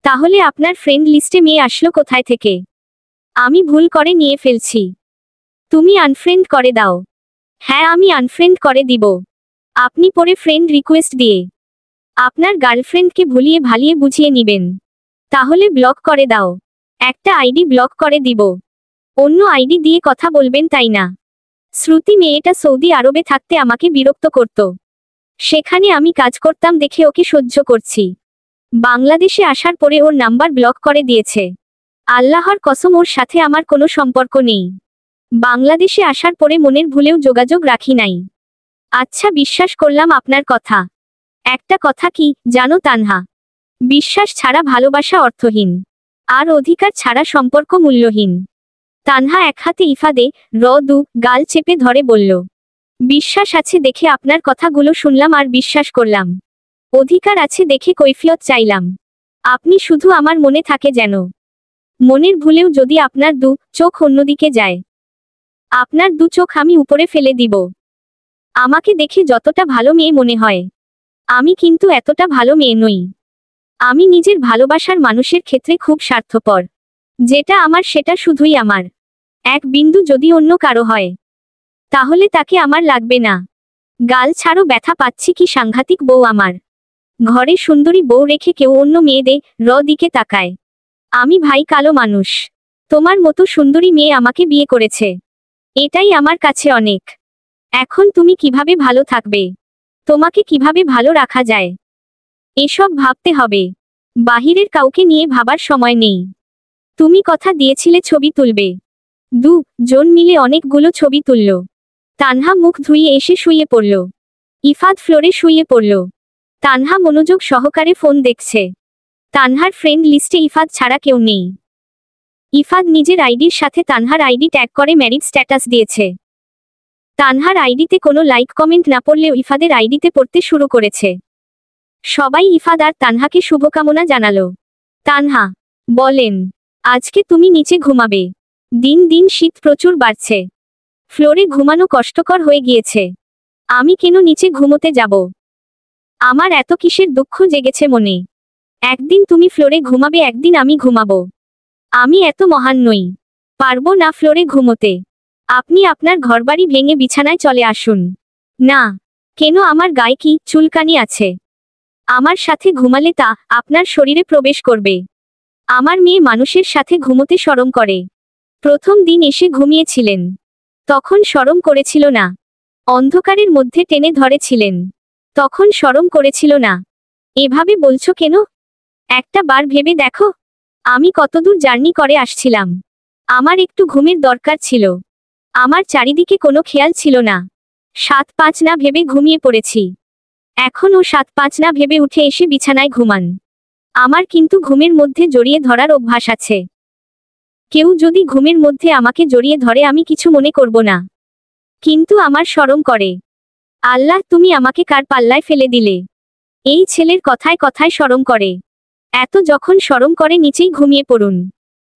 তাহলে আপনার ফ্রেন্ড লিস্টে মেয়ে আসলো কোথায় থেকে? আমি ভুল করে নিয়ে ফেলছি। তুমি আনফ্রেন্ড করে দাও। হ্যাঁ, আমি আনফ্রেন্ড করে দিব। আপনি পরে ফ্রেন্ড রিকোয়েস্ট দিয়ে আপনার গার্লফ্রেন্ডকে ভুলিয়ে ভালিয়ে বুঝিয়ে নিবেন। তাহলে ব্লক করে দাও। একটা আইডি ব্লক করে দিব। অন্য আইডি দিয়ে কথা বলবেন, তাই না? শ্রুতি মেয়েটা সৌদি আরবে থাকতে আমাকে বিরক্ত করত। সেখানে আমি কাজ করতাম দেখে ওকে সহ্য করছি। বাংলাদেশে আসার পরে ওর নাম্বার ব্লক করে দিয়েছে। আল্লাহর কসম, ওর সাথে আমার কোনো সম্পর্ক নেই। বাংলাদেশে আসার পরে মনের ভুলেও যোগাযোগ রাখি নাই। আচ্ছা, বিশ্বাস করলাম আপনার কথা। একটা কথা কি জানো তানহা? বিশ্বাস ছাড়া ভালোবাসা অর্থহীন, আর অধিকার ছাড়া সম্পর্ক মূল্যহীন। তানহা এক হাতে ইফাদে গাল চেপে ধরে বলল, বিশ্বাস আছে দেখে আপনার কথাগুলো শুনলাম আর বিশ্বাস করলাম। অধিকার আছে দেখে কৈফিয়ত চাইলাম। আপনি শুধু আমার মনে থাকে যেন। মনের ভুলেও যদি আপনার দু চোখ অন্যদিকে যায়, আপনার দু চোখ আমি উপরে ফেলে দিব। আমাকে দেখে যতটা ভালো মেয়ে মনে হয়, আমি কিন্তু এতটা ভালো মেয়ে নই। আমি নিজের ভালোবাসার মানুষের ক্ষেত্রে খুব স্বার্থপর। যেটা আমার সেটা শুধুই আমার। এক বিন্দু যদি অন্য কারো হয়, তাহলে তাকে আমার লাগবে না। গাল ছাড়ো, ব্যথা পাচ্ছি। কি সাংঘাতিক বউ আমার। ঘরে সুন্দরী বউ রেখে কেউ অন্য মেয়েদের দিকে তাকায়। আমি ভাই কালো মানুষ। তোমার মতো সুন্দরী মেয়ে আমাকে বিয়ে করেছে, এটাই আমার কাছে অনেক। এখন তুমি কিভাবে ভালো থাকবে, তোমাকে কিভাবে ভালো রাখা যায়, এসব ভাবতে হবে। বাহিরের কাউকে নিয়ে ভাবার সময় নেই। তুমি কথা দিয়েছিলে ছবি তুলবে। জন মিলে অনেকগুলো ছবি তুলল। তানহা মুখ ধুয়ে এসে শুয়ে পড়ল। ইফাদ ফ্লোরে শুয়ে পড়ল। তানহা মনোযোগ সহকারে ফোন দেখছে। তানহার ফ্রেন্ড লিস্টে ইফাদ ছাড়া কেউ নেই। ইফাদ নিজের আইডির সাথে তানহার আইডি ট্যাগ করে ম্যারিড স্ট্যাটাস দিয়েছে। তানহার আইডিতে কোনো লাইক কমেন্ট না পড়লেও ইফাদের আইডিতে পড়তে শুরু করেছে। সবাই ইফাদ আর তানহাকে শুভকামনা জানালো। তানহা বলেন, আজকে তুমি নিচে ঘুমাবে। দিন দিন শীত প্রচুর বাড়ছে। ফ্লোরে ঘুমানো কষ্টকর হয়ে গিয়েছে। আমি কেন নিচে ঘুমোতে যাব? আমার এত কিসের দুঃখ জেগেছে মনে? একদিন তুমি ফ্লোরে ঘুমাবে, একদিন আমি ঘুমাবো। আমি এত মহান নই, পারবো না ফ্লোরে ঘুমোতে। আপনি আপনার ঘরবাড়ি ভেঙে বিছানায় চলে আসুন না। কেন? আমার গায়ে কি চুলকানি আছে? আমার সাথে ঘুমালে তা আপনার শরীরে প্রবেশ করবে। আমার মেয়ে মানুষের সাথে ঘুমোতে শরম করে। প্রথম দিন এসে ঘুমিয়েছিলেন, তখন শরম করেছিল না? অন্ধকারের মধ্যে টেনে ধরেছিলেন, তখন শরম করেছিল না? এভাবে বলছো কেন? একটা বার ভেবে দেখো, আমি কতদূর জার্নি করে আসছিলাম। আমার একটু ঘুমের দরকার ছিল। আমার চারিদিকে কোনো খেয়াল ছিল না। 7-5 না ভেবে ঘুমিয়ে পড়েছি। এখনও 7-5 না ভেবে উঠে এসে বিছানায় ঘুমান। আমার কিন্তু ঘুমের মধ্যে জড়িয়ে ধরার অভ্যাস আছে। কেউ যদি ঘুমের মধ্যে আমাকে জড়িয়ে ধরে আমি কিছু মনে করব না, কিন্তু আমার শরম করে। আল্লাহ, তুমি আমাকে কার পাল্লায় ফেলে দিলে? এই ছেলের কথায় কথায় শরম করে। এত যখন শরম করে নিচেই ঘুমিয়ে পড়ুন।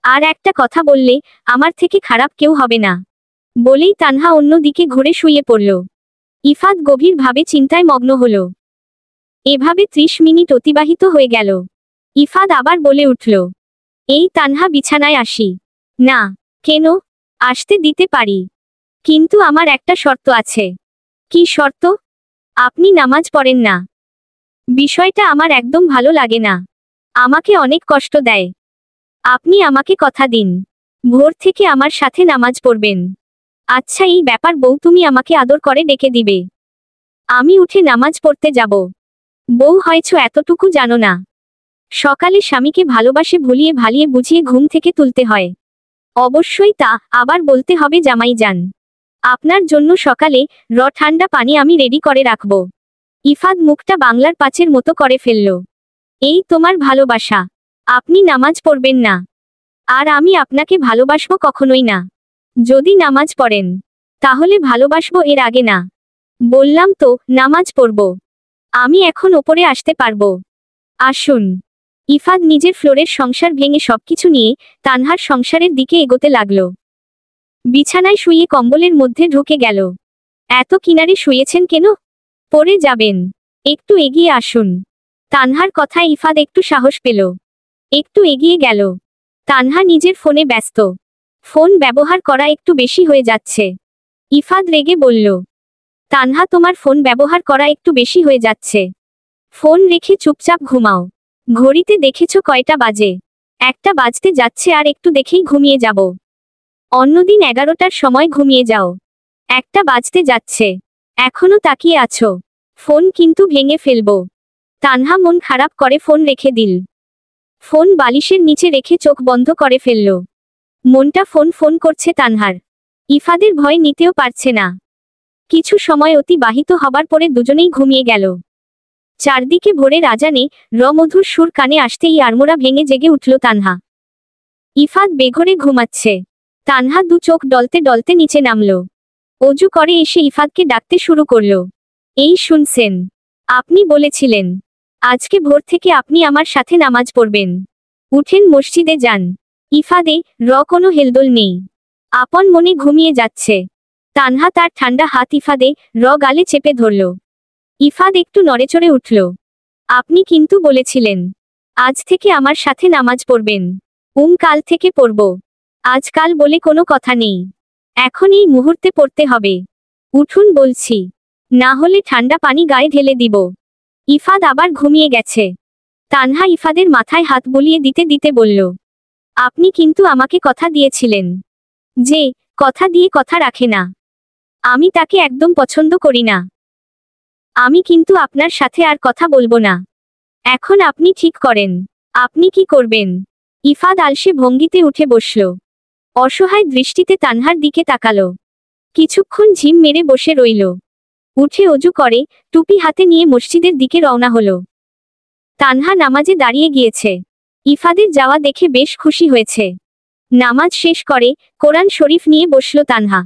আর একটা কথা বললে আমার থেকে খারাপ কেউ হবে না, বলেই তানহা অন্য দিকে ঘুরে শুয়ে পড়ল। ইফাত গভীরভাবে চিন্তায় মগ্ন হল। এভাবে 30 মিনিট অতিবাহিত হয়ে গেল। ইফাত আবার বলে উঠল, এই তানহা, বিছানায় আসি? না। কেন? আসতে দিতে পারি, কিন্তু আমার একটা শর্ত আছে। কি শর্ত? আপনি নামাজ পড়েন না। বিষয়টা আমার একদম ভালো লাগে না, আমাকে অনেক কষ্ট দেয়। আপনি আমাকে কথা দিন, ভোর থেকে আমার সাথে নামাজ পড়বেন। আচ্ছা, এই ব্যাপার বউ, তুমি আমাকে আদর করে ডেকে দিবে। আমি উঠে নামাজ পড়তে যাব। বউ হয়েছ এতটুকু জানো না? সকালে স্বামীকে ভালোবাসে ভুলিয়ে ভালিয়ে বুঝিয়ে ঘুম থেকে তুলতে হয়। অবশ্যই তা আবার বলতে হবে, জামাই যান, আপনার জন্য সকালে ঠান্ডা পানি আমি রেডি করে রাখব। ইফাদ মুখটা বাংলার পাঁচের মতো করে ফেলল। এই তোমার ভালোবাসা? আপনি নামাজ পড়বেন না, আর আমি আপনাকে ভালোবাসবো কখনোই না। যদি নামাজ পড়েন তাহলে ভালোবাসবো, এর আগে না। বললাম তো নামাজ পড়ব। আমি এখন ওপরে আসতে পারবো? আসুন। ইফাদ নিজের ফ্লোরের সংসার ভেঙে সবকিছু নিয়ে তানহার সংসারের দিকে এগোতে লাগল। বিছানায় শুয়ে কম্বলের মধ্যে ঢুকে গেল। এত কিনারে শুয়েছেন কেন? পড়ে যাবেন। একটু এগিয়ে আসুন। তানহার কথায় ইফাদ একটু সাহস পেল। একটু এগিয়ে গেল। তানহা নিজের ফোনে ব্যস্ত। ফোন ব্যবহার করা একটু বেশি হয়ে যাচ্ছে। ইফাদ রেগে বলল, তানহা, তোমার ফোন ব্যবহার করা একটু বেশি হয়ে যাচ্ছে। ফোন রেখে চুপচাপ ঘুমাও। ঘড়িতে দেখেছ কয়টা বাজে? 1টা বাজতে যাচ্ছে, আর একটু দেখেই ঘুমিয়ে যাব। অন্যদিন 11টার সময় ঘুমিয়ে যাও। 1টা বাজতে যাচ্ছে, এখনো তাকিয়ে আছো। ফোন কিন্তু ভেঙে ফেলবো। তানহা মন খারাপ করে ফোন রেখে দিল। ফোন বালিশের নিচে রেখে চোখ বন্ধ করে ফেলল। মনটা ফোন ফোন করছে তানহার। ইফাদের ভয় নিতেও পারছে না। কিছু সময় অতিবাহিত হবার পরে দুজনেই ঘুমিয়ে গেল। চারদিকে ভোরের আজানে মধুর সুর কানে আসতেই আড়মোড়া ভেঙে জেগে উঠল তানহা। ইফাদ বেঘরে ঘুমাচ্ছে। তানহা দু চোখ ডলতে ডলতে নিচে নামল। অজু করে এসে ইফাদকে ডাকতে শুরু করল। এই শুনছেন? আপনি বলেছিলেন আজকে ভোর থেকে আপনি আমার সাথে নামাজ পড়বেন। উঠেন, মসজিদে যান। ইফাদে কোনো হেলদোল নেই, আপন মনে ঘুমিয়ে যাচ্ছে। তানহা তার ঠান্ডা হাত ইফাদে গালে চেপে ধরল। ইফাদ একটু নড়েচড়ে উঠল। আপনি কিন্তু বলেছিলেন আজ থেকে আমার সাথে নামাজ পড়বেন। কাল থেকে পড়ব। আজকাল বলে কোনো কথা নেই, এখন এই মুহূর্তে পড়তে হবে। উঠুন বলছি, না হলে ঠান্ডা পানি গায়ে ঢেলে দিব। ইফাদ আবার ঘুমিয়ে গেছে। তানহা ইফাদের মাথায় হাত বুলিয়ে দিতে দিতে বলল, আপনি কিন্তু আমাকে কথা দিয়েছিলেন যে কথা দিয়ে কথা রাখে না। আমি তাকে একদম পছন্দ করি না। আমি কিন্তু আপনার সাথে আর কথা বলবো না। এখন আপনি ঠিক করেন, আপনি কি করবেন। ইফাদ আলসে ভঙ্গিতে উঠে বসল। অসহায় দৃষ্টিতে তানহার দিকে তাকালো। কিছুক্ষণ ঝিম মেরে বসে রইল। উঠে অজু করে টুপি হাতে নিয়ে মসজিদের দিকে রওনা হলো। তানহা নামাজে দাঁড়িয়ে গিয়েছে। ইফাদের যাওয়া দেখে বেশ খুশি হয়েছে। নামাজ শেষ করে কোরআন শরীফ নিয়ে বসল তানহা।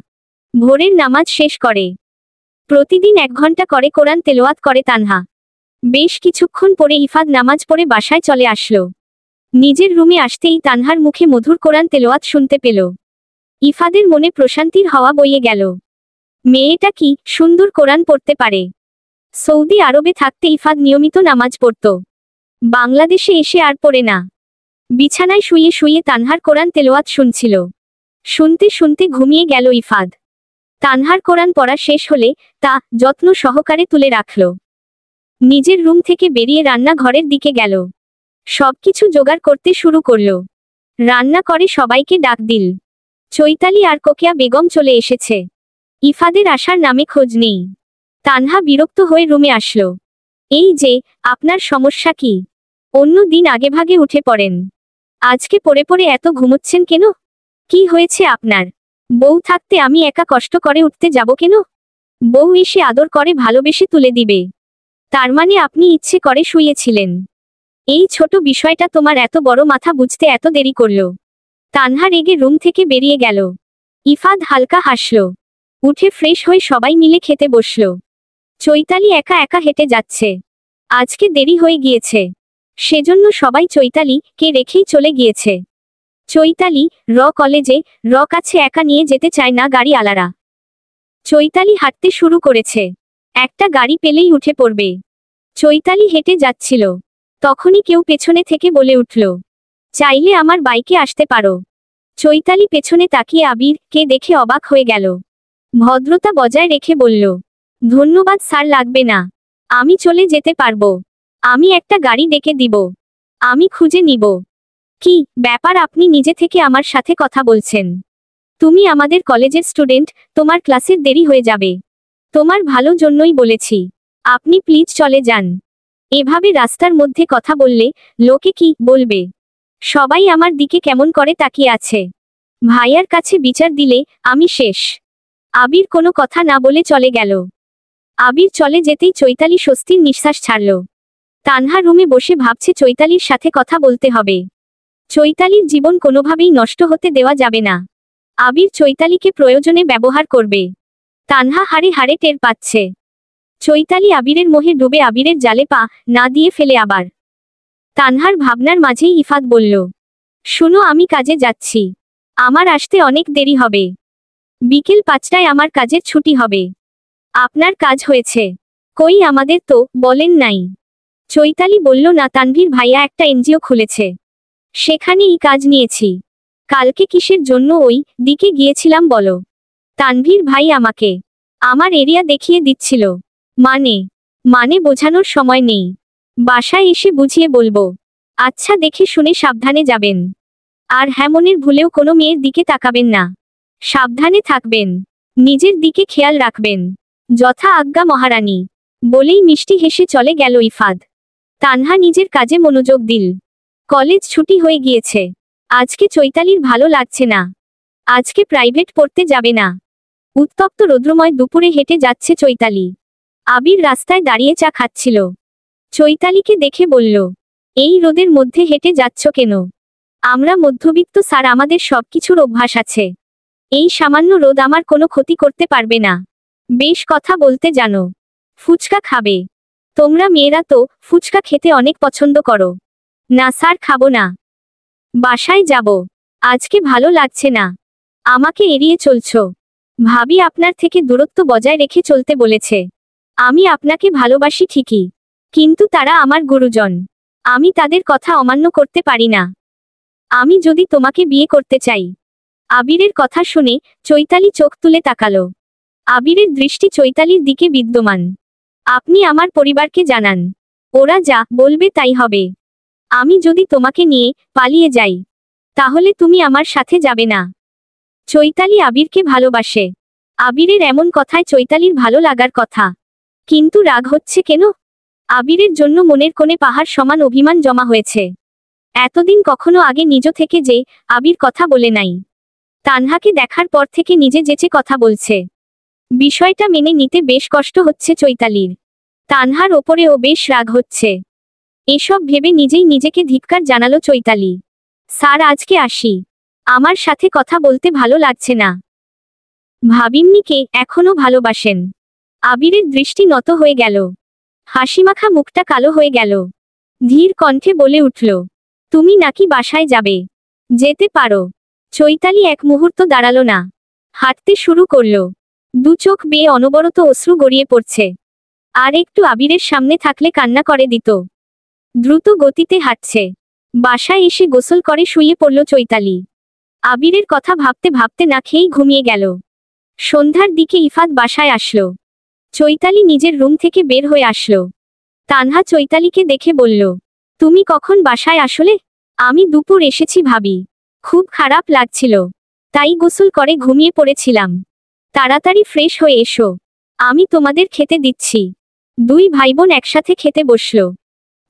ভোরের নামাজ শেষ করে প্রতিদিন 1 ঘন্টা করে কোরআন তেলাওয়াত করে তানহা। বেশ কিছুক্ষণ পরে ইফাদ নামাজ পড়ে বাসায় চলে আসলো। নিজের রুমে আসতেই তানহার মুখে মধুর কোরআন তেলাওয়াত শুনতে পেল। ইফাদের মনে প্রশান্তির হাওয়া বইয়ে গেল। মেয়েটা কি সুন্দর কোরআন পড়তে পারে। সৌদি আরবে থাকতে ইফাদ নিয়মিত নামাজ পড়ত। বাংলাদেশে এসে আর পড়ে না। বিছানায় শুয়ে শুয়ে তানহার কোরআন তেলাওয়াত শুনছিল। শুনতে শুনতে ঘুমিয়ে গেল ইফাদ। তানহার কোরআন পড়া শেষ হলে তা যত্ন সহকারে তুলে রাখল। নিজের রুম থেকে বেরিয়ে রান্নাঘরের দিকে গেল। সবকিছু জোগাড় করতে শুরু করল। রান্না করে সবাইকে ডাক দিল। চৈতালি আর কোকিয়া বেগম চলে এসেছে। ইফাদের আসার নামে খোঁজ নেই। তানহা বিরক্ত হয়ে রুমে আসলো। এই যে, আপনার সমস্যা কি? অন্য দিন আগেভাগে উঠে পড়েন, আজকে পড়ে পড়ে এত ঘুমোচ্ছেন কেন? কি হয়েছে আপনার? বউ থাকতে আমি একা কষ্ট করে উঠতে যাব কেন? বউ এসে আদর করে ভালোবেসে তুলে দিবে। তার মানে আপনি ইচ্ছে করে শুয়েছিলেন। এই ছোট বিষয়টা তোমার এত বড় মাথা বুঝতে এত দেরি করল। তানহা রেগে রুম থেকে বেরিয়ে গেল। ইফাদ হালকা হাসল। উঠে ফ্রেশ হয়ে সবাই মিলে খেতে বসল। চৈতালি একা একা হেঁটে যাচ্ছে। আজকে দেরি হয়ে গিয়েছে, সেজন্য সবাই চৈতালিকে রেখেই চলে গিয়েছে। চৈতালি কলেজে কাছে একা নিয়ে যেতে চায় না গাড়ি আলারা। চৈতালি হাঁটতে শুরু করেছে। একটা গাড়ি পেলেই উঠে পড়বে। চৈতালি হেঁটে যাচ্ছিল, তখনই কেউ পেছনে থেকে বলে উঠল, চাইলে আমার বাইকে আসতে পারো। চৈতালি পেছনে তাকিয়ে আবিরকে দেখে অবাক হয়ে গেল। ভদ্রতা বজায় রেখে বলল, ধন্যবাদ স্যার, লাগবে না, আমি চলে যেতে পারবো। আমি একটা গাড়ি ডেকে দিব, আমি খুঁজে নিব। কি ব্যাপার, আপনি নিজে থেকে আমার সাথে কথা বলছেন? তুমি আমাদের কলেজের স্টুডেন্ট, তোমার ক্লাসের দেরি হয়ে যাবে। তোমার ভালো জন্যই বলেছি, আপনি প্লিজ চলে যান। এভাবে রাস্তার মধ্যে কথা বললে লোকে কি বলবে? সবাই আমার দিকে কেমন করে তাকিয়ে আছে। ভাইয়ার কাছে বিচার দিলে আমি শেষ। আবির কোনো কথা না বলে চলে গেল। আবির চলে যেতেই চৈতালি স্বস্তির নিঃশ্বাস ছাড়ল। তানহা রুমে বসে ভাবছে চৈতালির সাথে কথা বলতে হবে। চৈতালির জীবন কোনোভাবেই নষ্ট হতে দেওয়া যাবে না। আবির চৈতালিকে প্রয়োজনে ব্যবহার করবে। তানহা হাড়ে হাড়ে টের পাচ্ছে চৈতালি আবিরের মোহে ডুবে আবিরের জালে পা না দিয়ে ফেলে আবার। তানহার ভাবনার মাঝেই ইফাত বলল, শুনো, আমি কাজে যাচ্ছি, আমার আসতে অনেক দেরি হবে। বিকেল 5টায় আমার কাজের ছুটি হবে। আপনার কাজ হয়েছে? কই, আমাদের তো বলেন নাই। চৈতালি বলল, না, তানভীর ভাইয়া একটা এনজিও খুলেছে, সেখানেই কাজ নিয়েছি। কালকে কিসের জন্য ওই দিকে গিয়েছিলাম বলো? তানভীর ভাই আমাকে আমার এরিয়া দেখিয়ে দিচ্ছিল। মানে বোঝানোর সময় নেই, বাসায় এসে বুঝিয়ে বলবো। আচ্ছা, দেখে শুনে সাবধানে যাবেন। আর হ্যাঁ, মনের ভুলেও কোনো মেয়ের দিকে তাকাবেন না। সাবধানে থাকবেন, নিজের দিকে খেয়াল রাখবেন। যথা আজ্ঞা মহারানী। বলেই মিষ্টি হেসে চলে গেল ইফাদ। তানহা নিজের কাজে মনোযোগ দিল। কলেজ ছুটি হয়ে গিয়েছে। আজকে চৈতালির ভালো লাগছে না। আজকে প্রাইভেট পড়তে যাবে না। উত্তপ্ত রৌদ্রময় দুপুরে হেঁটে যাচ্ছে চৈতালি। আবির রাস্তায় দাঁড়িয়ে চা খাচ্ছিল। চৈতালিকে দেখে বলল, এই রোদের মধ্যে হেঁটে যাচ্ছ কেন? আমরা মধ্যবিত্ত স্যার, আমাদের সবকিছুর অভ্যাস আছে। এই সামান্য রোদ আমার কোনো ক্ষতি করতে পারবে না। বেশ কথা বলতে জানো। ফুচকা খাবে? তোমরা মেয়েরা তো ফুচকা খেতে অনেক পছন্দ করো। না স্যার, খাবো না, বাসায় যাব। আজকে ভালো লাগছে না। আমাকে এড়িয়ে চলছো। ভাবি আপনার থেকে দূরত্ব বজায় রেখে চলতে বলেছে। আমি আপনাকে ভালোবাসি ঠিকই, কিন্তু তারা আমার গুরুজন। আমি তাদের কথা অমান্য করতে পারি না। আমি যদি তোমাকে বিয়ে করতে চাই। আবিরের কথা শুনে চৈতালি চোখ তুলে তাকালো। আবিরের দৃষ্টি চৈতালির দিকে বিদ্যমান। আপনি আমার পরিবারকে জানান, ওরা যা বলবে তাই হবে। আমি যদি তোমাকে নিয়ে পালিয়ে যাই, তাহলে তুমি আমার সাথে যাবে না। চৈতালি আবিরকে ভালোবাসে। আবিরের এমন কথায় চৈতালির ভালো লাগার কথা, কিন্তু রাগ হচ্ছে কেন? আবিরের জন্য মনের কোণে পাহাড় সমান অভিমান জমা হয়েছে। এতদিন কখনো আগে নিজ থেকে যে আবির কথা বলে নাই, তানহাকে দেখার পর থেকে নিজে যেচে কথা বলছে। বিষয়টা মেনে নিতে বেশ কষ্ট হচ্ছে চৈতালির। তানহার ওপরেও বেশ রাগ হচ্ছে। এসব ভেবে নিজেই নিজেকে ধিক্কার জানালো চৈতালি। স্যার, আজকে আসি, আমার সাথে কথা বলতে ভালো লাগছে না। ভাবিমনিকে এখনো ভালোবাসেন? আবিরের দৃষ্টি নত হয়ে গেল। হাসিমাখা মুখটা কালো হয়ে গেল। ধীর কণ্ঠে বলে উঠল, তুমি নাকি বাসায় যাবে? যেতে পারো। চৈতালি এক মুহূর্ত দাঁড়ালো না, হাঁটতে শুরু করল। দু চোখ বেয়ে অনবরত অশ্রু গড়িয়ে পড়ছে। আর একটু আবিরের সামনে থাকলে কান্না করে দিত। দ্রুত গতিতে হাঁটছে। বাসায় এসে গোসল করে শুয়ে পড়ল চৈতালি। আবিরের কথা ভাবতে ভাবতে না খেয়েই ঘুমিয়ে গেল। সন্ধ্যার দিকে ইফাত বাসায় আসলো। চৈতালি নিজের রুম থেকে বের হয়ে আসলো। তানহা চৈতালিকে দেখে বলল, তুমি কখন বাসায় আসলে? আমি দুপুর এসেছি ভাবি, খুব খারাপ লাগছিল, তাই গোসল করে ঘুমিয়ে পড়েছিলাম। তাড়াতাড়ি ফ্রেশ হয়ে এসো, আমি তোমাদের খেতে দিচ্ছি। দুই ভাইবোন একসাথে খেতে বসল।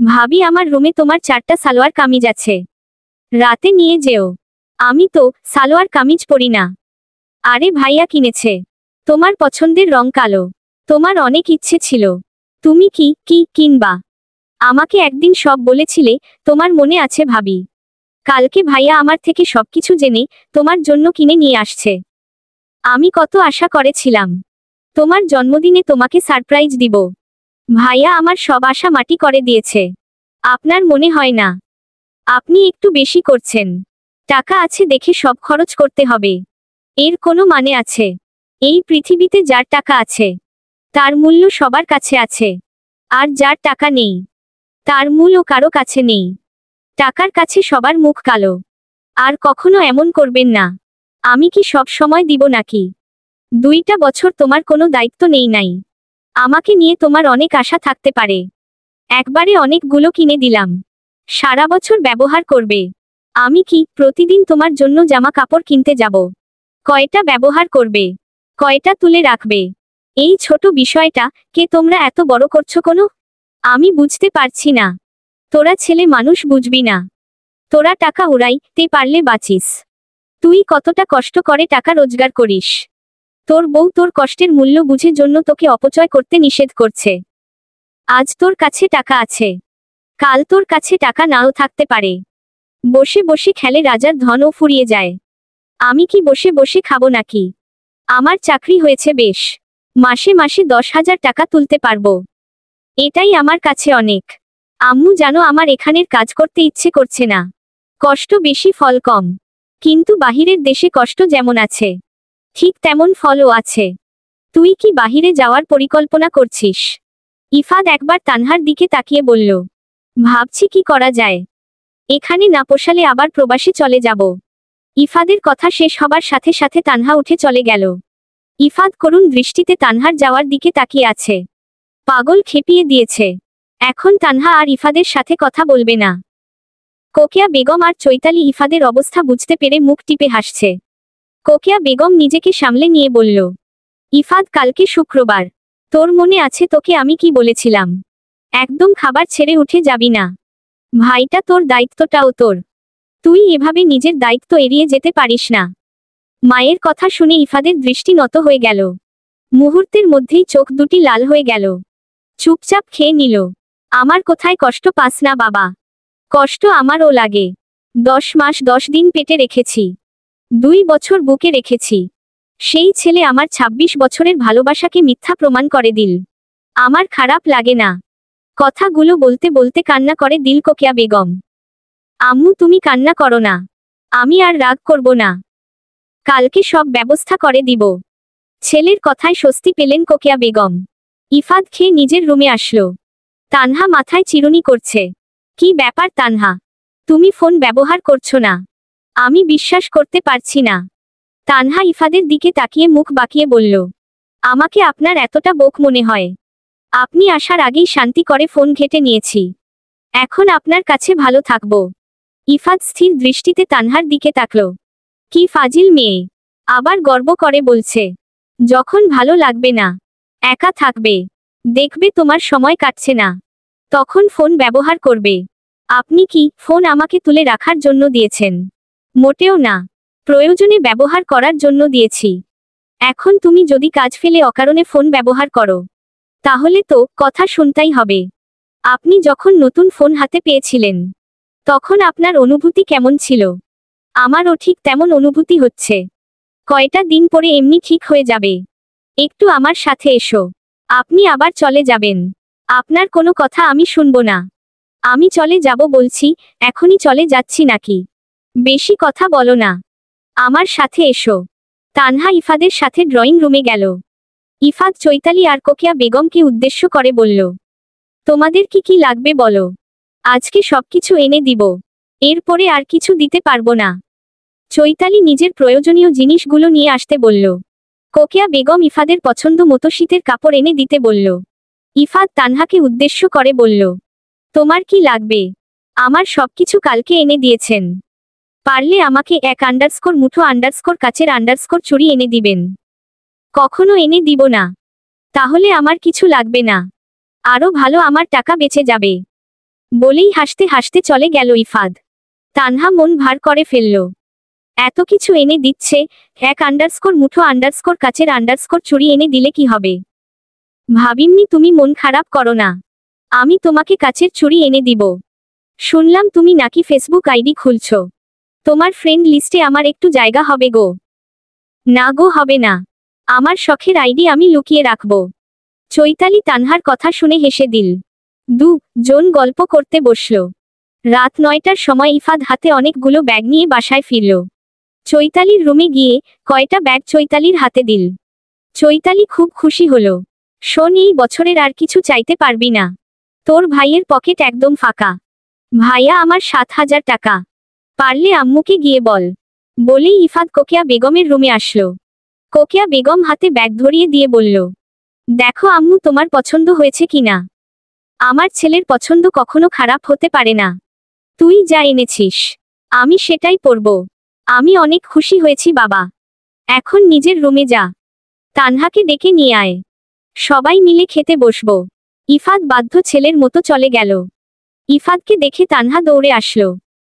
ভাবি, আমার রুমে তোমার 4টা সালোয়ার কামিজ আছে, রাতে নিয়ে যেও। আমি তো সালোয়ার কামিজ পরি না। আরে ভাইয়া কিনেছে, তোমার পছন্দের রং কালো। তোমার অনেক ইচ্ছে ছিল, তুমি কি কি কিনবা? আমাকে একদিন সব বলেছিলে, তোমার মনে আছে ভাবি? কালকে ভাইয়া আমার থেকে সবকিছু জেনে তোমার জন্য কিনে নিয়ে আসছে। আমি কত আশা করেছিলাম তোমার জন্মদিনে তোমাকে সারপ্রাইজ দিব। ভাইয়া আমার সব আশা মাটি করে দিয়েছে। আপনার মনে হয় না আপনি একটু বেশি করছেন? টাকা আছে দেখে সব খরচ করতে হবে, এর কোনো মানে আছে? এই পৃথিবীতে যার টাকা আছে তার মূল্য সবার কাছে আছে, আর যার টাকা নেই তার মূল্য কারো কাছে নেই। টাকার কাছে সবার মুখ কালো। আর কখনো এমন করবেন না। আমি কি সব সময় দিব নাকি? 2টা বছর তোমার কোনো দায়িত্ব নেই নাই। আমাকে নিয়ে তোমার অনেক আশা থাকতে পারে। একবারে অনেকগুলো কিনে দিলাম, সারা বছর ব্যবহার করবে। আমি কি প্রতিদিন তোমার জন্য জামা কাপড় কিনতে যাব? কয়টা ব্যবহার করবে, কয়টা তুলে রাখবে? এই ছোট বিষয়টা কে তোমরা এত বড় করছো কোনো? আমি বুঝতে পারছি না। তোরা ছেলে মানুষ বুঝবি না। তোরা টাকা উড়াইতে পারলে বাঁচিস। তুই কতটা কষ্ট করে টাকা রোজগার করিস। তোর বউ তোর কষ্টের মূল্য বুঝে জন্য তোকে অপচয় করতে নিষেধ করছে। আজ তোর কাছে টাকা আছে, কাল তোর কাছে টাকা নাও থাকতে পারে। বসে বসে খেলে রাজার ধনও ফুরিয়ে যায়। আমি কি বসে বসে খাবো নাকি? আমার চাকরি হয়েছে বেশ, মাসে মাসে 10,000 টাকা তুলতে পারবো। এটাই আমার কাছে অনেক। আম্মু জানো আমার এখানের কাজ করতে ইচ্ছে করছে না। কষ্ট বেশি ফল কম। কিন্তু বাহিরের দেশে কষ্ট যেমন আছে ঠিক তেমন ফলও আছে। তুই কি বাহিরে যাওয়ার পরিকল্পনা করছিস? ইফাদ একবার তানহার দিকে তাকিয়ে বলল, ভাবছি কি করা যায়। এখানে না পোষালে আবার প্রবাসে চলে যাব। ইফাদের কথা শেষ হবার সাথে সাথে তানহা উঠে চলে গেল। ইফাদ করুণ দৃষ্টিতে তানহার যাওয়ার দিকে তাকিয়ে আছে। পাগল খেপিয়ে দিয়েছে। এখন তানহা আর ইফাদের সাথে কথা বলবে না। কোকিয়া বেগম আর চৈতালি ইফাদের অবস্থা বুঝতে পেরে মুখ টিপে হাসছে। কোকিয়া বেগম নিজেকে সামলে নিয়ে বলল, ইফাদ কালকে শুক্রবার, তোর মনে আছে তোকে আমি কি বলেছিলাম? একদম খাবার ছেড়ে উঠে যাবি না। ভাইটা তোর, দায়িত্বটাও তোর। তুই এভাবে নিজের দায়িত্ব এড়িয়ে যেতে পারিস না। মায়ের কথা শুনে ইফাদের দৃষ্টি নত হয়ে গেল। মুহূর্তের মধ্যেই চোখ দুটি লাল হয়ে গেল। চুপচাপ খেয়ে নিল। আমার কোথায় কষ্ট পাস না বাবা? কষ্ট আমারও লাগে। 10 মাস 10 দিন পেটে রেখেছি, 2 বছর বুকে রেখেছি। সেই ছেলে আমার 26 বছরের ভালোবাসাকে মিথ্যা প্রমাণ করে দিল। আমার খারাপ লাগে না? কথাগুলো বলতে বলতে কান্না করে দিল কোকিয়া বেগম। আম্মু তুমি কান্না করো না, আমি আর রাগ করব না। কালকে সব ব্যবস্থা করে দিব। ছেলের কথায় স্বস্তি পেলেন কোকিয়া বেগম। ইফাদ খেয়ে নিজের রুমে আসলো। তানহা মাথায় চিরুনি করছে। কি ব্যাপার তানহা, তুমি ফোন ব্যবহার করছো না? আমি বিশ্বাস করতে পারছি না। তানহা ইফাদের দিকে তাকিয়ে মুখ বাঁকিয়ে বলল, আমাকে আপনার এতটা বোক মনে হয়? আপনি আসার আগেই শান্তি করে ফোন ঘেঁটে নিয়েছি। এখন আপনার কাছে ভালো থাকব। ইফাদ স্থির দৃষ্টিতে তানহার দিকে তাকল। কি ফাজিল মেয়ে, আবার গর্ব করে বলছে যখন ভালো লাগবে না, একা থাকবে, দেখবে তোমার সময় কাটছে না, তখন ফোন ব্যবহার করবে। আপনি কি ফোন আমাকে তুলে রাখার জন্য দিয়েছেন? মোটেও না, প্রয়োজনে ব্যবহার করার জন্য দিয়েছি। এখন তুমি যদি কাজ ফেলে অকারণে ফোন ব্যবহার করো তাহলে তো কথা শুনতেই হবে। আপনি যখন নতুন ফোন হাতে পেয়েছিলেন তখন আপনার অনুভূতি কেমন ছিল? আমারও ঠিক তেমন অনুভূতি হচ্ছে। কয়টা দিন পরে এমনি ঠিক হয়ে যাবে। একটু আমার সাথে এসো। আপনি আবার চলে যাবেন, আপনার কোনো কথা আমি শুনবো না। আমি চলে যাব বলছি, এখনই চলে যাচ্ছি নাকি? বেশি কথা বলো না, আমার সাথে এসো। তানহা ইফাদের সাথে ড্রয়িং রুমে গেল। ইফাদ চৈতালি আর কোকিয়া বেগমকে উদ্দেশ্য করে বলল, তোমাদের কি কি লাগবে বলো, আজকে সবকিছু এনে দিব। এরপরে আর কিছু দিতে পারবো না। চৈতালি নিজের প্রয়োজনীয় জিনিসগুলো নিয়ে আসতে বলল। কোকিয়া বেগম ইফাদের পছন্দ মতো শীতের কাপড় এনে দিতে বলল। ইফাদ তানহাকে উদ্দেশ্য করে বলল, তোমার কি লাগবে? আমার সবকিছু কালকে এনে দিয়েছেন। পারলে আমাকে 1 মুঠো কাচের চুড়ি এনে দিবেন। কখনো এনে দিব না, তাহলে আমার কিছু লাগবে না। আরো ভালো আমার টাকা বেঁচে যাবে। বলেই হাসতে হাসতে চলে গেল ইফাদ। তানহা মন ভার করে ফেলল। এত কিছু এনে দিচ্ছে, 1 মুঠো কাচের চুড়ি এনে দিলে কি হবে? ভাবিমনি তুমি মন খারাপ করো না, আমি তোমাকে কাচের চুড়ি এনে দিব। শুনলাম তুমি নাকি ফেসবুক আইডি খুলছো। তোমার ফ্রেন্ড লিস্টে আমার একটু জায়গা হবে গো। না গো, হবে না। আমার শখের আইডি আমি লুকিয়ে রাখব। চৈতালি তানহার কথা শুনে হেসে দিল। জন গল্প করতে বসল। রাত 9টার সময় ইফাদ হাতে অনেকগুলো ব্যাগ নিয়ে বাসায় ফিরল। চৈতালির রুমে গিয়ে কয়টা ব্যাগ চৈতালির হাতে দিল। চৈতালি খুব খুশি হলো। শোন, এই বছরের আর কিছু চাইতে পারবি না। তোর ভাইয়ের পকেট একদম ফাঁকা। ভাইয়া, আমার 7,000 টাকা। পারলে আম্মুকে গিয়ে বল। বলেই ইফাদ কোকিয়া বেগমের রুমে আসলো। কোকিয়া বেগম হাতে ব্যাগ ধরিয়ে দিয়ে বলল, দেখো আম্মু, তোমার পছন্দ হয়েছে কিনা? আমার ছেলের পছন্দ কখনো খারাপ হতে পারে না। তুই যা এনেছিস আমি সেটাই পরব। আমি অনেক খুশি হয়েছি বাবা। এখন নিজের রুমে যা, তানহাকে ডেকে নিয়ে আয়, সবাই মিলে খেতে বসবো। ইফাদ বাধ্য ছেলের মতো চলে গেল। ইফাদকে দেখে তানহা দৌড়ে আসলো।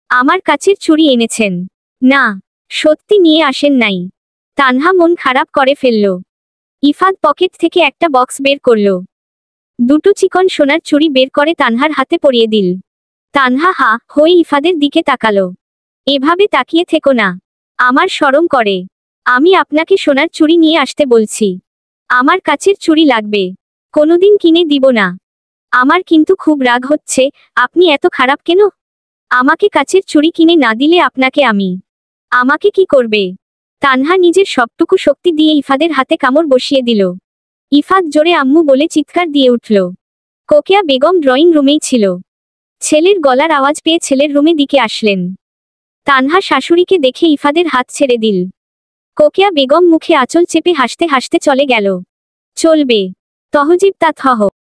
আমার কাচের চুড়ি এনেছেন? না, সত্যি নিয়ে আসেন নাই। তানহা মন খারাপ করে ফেলল। ইফাদ পকেট থেকে একটা বক্স বের করল। দুটো চিকন সোনার চুড়ি বের করে তানহার হাতে পরিয়ে দিল। তানহা হা হয়ে ইফাদের দিকে তাকালো। এভাবে তাকিয়ে থেকো না, আমার শরম করে। আমি আপনাকে সোনার চুড়ি নিয়ে আসতে বলছি। আমার কাচের চুড়ি লাগবে, কোনোদিন কিনে দিব না। আমার কিন্তু খুব রাগ হচ্ছে, আপনি এত খারাপ কেন? আমাকে কাচের চুড়ি কিনে না দিলে আপনাকে আমাকে কি করবে? তানহা নিজের সবটুকু শক্তি দিয়ে ইফাদের হাতে কামড় বসিয়ে দিল। ইফাদ জোরে আম্মু বলে চিৎকার দিয়ে উঠল। কোকিয়া বেগম ড্রয়িং রুমেই ছিল। ছেলের গলার আওয়াজ পেয়ে ছেলের রুমে দিকে আসলেন। তানহা শাশুড়িকে দেখে ইফাদের হাত ছেড়ে দিল। কোকিয়া বেগম মুখে আঁচল চেপে হাসতে হাসতে চলে গেল। চলবে তহজিব তা থহ।